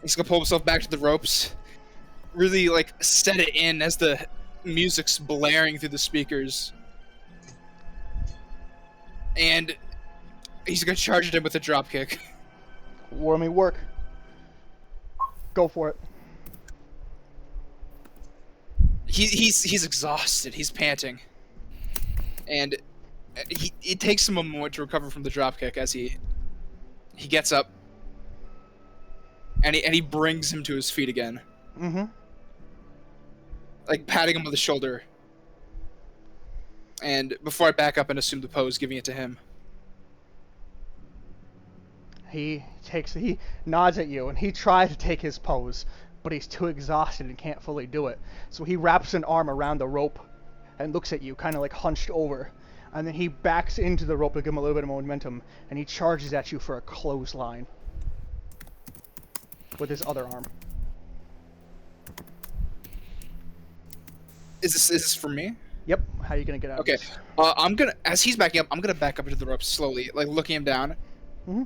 Speaker 8: he's gonna pull himself back to the ropes. Really, like, set it in as the music's blaring through the speakers. And he's gonna charge at him with a drop kick.
Speaker 1: War me work. Go for it.
Speaker 8: He's exhausted. He's panting, and it takes him a moment to recover from the drop kick as he gets up, and he brings him to his feet again.
Speaker 1: Mm-hmm.
Speaker 8: Like patting him on the shoulder, and before I back up and assume the pose, giving it to him.
Speaker 1: He nods at you, and he tries to take his pose, but he's too exhausted and can't fully do it. So he wraps an arm around the rope and looks at you, kind of like hunched over. And then he backs into the rope to give him a little bit of momentum, and he charges at you for a clothesline with his other arm.
Speaker 8: Is this for me?
Speaker 1: Yep. How are you gonna get out?
Speaker 8: Okay.
Speaker 1: Of this?
Speaker 8: I'm gonna, as he's backing up, I'm gonna back up into the ropes slowly, like looking him down.
Speaker 1: Mm-hmm.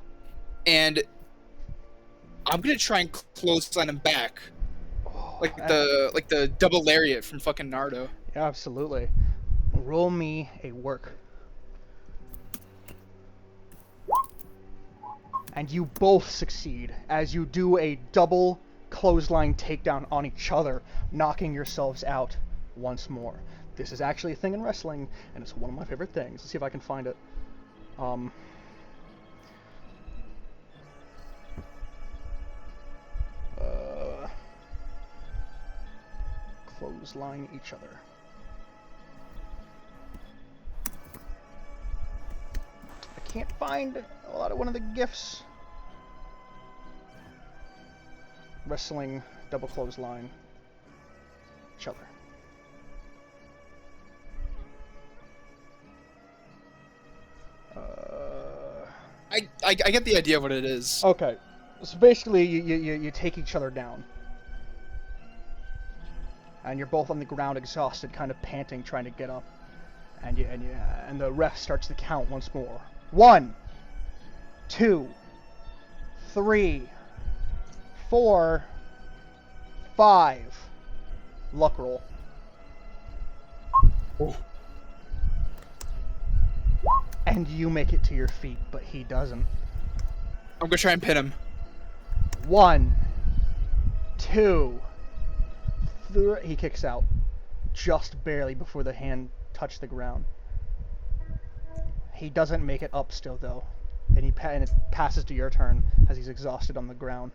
Speaker 8: And I'm gonna try and clothesline him back, like the double lariat from fucking Naruto.
Speaker 1: Yeah, absolutely. Roll me a work. And you both succeed as you do a double clothesline takedown on each other, knocking yourselves out once more. This is actually a thing in wrestling, and it's one of my favorite things. Let's see if I can find it. clothesline each other. I can't find a lot of one of the gifts. Wrestling double clothesline each other.
Speaker 8: I get the idea of what it is.
Speaker 1: Okay, so basically you take each other down, and you're both on the ground, exhausted, kind of panting, trying to get up, and the ref starts to count once more. 1, 2, 3, 4, 5. Luck roll.
Speaker 8: Oh.
Speaker 1: And you make it to your feet, but he doesn't.
Speaker 8: I'm gonna try and pin him.
Speaker 1: 1, 2, 3. He kicks out, just barely before the hand touched the ground. He doesn't make it up still, though, and it passes to your turn as he's exhausted on the ground.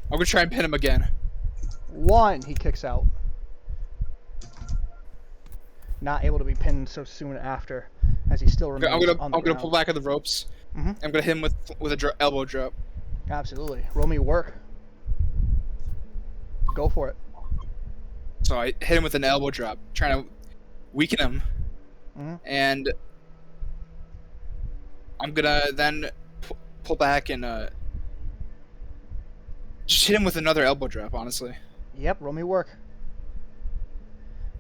Speaker 8: I'm gonna try and pin him again.
Speaker 1: 1. He kicks out. Not able to be pinned so soon after, as he still remains on the ground.
Speaker 8: I'm gonna pull back on the ropes.
Speaker 1: Mm-hmm.
Speaker 8: I'm gonna hit him with a elbow drop.
Speaker 1: Absolutely. Roll me work. Go for it.
Speaker 8: So I hit him with an elbow drop, trying to weaken him.
Speaker 1: Mm-hmm.
Speaker 8: And I'm gonna then pull back and just hit him with another elbow drop, honestly.
Speaker 1: Yep, roll me work.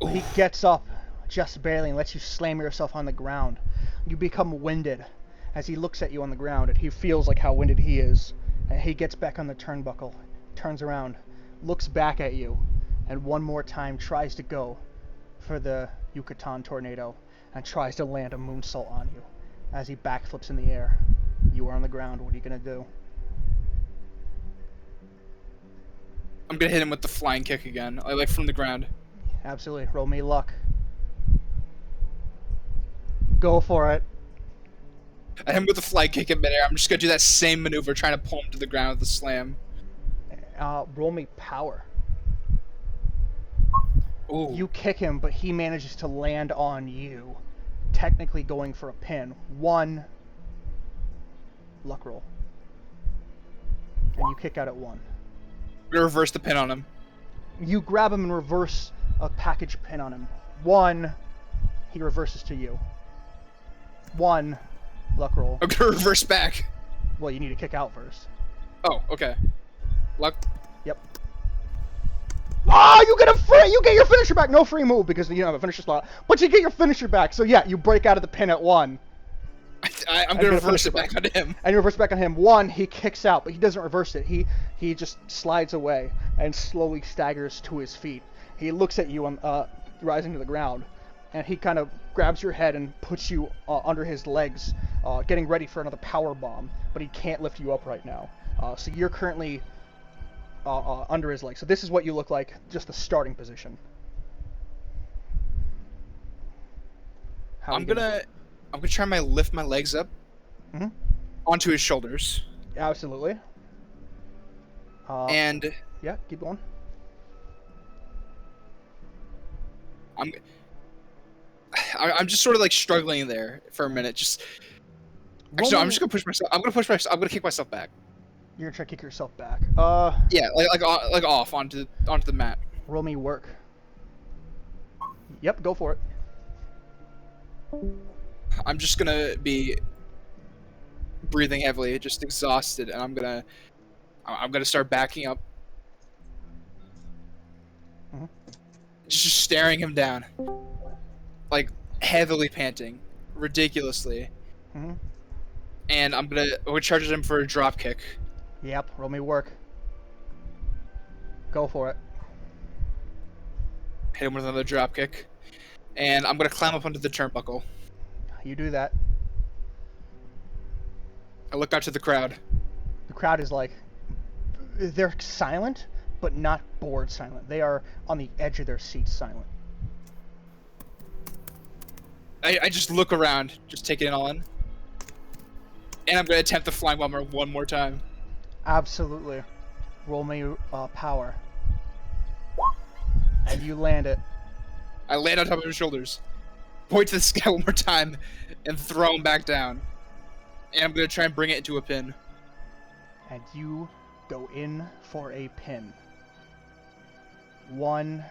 Speaker 8: Oof.
Speaker 1: He gets up just barely and lets you slam yourself on the ground. You become winded as he looks at you on the ground, and he feels like how winded he is. And he gets back on the turnbuckle, turns around, looks back at you, and one more time tries to go for the Yucatan Tornado and tries to land a moonsault on you. As he backflips in the air, you are on the ground. What are you gonna do?
Speaker 8: I'm gonna hit him with the flying kick again, like from the ground.
Speaker 1: Absolutely. Roll me luck. Go for it.
Speaker 8: I hit him with the fly kick in midair. I'm just gonna do that same maneuver, trying to pull him to the ground with the slam.
Speaker 1: Roll me power.
Speaker 8: Ooh.
Speaker 1: You kick him, but he manages to land on you, technically going for a pin. 1 luck roll. And you kick out at 1.
Speaker 8: I'm gonna reverse the pin on him.
Speaker 1: You grab him and reverse a package pin on him. 1, he reverses to you. 1 luck roll.
Speaker 8: I'm gonna reverse back.
Speaker 1: Well, you need to kick out first.
Speaker 8: Oh, okay. Luck.
Speaker 1: Yep. Oh, you get your finisher back. No free move because you don't have a finisher slot, but you get your finisher back. So yeah, you break out of the pin at 1.
Speaker 8: I'm gonna reverse it back on him.
Speaker 1: And you reverse back on him. 1, he kicks out, but he doesn't reverse it. He just slides away and slowly staggers to his feet. He looks at you on rising to the ground, and he kind of grabs your head and puts you under his legs, getting ready for another power bomb. But he can't lift you up right now. So you're currently under his legs. So this is what you look like, just the starting position.
Speaker 8: I'm gonna try my lift my legs up onto his shoulders.
Speaker 1: Absolutely.
Speaker 8: And
Speaker 1: yeah, keep going.
Speaker 8: I'm just sort of like struggling there for a minute. Actually, I'm just gonna push myself. I'm gonna kick myself back.
Speaker 1: You're gonna try to kick yourself back.
Speaker 8: Yeah, like off onto the mat.
Speaker 1: Roll me work. Yep, go for it.
Speaker 8: I'm just gonna be breathing heavily, just exhausted, and I'm gonna start backing up, just staring him down, like heavily panting, ridiculously, and I'm gonna charge him for a drop kick.
Speaker 1: Yep, roll me work. Go for it.
Speaker 8: Hit him with another drop kick, and I'm gonna climb up onto the turnbuckle.
Speaker 1: You do that.
Speaker 8: I look out to the crowd.
Speaker 1: The crowd is like, they're silent, but not bored silent. They are on the edge of their seats silent.
Speaker 8: I just look around, just taking it all in. And I'm going to attempt the flying bomber one more time.
Speaker 1: Absolutely. Roll me power. And you land it.
Speaker 8: I land on top of his shoulders, point to the sky one more time, and throw him back down. And I'm gonna try and bring it into a pin.
Speaker 1: And you go in for a pin. 1,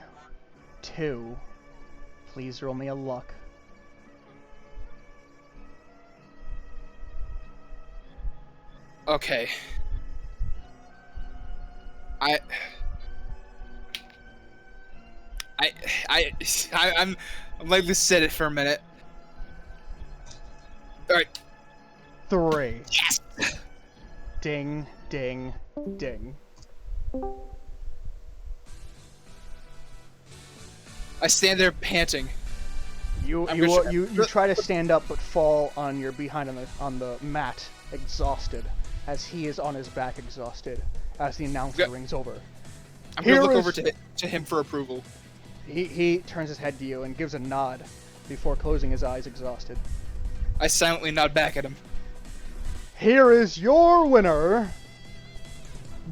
Speaker 1: 2. Please roll me a luck.
Speaker 8: Okay. I'm like to sit it for a minute. All right.
Speaker 1: 3.
Speaker 8: Yes.
Speaker 1: Ding, ding, ding.
Speaker 8: I stand there panting.
Speaker 1: You try to stand up but fall on your behind on the mat, exhausted, as he is on his back, exhausted, as the announcer rings over.
Speaker 8: I'm gonna look over to him for approval.
Speaker 1: He turns his head to you and gives a nod before closing his eyes, exhausted.
Speaker 8: I silently nod back at him.
Speaker 1: Here is your winner,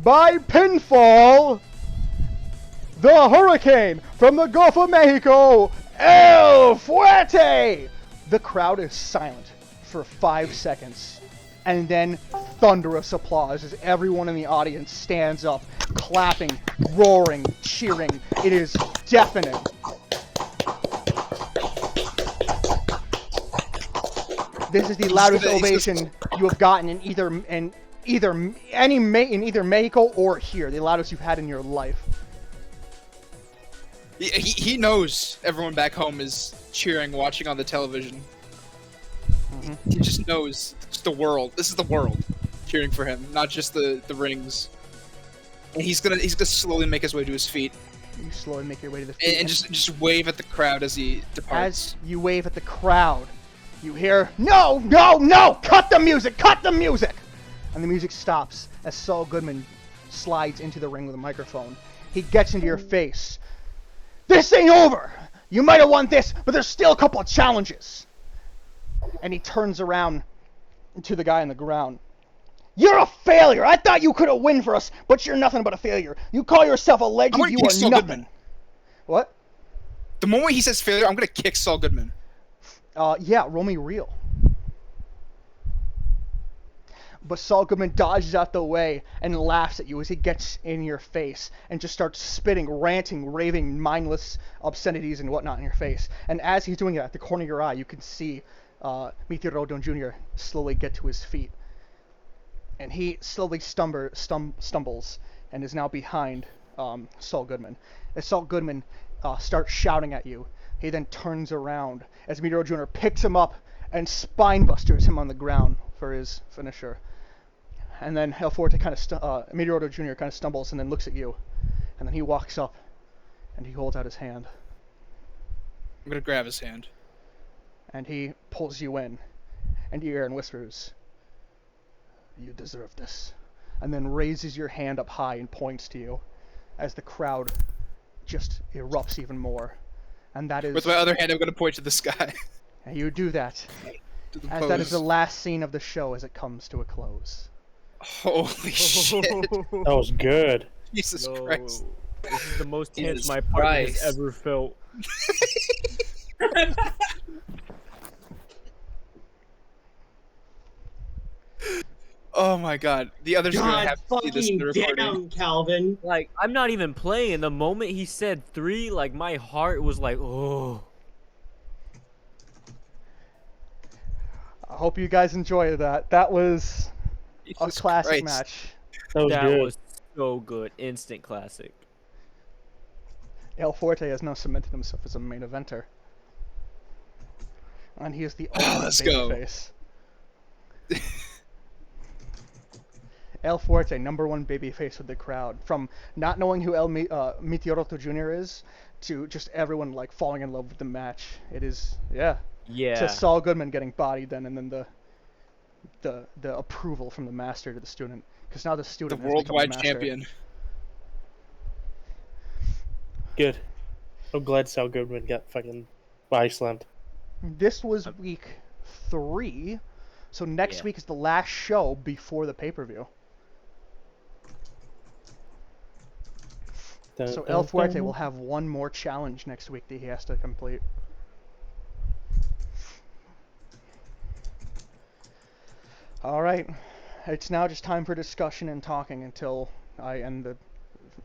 Speaker 1: by pinfall, the Hurricane from the Gulf of Mexico, El Fuerte! The crowd is silent for 5 seconds, and then thunderous applause as everyone in the audience stands up, clapping, roaring, cheering. It is deafening. This is the loudest ovation you have gotten in either Mexico or here. The loudest you've had in your life.
Speaker 8: He knows everyone back home is cheering, watching on the television.
Speaker 1: Mm-hmm.
Speaker 8: He just knows it's the world. This is the world cheering for him, not just the rings. And he's gonna slowly make his way to his feet.
Speaker 1: You slowly make your way to the feet.
Speaker 8: And just wave at the crowd as he departs.
Speaker 1: As you wave at the crowd, you hear, "No, no, no! Cut the music! Cut the music!" And the music stops as Saul Goodman slides into the ring with a microphone. He gets into your face. "This ain't over! You might have won this, but there's still a couple of challenges." And he turns around to the guy on the ground. "You're a failure! I thought you could have won for us, but you're nothing but a failure. You call yourself a legend, you are nothing."
Speaker 8: Goodman.
Speaker 1: What?
Speaker 8: The moment he says failure, I'm gonna kick Saul Goodman.
Speaker 1: Yeah, roll me real. But Saul Goodman dodges out the way and laughs at you as he gets in your face and just starts spitting, ranting, raving, mindless obscenities and whatnot in your face. And as he's doing it, at the corner of your eye, you can see Meteoro Jr. slowly get to his feet. And he slowly stumbles and is now behind Saul Goodman. As Saul Goodman starts shouting at you, he then turns around as Meteoro Jr. picks him up and spinebusters him on the ground for his finisher. And then El Fuerte Meteoro Jr. kind of stumbles and then looks at you. And then he walks up and he holds out his hand.
Speaker 8: I'm gonna grab his hand.
Speaker 1: And he pulls you in. And you hear and whispers, "You deserve this." And then raises your hand up high and points to you as the crowd just erupts even more. And that is...
Speaker 8: With my other hand, I'm gonna point to the sky.
Speaker 1: And you do that. As that is the last scene of the show as it comes to a close.
Speaker 8: Holy shit.
Speaker 7: That was good.
Speaker 8: Jesus Christ.
Speaker 11: This is the most tense my partner has ever felt.
Speaker 8: Oh my god. The others are gonna have to see this in the recording.
Speaker 5: Damn, Calvin.
Speaker 11: Like, I'm not even playing. The moment he said 3, like, my heart was like, oh.
Speaker 1: I hope you guys enjoyed that. That was a classic
Speaker 8: Christ.
Speaker 1: match.
Speaker 11: That was so good. Instant classic.
Speaker 1: El Fuerte has now cemented himself as a main eventer. And he is the ultimate babyface. El Fuerte, #1 babyface with the crowd. From not knowing who Meteoro Jr. is, to just everyone like falling in love with the match. It is, yeah. To Saul Goodman getting bodied then, and then the approval from the master to the student. Because now the student
Speaker 8: the
Speaker 1: has become
Speaker 8: worldwide
Speaker 1: the master.
Speaker 8: champion.
Speaker 7: Good. I'm glad Saul Goodman got fucking body slammed.
Speaker 1: This was week 3, so next week is the last show before the pay-per-view. So El Fuerte will have one more challenge next week that he has to complete. All right, it's now just time for discussion and talking until I end the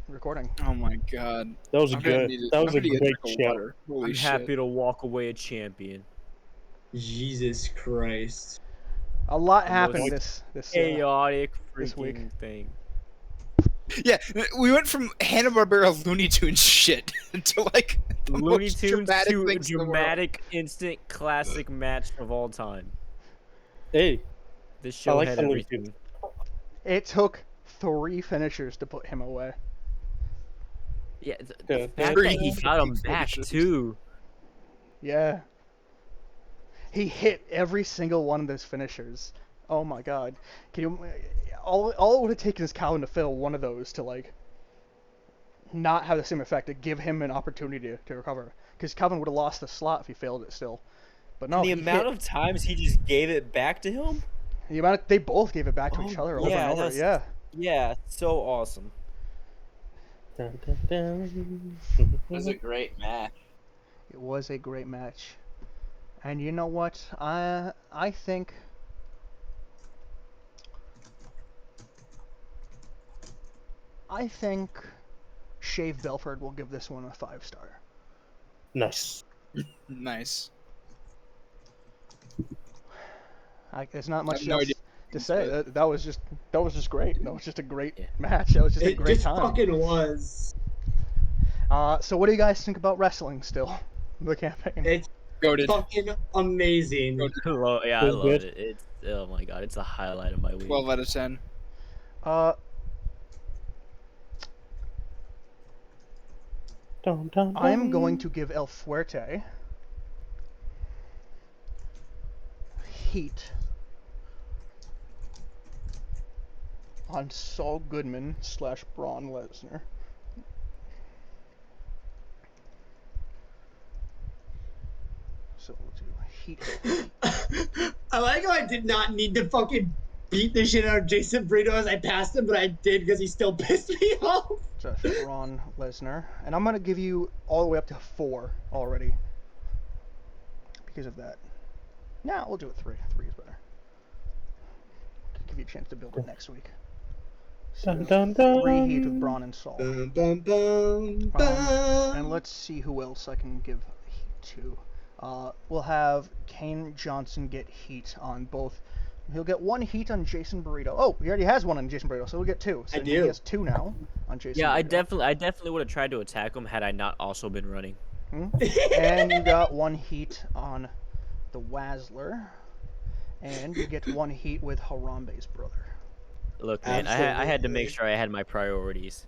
Speaker 1: recording.
Speaker 8: Oh my god.
Speaker 7: That was
Speaker 8: I'm gonna
Speaker 7: good.
Speaker 8: need it-
Speaker 7: That
Speaker 8: I'm
Speaker 7: was a
Speaker 8: gonna need
Speaker 7: great
Speaker 8: drink of
Speaker 7: chat.
Speaker 8: water. Holy
Speaker 11: I'm
Speaker 8: shit.
Speaker 11: happy to walk away a champion.
Speaker 5: Jesus Christ.
Speaker 1: A lot
Speaker 11: The
Speaker 1: happened
Speaker 11: most
Speaker 1: this
Speaker 11: chaotic
Speaker 1: this week.
Speaker 11: freaking thing.
Speaker 8: Yeah, we went from Hanna-Barbera Looney Tunes shit to like the
Speaker 11: Looney
Speaker 8: most
Speaker 11: Tunes
Speaker 8: dramatic
Speaker 11: to a
Speaker 8: things in the world.
Speaker 11: dramatic instant classic match of all time.
Speaker 7: Hey,
Speaker 11: This
Speaker 7: I
Speaker 11: show
Speaker 7: like
Speaker 11: had
Speaker 7: the Looney
Speaker 11: everything.
Speaker 1: It took 3 finishers to put him away.
Speaker 11: Yeah, the
Speaker 7: Yeah,
Speaker 11: fact
Speaker 8: three
Speaker 11: that he got him
Speaker 8: fucking
Speaker 11: back
Speaker 8: finishers.
Speaker 11: too.
Speaker 1: Yeah. He hit every single one of those finishers. Oh my god. Can you all it would have taken is Calvin to fail one of those to like not have the same effect, to give him an opportunity to recover. Because Calvin would have lost the slot if he failed it still. But no,
Speaker 14: the amount of times he just gave it back to him.
Speaker 1: they both gave it back to each other over and over. Yeah.
Speaker 14: Yeah, so awesome.
Speaker 7: Dun, dun, dun.
Speaker 15: It was a great match.
Speaker 1: It was a great match. And you know what? I think Shave Belford will give this one a 5-star.
Speaker 7: Nice.
Speaker 8: Nice.
Speaker 1: There's not
Speaker 8: I
Speaker 1: much
Speaker 8: have no
Speaker 1: else
Speaker 8: idea.
Speaker 1: to say. That was just great. That was just a great match. That was just a
Speaker 5: It
Speaker 1: great
Speaker 5: just
Speaker 1: time.
Speaker 5: fucking was.
Speaker 1: So what do you guys think about wrestling still? The campaign.
Speaker 5: It's
Speaker 8: Goated.
Speaker 5: fucking amazing.
Speaker 11: Yeah, I
Speaker 7: Feels
Speaker 11: love
Speaker 7: good.
Speaker 11: it. It's oh my god, it's the highlight of my week.
Speaker 8: 12 out of 10.
Speaker 7: Dun, dun,
Speaker 1: I'm
Speaker 7: dun.
Speaker 1: going to give El Fuerte heat on Saul Goodman / Braun Lesnar. So we'll do heat.
Speaker 5: I like how I did not need to fucking beat the shit out of Jason Burrito as I passed him, but I did because he still pissed me off.
Speaker 1: Josh Braun Lesnar. And I'm going to give you all the way up to 4 already. Because of that. Nah, we'll do it 3. 3 is better. Give you a chance to build it next week. So,
Speaker 7: Dun, dun, dun.
Speaker 1: 3 heat with Braun and Saul.
Speaker 5: Bum, bum, bum, bum.
Speaker 1: And let's see who else I can give heat to. We'll have Kane Johnson get heat on both. He'll get 1 heat on Jason Burrito. Oh, he already has 1 on Jason Burrito, so we'll get 2. So
Speaker 5: I
Speaker 1: he
Speaker 5: do.
Speaker 1: has 2 now on Jason
Speaker 11: Yeah,
Speaker 1: Burrito.
Speaker 11: I definitely would have tried to attack him had I not also been running.
Speaker 1: And you got 1 heat on the Wazzler. And you get 1 heat with Harambe's brother.
Speaker 11: Look, man, I had to make
Speaker 5: Absolutely.
Speaker 11: sure I had my priorities.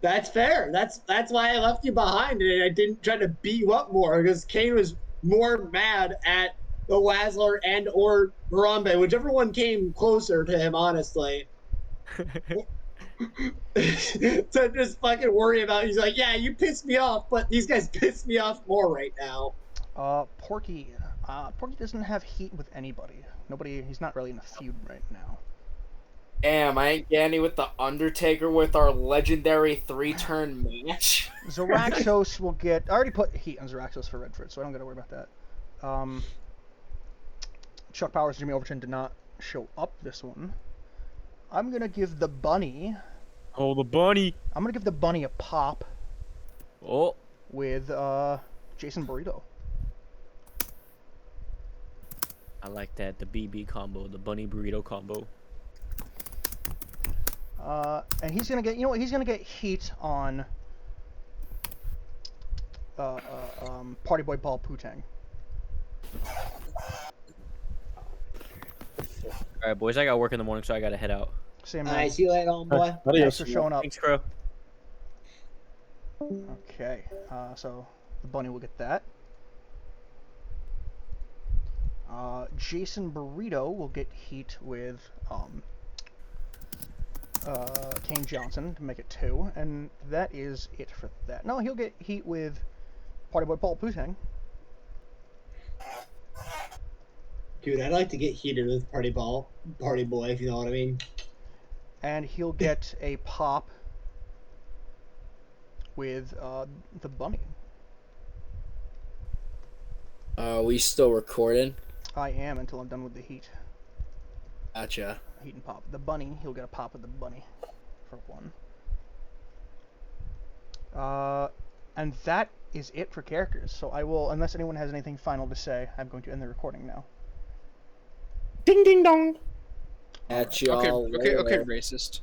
Speaker 5: That's fair. That's why I left you behind and I didn't try to beat you up more because Kane was more mad at the Wazzler and or Harambe, whichever one came closer to him, honestly. To just fucking worry about. He's like, yeah, you pissed me off, but these guys piss me off more right now.
Speaker 1: Porky. Porky doesn't have heat with anybody. Nobody. He's not really in a feud right now.
Speaker 15: Damn, I ain't getting any with the Undertaker with our legendary 3-turn match.
Speaker 1: Zeraxos will get. I already put heat on Zeraxos for Redfred, so I don't gotta worry about that. Chuck Powers and Jimmy Overton did not show up this one. I'm gonna give the bunny.
Speaker 11: Oh, the bunny.
Speaker 1: I'm gonna give the bunny a pop
Speaker 11: Oh,
Speaker 1: with Jason Burrito.
Speaker 11: I like that. The BB combo, the bunny burrito combo.
Speaker 1: And he's gonna get. You know what? He's gonna get heat on. Party Boy Paul Pootang.
Speaker 11: All right, boys, I got work in the morning, so I gotta head out.
Speaker 1: Same.
Speaker 5: All right, see you later, homeboy.
Speaker 1: Thanks for showing up.
Speaker 11: Thanks, Crow.
Speaker 1: Okay, so the bunny will get that. Jason Burrito will get heat with Kane Johnson to make it 2, and that is it for that. No, he'll get heat with Party Boy Paul Pootang.
Speaker 5: Dude, I'd like to get heated with Party Boy, if you know what I mean.
Speaker 1: And he'll get a pop with the bunny.
Speaker 15: We still recording?
Speaker 1: I am until I'm done with the heat.
Speaker 15: Gotcha.
Speaker 1: Heat and pop. The bunny, he'll get a pop with the bunny for one. And that is it for characters. So I will, unless anyone has anything final to say, I'm going to end the recording now.
Speaker 7: Ding ding dong.
Speaker 15: At y'all
Speaker 8: Okay,
Speaker 15: later.
Speaker 8: racist.